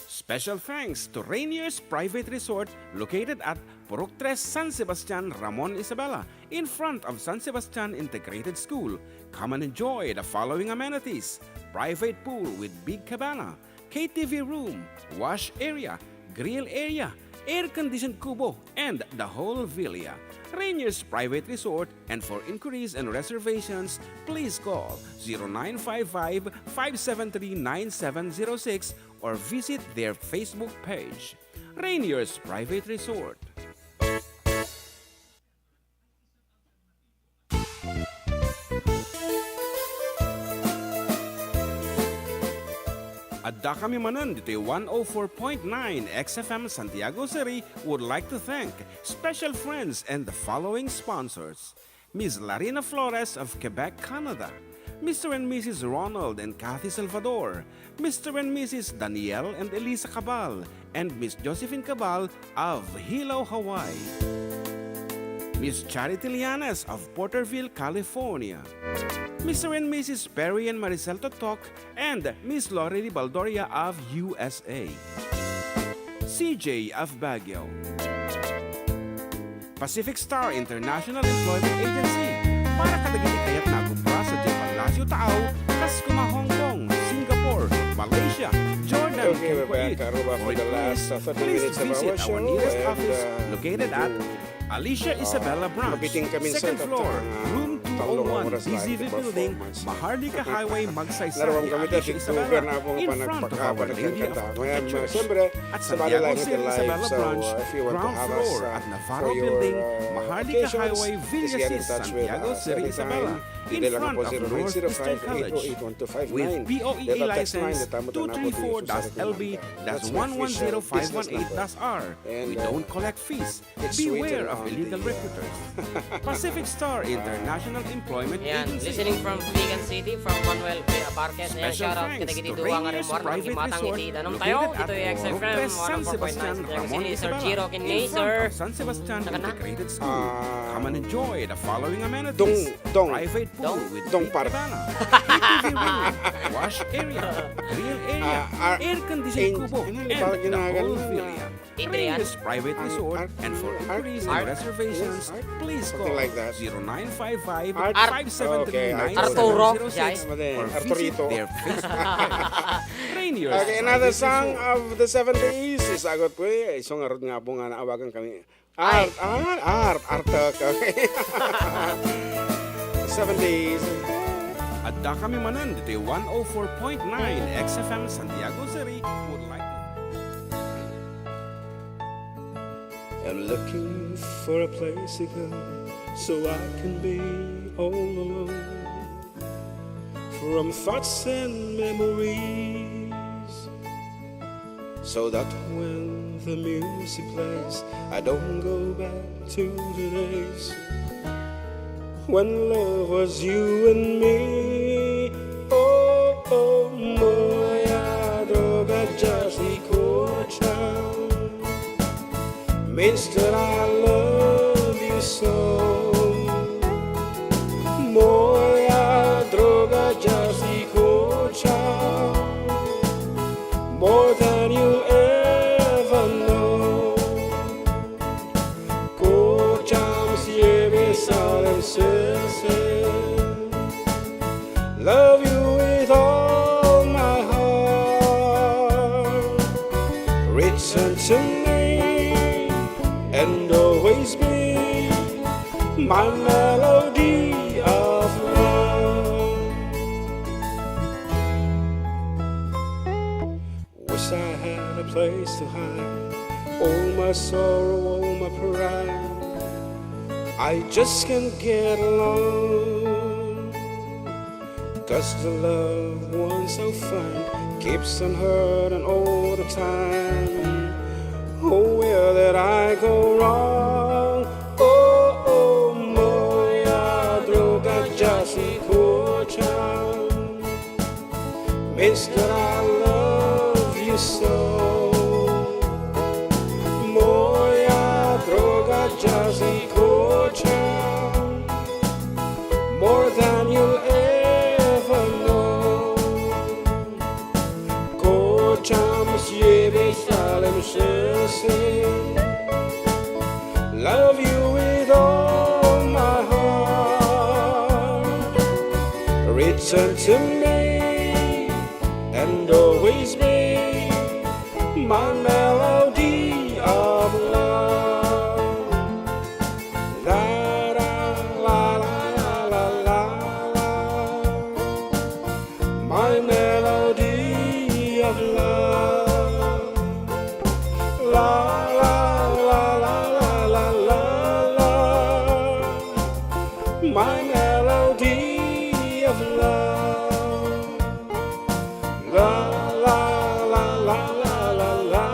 Special thanks to Rainier's Private Resort located at Purok 3, San Sebastian, Ramon Isabela, in front of San Sebastian Integrated School. Come and enjoy the following amenities: private pool with big cabana, KTV room, wash area, grill area, air-conditioned kubo, and the whole villa. Rainier's Private Resort, and for inquiries and reservations, please call 0955-573-9706 or visit their Facebook page. Rainier's Private Resort. Adda kami Manen dito 104.9 xFM Santiago City would like to thank special friends and the following sponsors: Ms. Larina Flores of Quebec, Canada, Mr. and Mrs. Ronald and Kathy Salvador, Mr. and Mrs. Danielle and Elisa Cabal, and Miss Josephine Cabal of Hilo, Hawaii. Miss Charity Lianas of Porterville, California. Mr. and Mrs. Perry and Maricel Totok, and Miss Lorely Baldoria of USA. CJ of Baguio. Pacific Star International Employment Agency, para kadagiti kayat na agumpra sa Jebel Lasio Taaw, kas kuma Hong Kong, Singapore, Malaysia, Jordan, Okay, and we're back, Kuwait. Aruba, for the last 30 please minutes of visit our our show. nearest And, office located at Alicia Isabella Branch, mabiting kami sa 2nd floor, room talong 201, oras live DZV Building, performance. Maharlika Highway, Magsaysay, Larawang kami Alicia dati Isabella, tugan na akong in front of panagpakaba Our Lady of nagkanta. Atocha Church. Siyempre, At sa Bali Santiago Line City Live, Isabella so Branch, if you want to ground have us floor at Navarro for your Building, Maharlika occasions, Highway, please get in Villasis, touch with Santiago us City anytime. Isabella, in Hindi lang front po of Northeastern College. 0905-808-1259. With POEA Data text line, license data mo na po dito sa That's my official business number. 234-LB-110518-R. And, We don't collect fees. it's Beware written of on illegal the, recruiters. Pacific Star International Employment Yan, Agency. listening from Vegan City, from Manuel P. Abarquez. Ayan, Special shoutout thanks kita to giti duwa nga rin Rainier's mo ang Private gimatang Resort iti danong located tayo. at Dito yung xFM, Purok 3, San 104.9 Sebastian, Santiago Ramon City. Sir Isabela, Giro in Kinley, front sir. of San Sebastian Saka na? Integrated School. Come and enjoy the following amenities: Dong. private pool Dong. with Dong big par. cabana, KTV room, wash area, grill area, air-conditioned kubo, and parang the ginagan whole na. villa. Adrian. Rainier's Private Resort, and for inquiries and Art. reservations, Yes, Art. please Something call like that. 0955 Art. 573 Okay, Art. Arturo, Jai. or visit Arturito. their Facebook page. Rainier's Okay, another Private song Resort. of the 70s. Isagot po eh. Isang arot nga po nga naawagan kami. Artak. Okay. 70s. Adda kami Manen dito 104.9 xFM Santiago City would like to... I'm looking for a place to go so I can be all alone from thoughts and memories, so that when the music plays I don't go back to the days when love was you and me. Oh, moja droga just means that I love you so. Moja droga just and always be my melody of love. Wish I had a place to hide all my sorrow, all my pride. I just can't get along, 'cause the loved one so fine keeps on hurting all the time. Oh, where did I go wrong? Oh, moja droga Jessica, Mister, I love you so. Moja droga Jessica, more than you'll ever know. Kocham siebie salem się. Love you with all my heart. Return to me and always be my melody of love. La la la la la la la, my melody of love. La la la la la la la la, my melody of love. La la la la la la la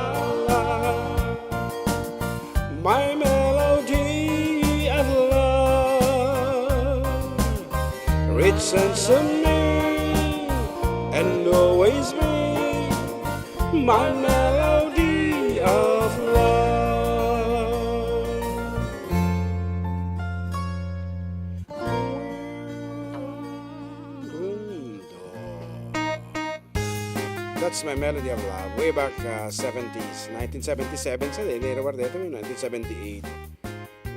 la, my melody of love. Return to me and always be my melody of love. That's my melody of love. Way back 70s, 1977. Sa nilawar dito, 1978.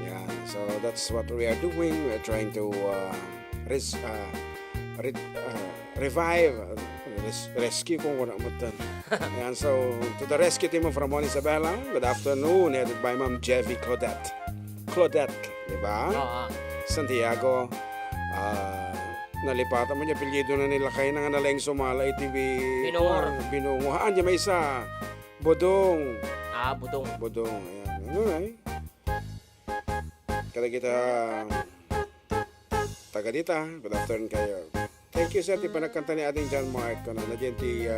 Yeah, so that's what we are doing. We're trying to revive, rescue kung wala mo tan. Yan, so to the rescue team from Mon Isabela, good afternoon, headed by Ma'am Jevy Claudette. Claudette, di ba? Oo. Santiago, nalipatan mo niya, apelyido na nila kayo na nga nalang sumala ITV. Binungor. Binunguhaan niya may isa. Bodong. Budong. Bodong. Ayan. Ano na eh. Kada kita taga dita. Good afternoon kayo. Thank you sir. Di pa nagkanta ni ating John Mark. Ano, na dyan ti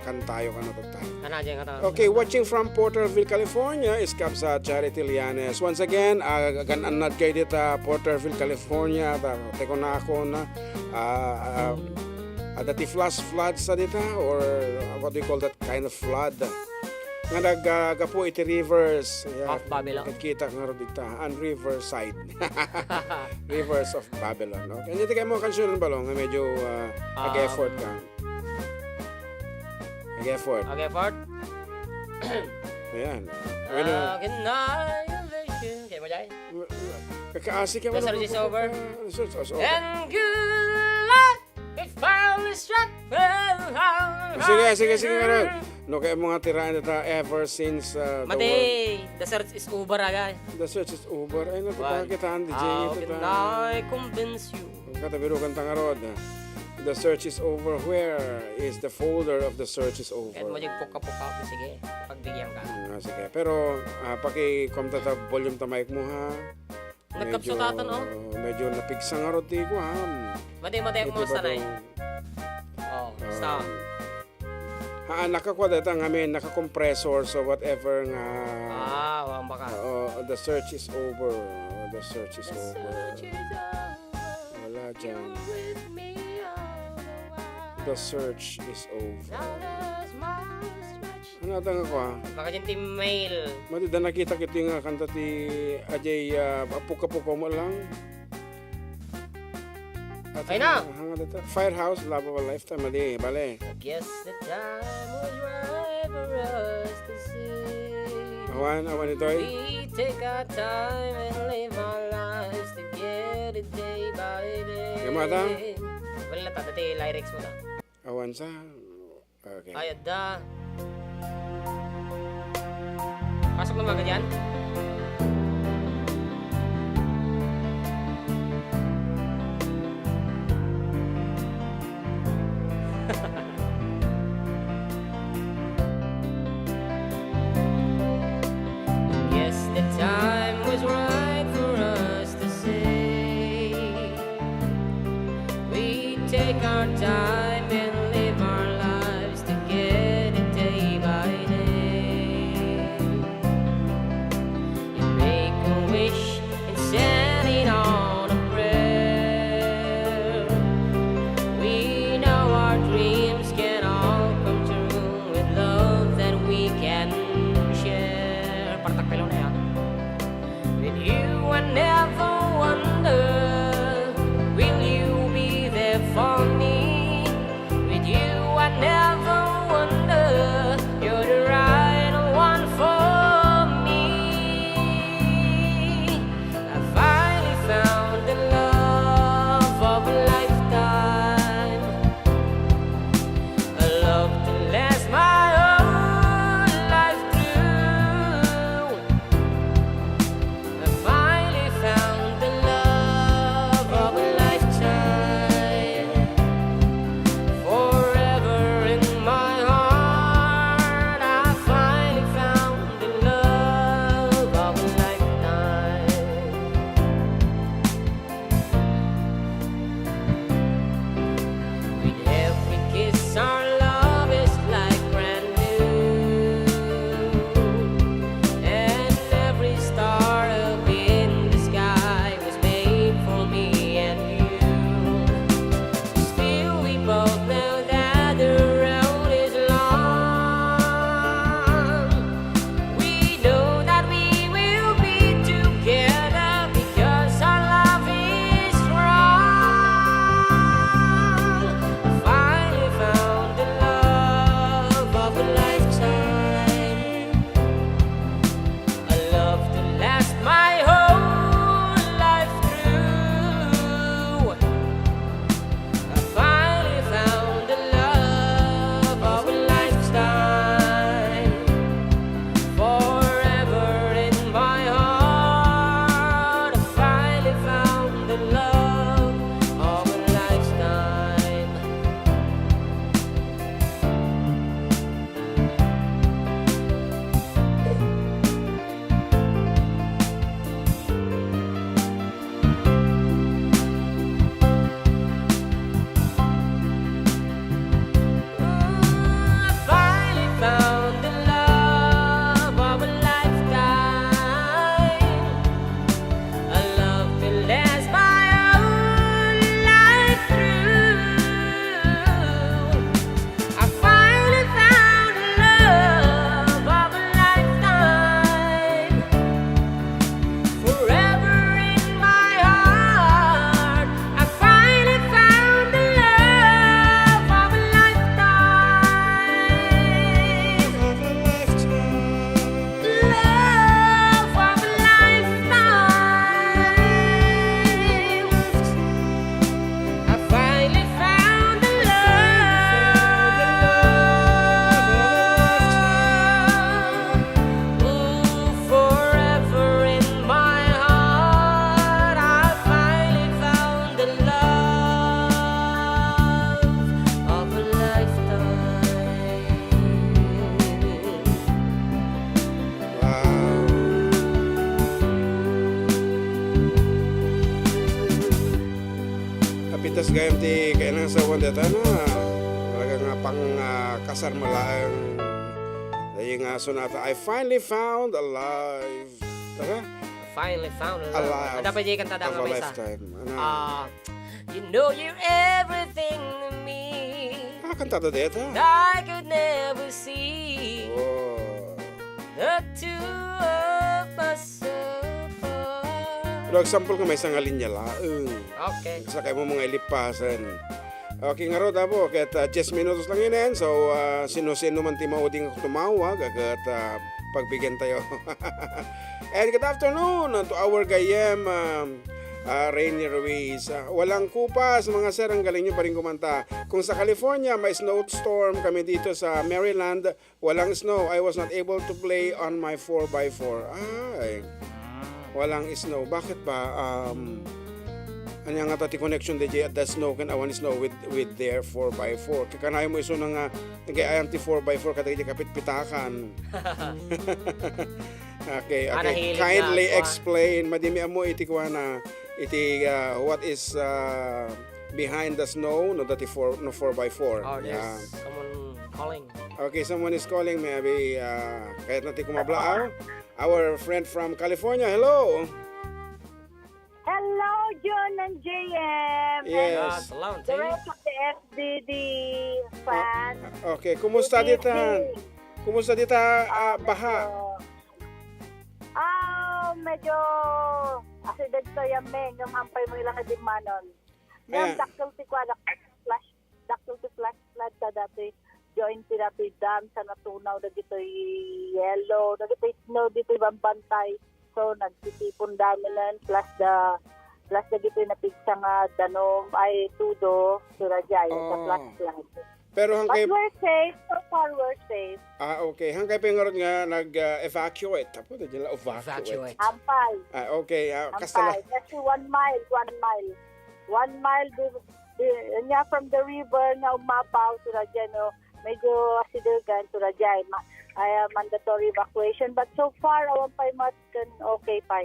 kantayo ka na tayo. Dyan ka Okay, watching from Porterville, California is Kabsa Charity Lianes. Once again, gananad kayo dito Porterville, California. Teko na ako na dati flash sa dito or what do you call that kind of flood? Nga nagagapo iti rivers. Of Babylon. Kita nga ro dito. Ang riverside. Rivers of Babylon. Okay? Hindi kayo mo kansyon ba long? Medyo ag-effort ka. Ag-effort. Fort? Ayan. Kaya mo dyan? Kakaasik ka The search is over. The search is over. And good luck, it finally struck Sige nga ron. No, kaya mga tiraan na ever since Mati, the search is over agay. the search is over. Ay, natatakitaan di How Jay. can I convince you? Katabiro kang tangarod. The search is over. Where is the folder of the search is Kahit mo over? yung puka-puka ako, sige, pagbigyan ka. Sige. Pero, paki-comta ta volume ta mic mo ha. Nagkapsutatan oh. Medyo napigsang nga roti ko ha. Mati ako mga sanay. Oh, stop. Nakakwada nga may naka-compressor so whatever nga Wang baka. the search is over. The search is over. Wala dyan. The search is over. Ano natang ako ha? Baka dyan ti mail. Mati da nakita kita nga kanta ti Ajay apuka-puka mo lang. Ay na! Firehouse, Love of a Lifetime. Mali, bale. I guess the time was right for us to see. Awan ito'y. We take our time and live our lives together day by day. Yamata? Wala na dati lyrics mo na. Awan sa. Okay. Ay, Adda. Pasok naman ka dyan? last my whole life through. I finally found the love of a lifetime, forever in my heart. I finally found the love of a lifetime. I finally found the love of a lifetime, a love that lasts my whole life through. I finally found the love of a lifetime, forever in my heart. I finally found the love of a lifetime. Love of a lifetime. I finally found the love. Ooh, forever in my heart. I finally found the love of a lifetime. Wow. Kapitas gayam ti kailangan sa wandeta na. Talaga nga pang kasar mo lang. Dahil nga sonata, I finally found alive. Tara? Finally found love. Alive. Ada pa di kanta Of nga a may isa. lifetime. Ano? You know you're everything to me Kantado dito. that I could never see. Oh. The two of us apart. Pero example ka may isang linya laang. Okay. Sa kayo mo mga ilipasan. Okay nga ro, tabo. Kahit 10 minutos lang yun. So, sino-sino man ti mauding tumawag. Agad pagbigyan tayo. And good afternoon to our gayem, Rainy Ruiz. Walang kupas, mga sir. Ang galing nyo pa rin kumanta. Kung sa California, may snowstorm kami dito sa Maryland. Walang snow. I was not able to play on my 4x4. Ay, walang snow. Bakit ba? Ano nga tati connection DJ at the snow kan awan snow with their 4x4. Kakanayo mo iso nga nagayayam ti 4x4 katay kapit pitakan. Okay. Nahilig Kindly na ako, explain. Madimi mo iti kwa na iti what is behind the snow no 4x4. Oh, there's someone calling. Okay, someone is calling. Maybe kahit natin kumablaaw. Our friend from California. Hello. Hello, John and JM. Yes. Salamat. The rest of the FDD fans. Okay, kumusta dita? Kumusta dita baha? Medyo asidad to yamin. Yung hampay mo ilang di manon. Ayan. Yung daktil ti kwa, daktil ti flash flood ka dati. Join sila ti dam sa natunaw. Nagito'y yellow. Nagito'y snow dito ibang bantay. So, nagtitipon dami lang. Plus dagito'y napigsa nga danom ay tudo. Surajay. Sa flash flood. Pero But hangkay we're safe. So far, we're safe. okay, hangkay pingarot nga nag-evacuate. Tapo na dila evacuate. Hampay. Okay, kastala. Hampay. Kasi 1 mile. 1 mile niya from the river na umapaw to Rajan, no? Medyo asidagan to Rajan. Mandatory evacuation. But so far, awan pa much can okay pa.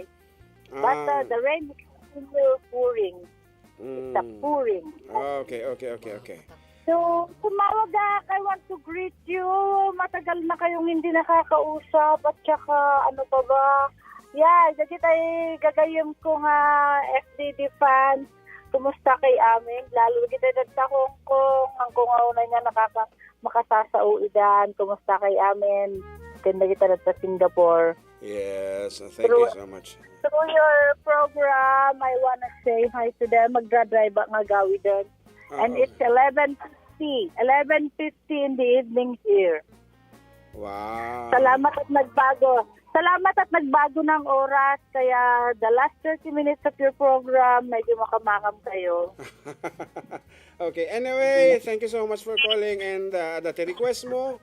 But the rain is still pouring. It's a pouring. Okay. So, tumawag I want to greet you. Matagal na kayong hindi nakakausap. At saka, ano pa ba? Yeah, dagi tayo gagayim ko nga FDD fans. Kumusta kay amin? Lalo kita sa Hong Kong. Ang kung na nga makasasauidan. Kumusta kay amin? Kanda kita sa Singapore. Yes, thank you so much. Through your program, I wanna say hi to them. Magdadrive nga gawi din. And it's 11:50 in the evening here. Wow. Salamat at nagbago. salamat at nagbago ng oras. Kaya the last 30 minutes of your program, medyo makamakam kayo. Okay, anyway, thank you so much for calling and dati request mo.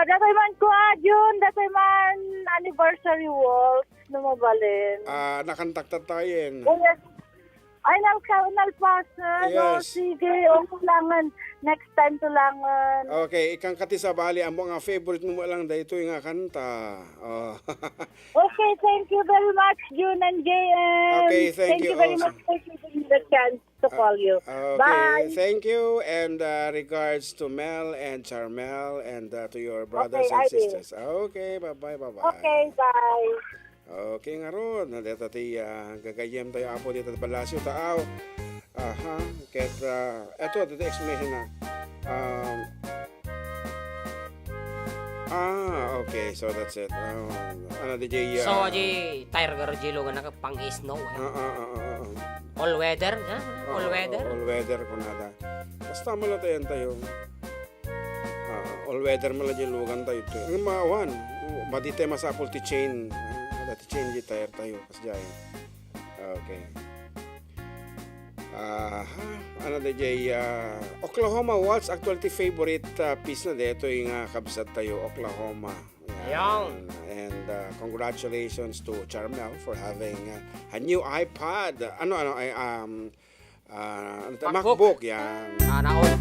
Datoy man ko, June, datoy man anniversary waltz, lumabalin. Nakantaktat tayo yun. Ay, nalpasa. No, Yes. sige, langan. Next time to langan. Okay, ikang katisabali, ang mga favorite mo lang dahito yung nga kanta. Oh. Okay, thank you very much, June and JM. Okay, thank you you very also. much for giving me the chance to call you. Okay, Bye. thank you and regards to Mel and Charmel and to your brothers Okay, and I will. sisters. Okay, bye-bye. Okay, bye. Okay nga ron, dito ti gagayem tayo apo dito sa Palasyo Taaw. Aha, ket eto dito explanation na. Okay, so that's it. Ano DJ? So, aji tire garjilo nga nakapang snow. All weather, ha? All weather. All weather ko nada. Basta mo lang tayo. All weather mo lang lugan tayo. Ang maawan, badite masapol ti chain. Dati chain di tire tayo kasjay. Okay. Ano DJ? Oklahoma, what's actually favorite piece na dito yung kabsat tayo, Oklahoma. Yan. And congratulations to Charmel for having a new iPad. MacBook. Yan. Naon.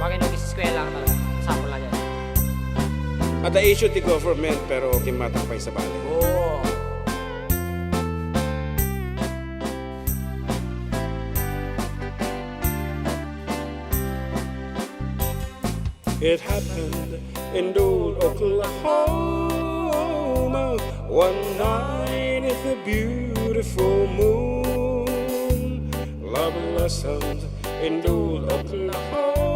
Bakit nung eskwela ka talaga? Sample lang yan. At the issue the government pero kimatapay sa bali. Oh. It happened in old Oklahoma one night at the beautiful moon. Love blossomed in old Oklahoma.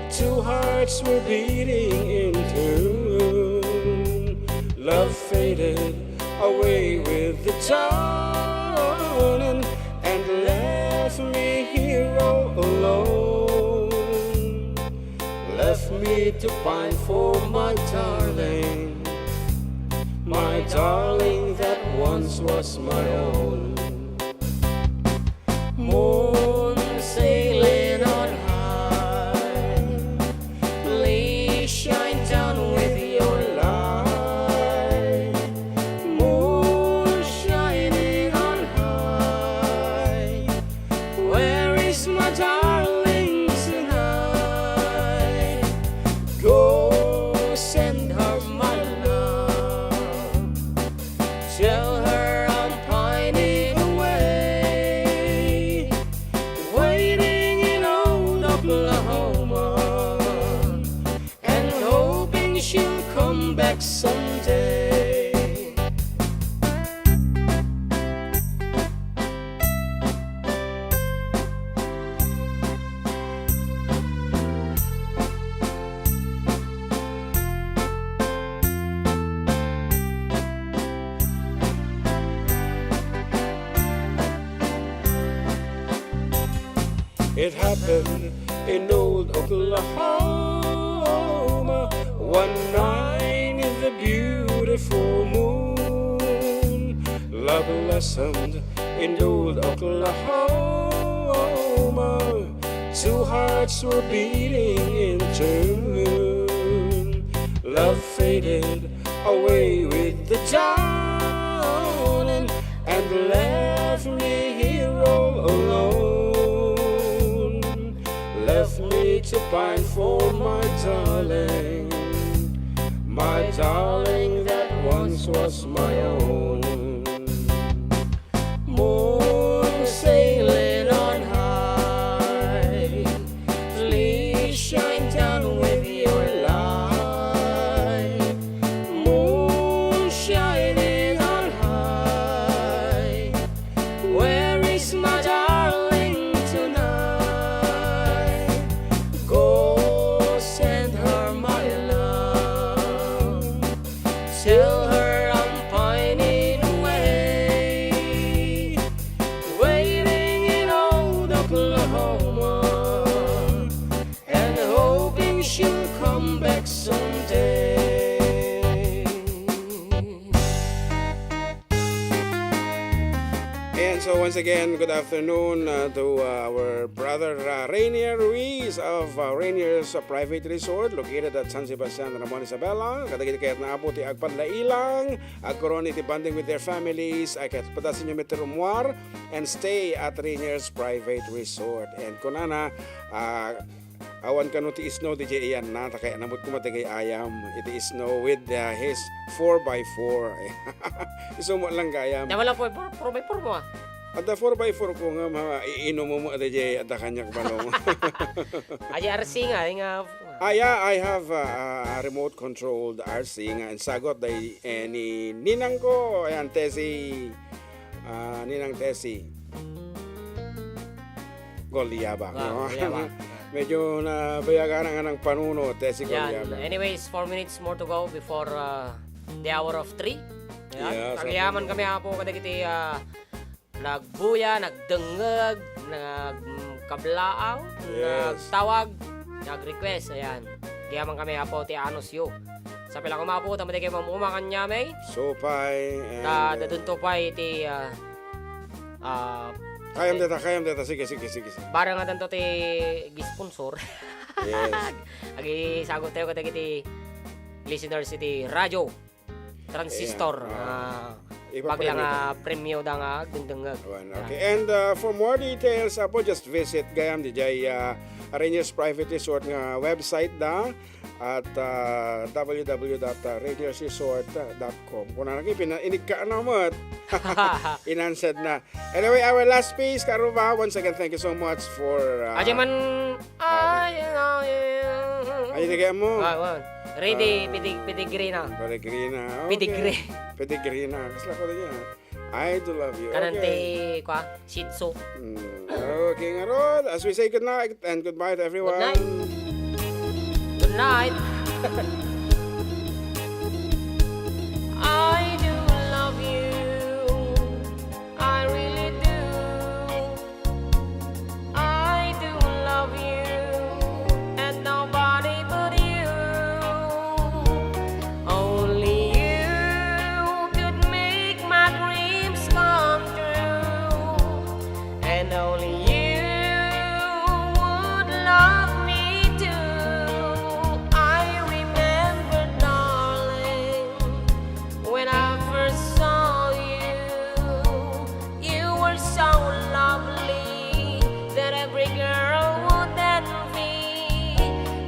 Two hearts were beating in tune. Love faded away with the dawn and left me here all alone. Left me to pine for my darling that once was my own. Moon sailing on high, please shine down with your light. Moon shining on high, where is my darling tonight? Go send her my love, tell her I'm pining away, waiting in old Oklahoma, and hoping she'll come back someday. It happened in old Oklahoma one night in the beautiful moon. Love blossomed in old Oklahoma. Two hearts were beating in tune. Love faded away with the dawn and left me here all alone. Left me to pine for my darling that once was my own. Moon sailing on high, please shine down with your light. Moon shining on high, where is my darling tonight? Go send her my love, tell her I'm pining come back someday. And so once again, good afternoon to our brother Rainier Ruiz of Rainier's Private Resort located at San Sebastian, Ramon Isabela. Kadagiti kaya't naabuti agpadlailang, agkaroon iti bonding with their families, ay kaya't patasin nyo meterumuar and stay at Rainier's Private Resort. And kunana, awan ka no ti snow di iyan na kaya namut ko matigay ayam iti snow with his 4x4 isumo lang gayam Na wala po, 4x4 mo ah. at the 4x4 ko nga iinom mo at di at kanyak balong Aji RC nga, nga. yeah, I have a remote controlled RC nga and sagot day ni ninang ko ayan Tessie ninang Tessie Goliaba no? Medyo nabayagan nga ng panuno, Tessie Yan. Goliaba. Anyways, 4 minutes more to go before the hour of 3. Yes, Tagayaman kami po kadagiti nagbuya, nagdengeg, nagkablaaw, Yes. nagtawag, nag-request. Ayan. Gayaman kami po ti Anos Yo. Sa pila kumapo, tamad kayo mamumakan niya may. Sopay and Dadun to pa iti kayam data. Sige. barang nga tanto ti gisponsor. Yes. Agi sagot tayo kadagiti listeners iti radyo transistor. Paglang premyo da nga dengdengag. Okay. And for more details po just visit gayam di jay Rainier's Private Resort nga website da at www.radioresort.com. Kung inig ka naman inansad na. Anyway, our last piece, Karuba, once again, thank you so much for Aja man ay tigay mo. ready pedigree na. Pedigree. Pedigree na. Kasla ko din yan. I do love you. Kanante kwa Shih Tzu. Okay, nga Rod. As we say good night and goodbye to everyone. Good night. Good night. I do love you. I really do. I do love you. And nobody but you. Only you could make my dreams come true. And only you would love me too. I remember, darling, when I first saw you, you were so lovely that every girl would envy.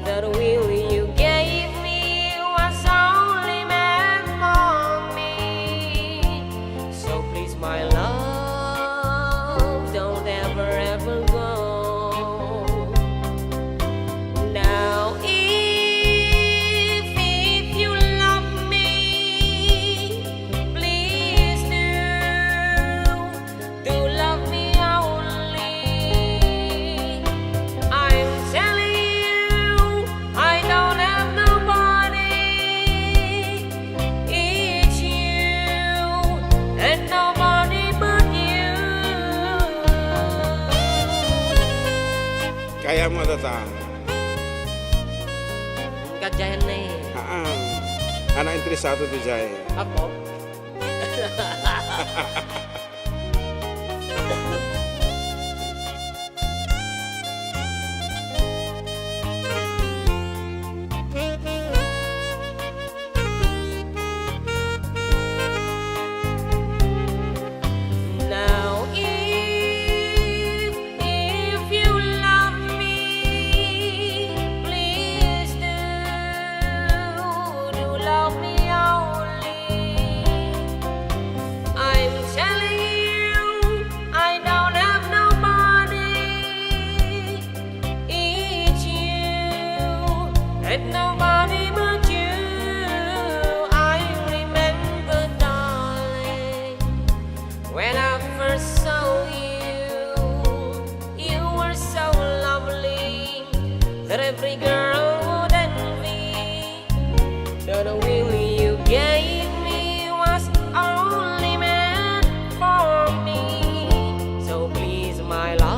That will you gave me was only meant for me. So please, my love, don't ever go. Now if you love me, please do love me only. I'm telling you, I don't have nobody. It's you and nobody but you. Kaya mo data. Gadyahan na eh. Ana interesado di jay. Ako? Now if you love me, please do love me only. I'm telling you, I don't have nobody. It's you and nobody but you. I remember, darling, when I first saw you, you were so lovely that every girl would envy. That the will you gave me was only meant for me. So please, my love,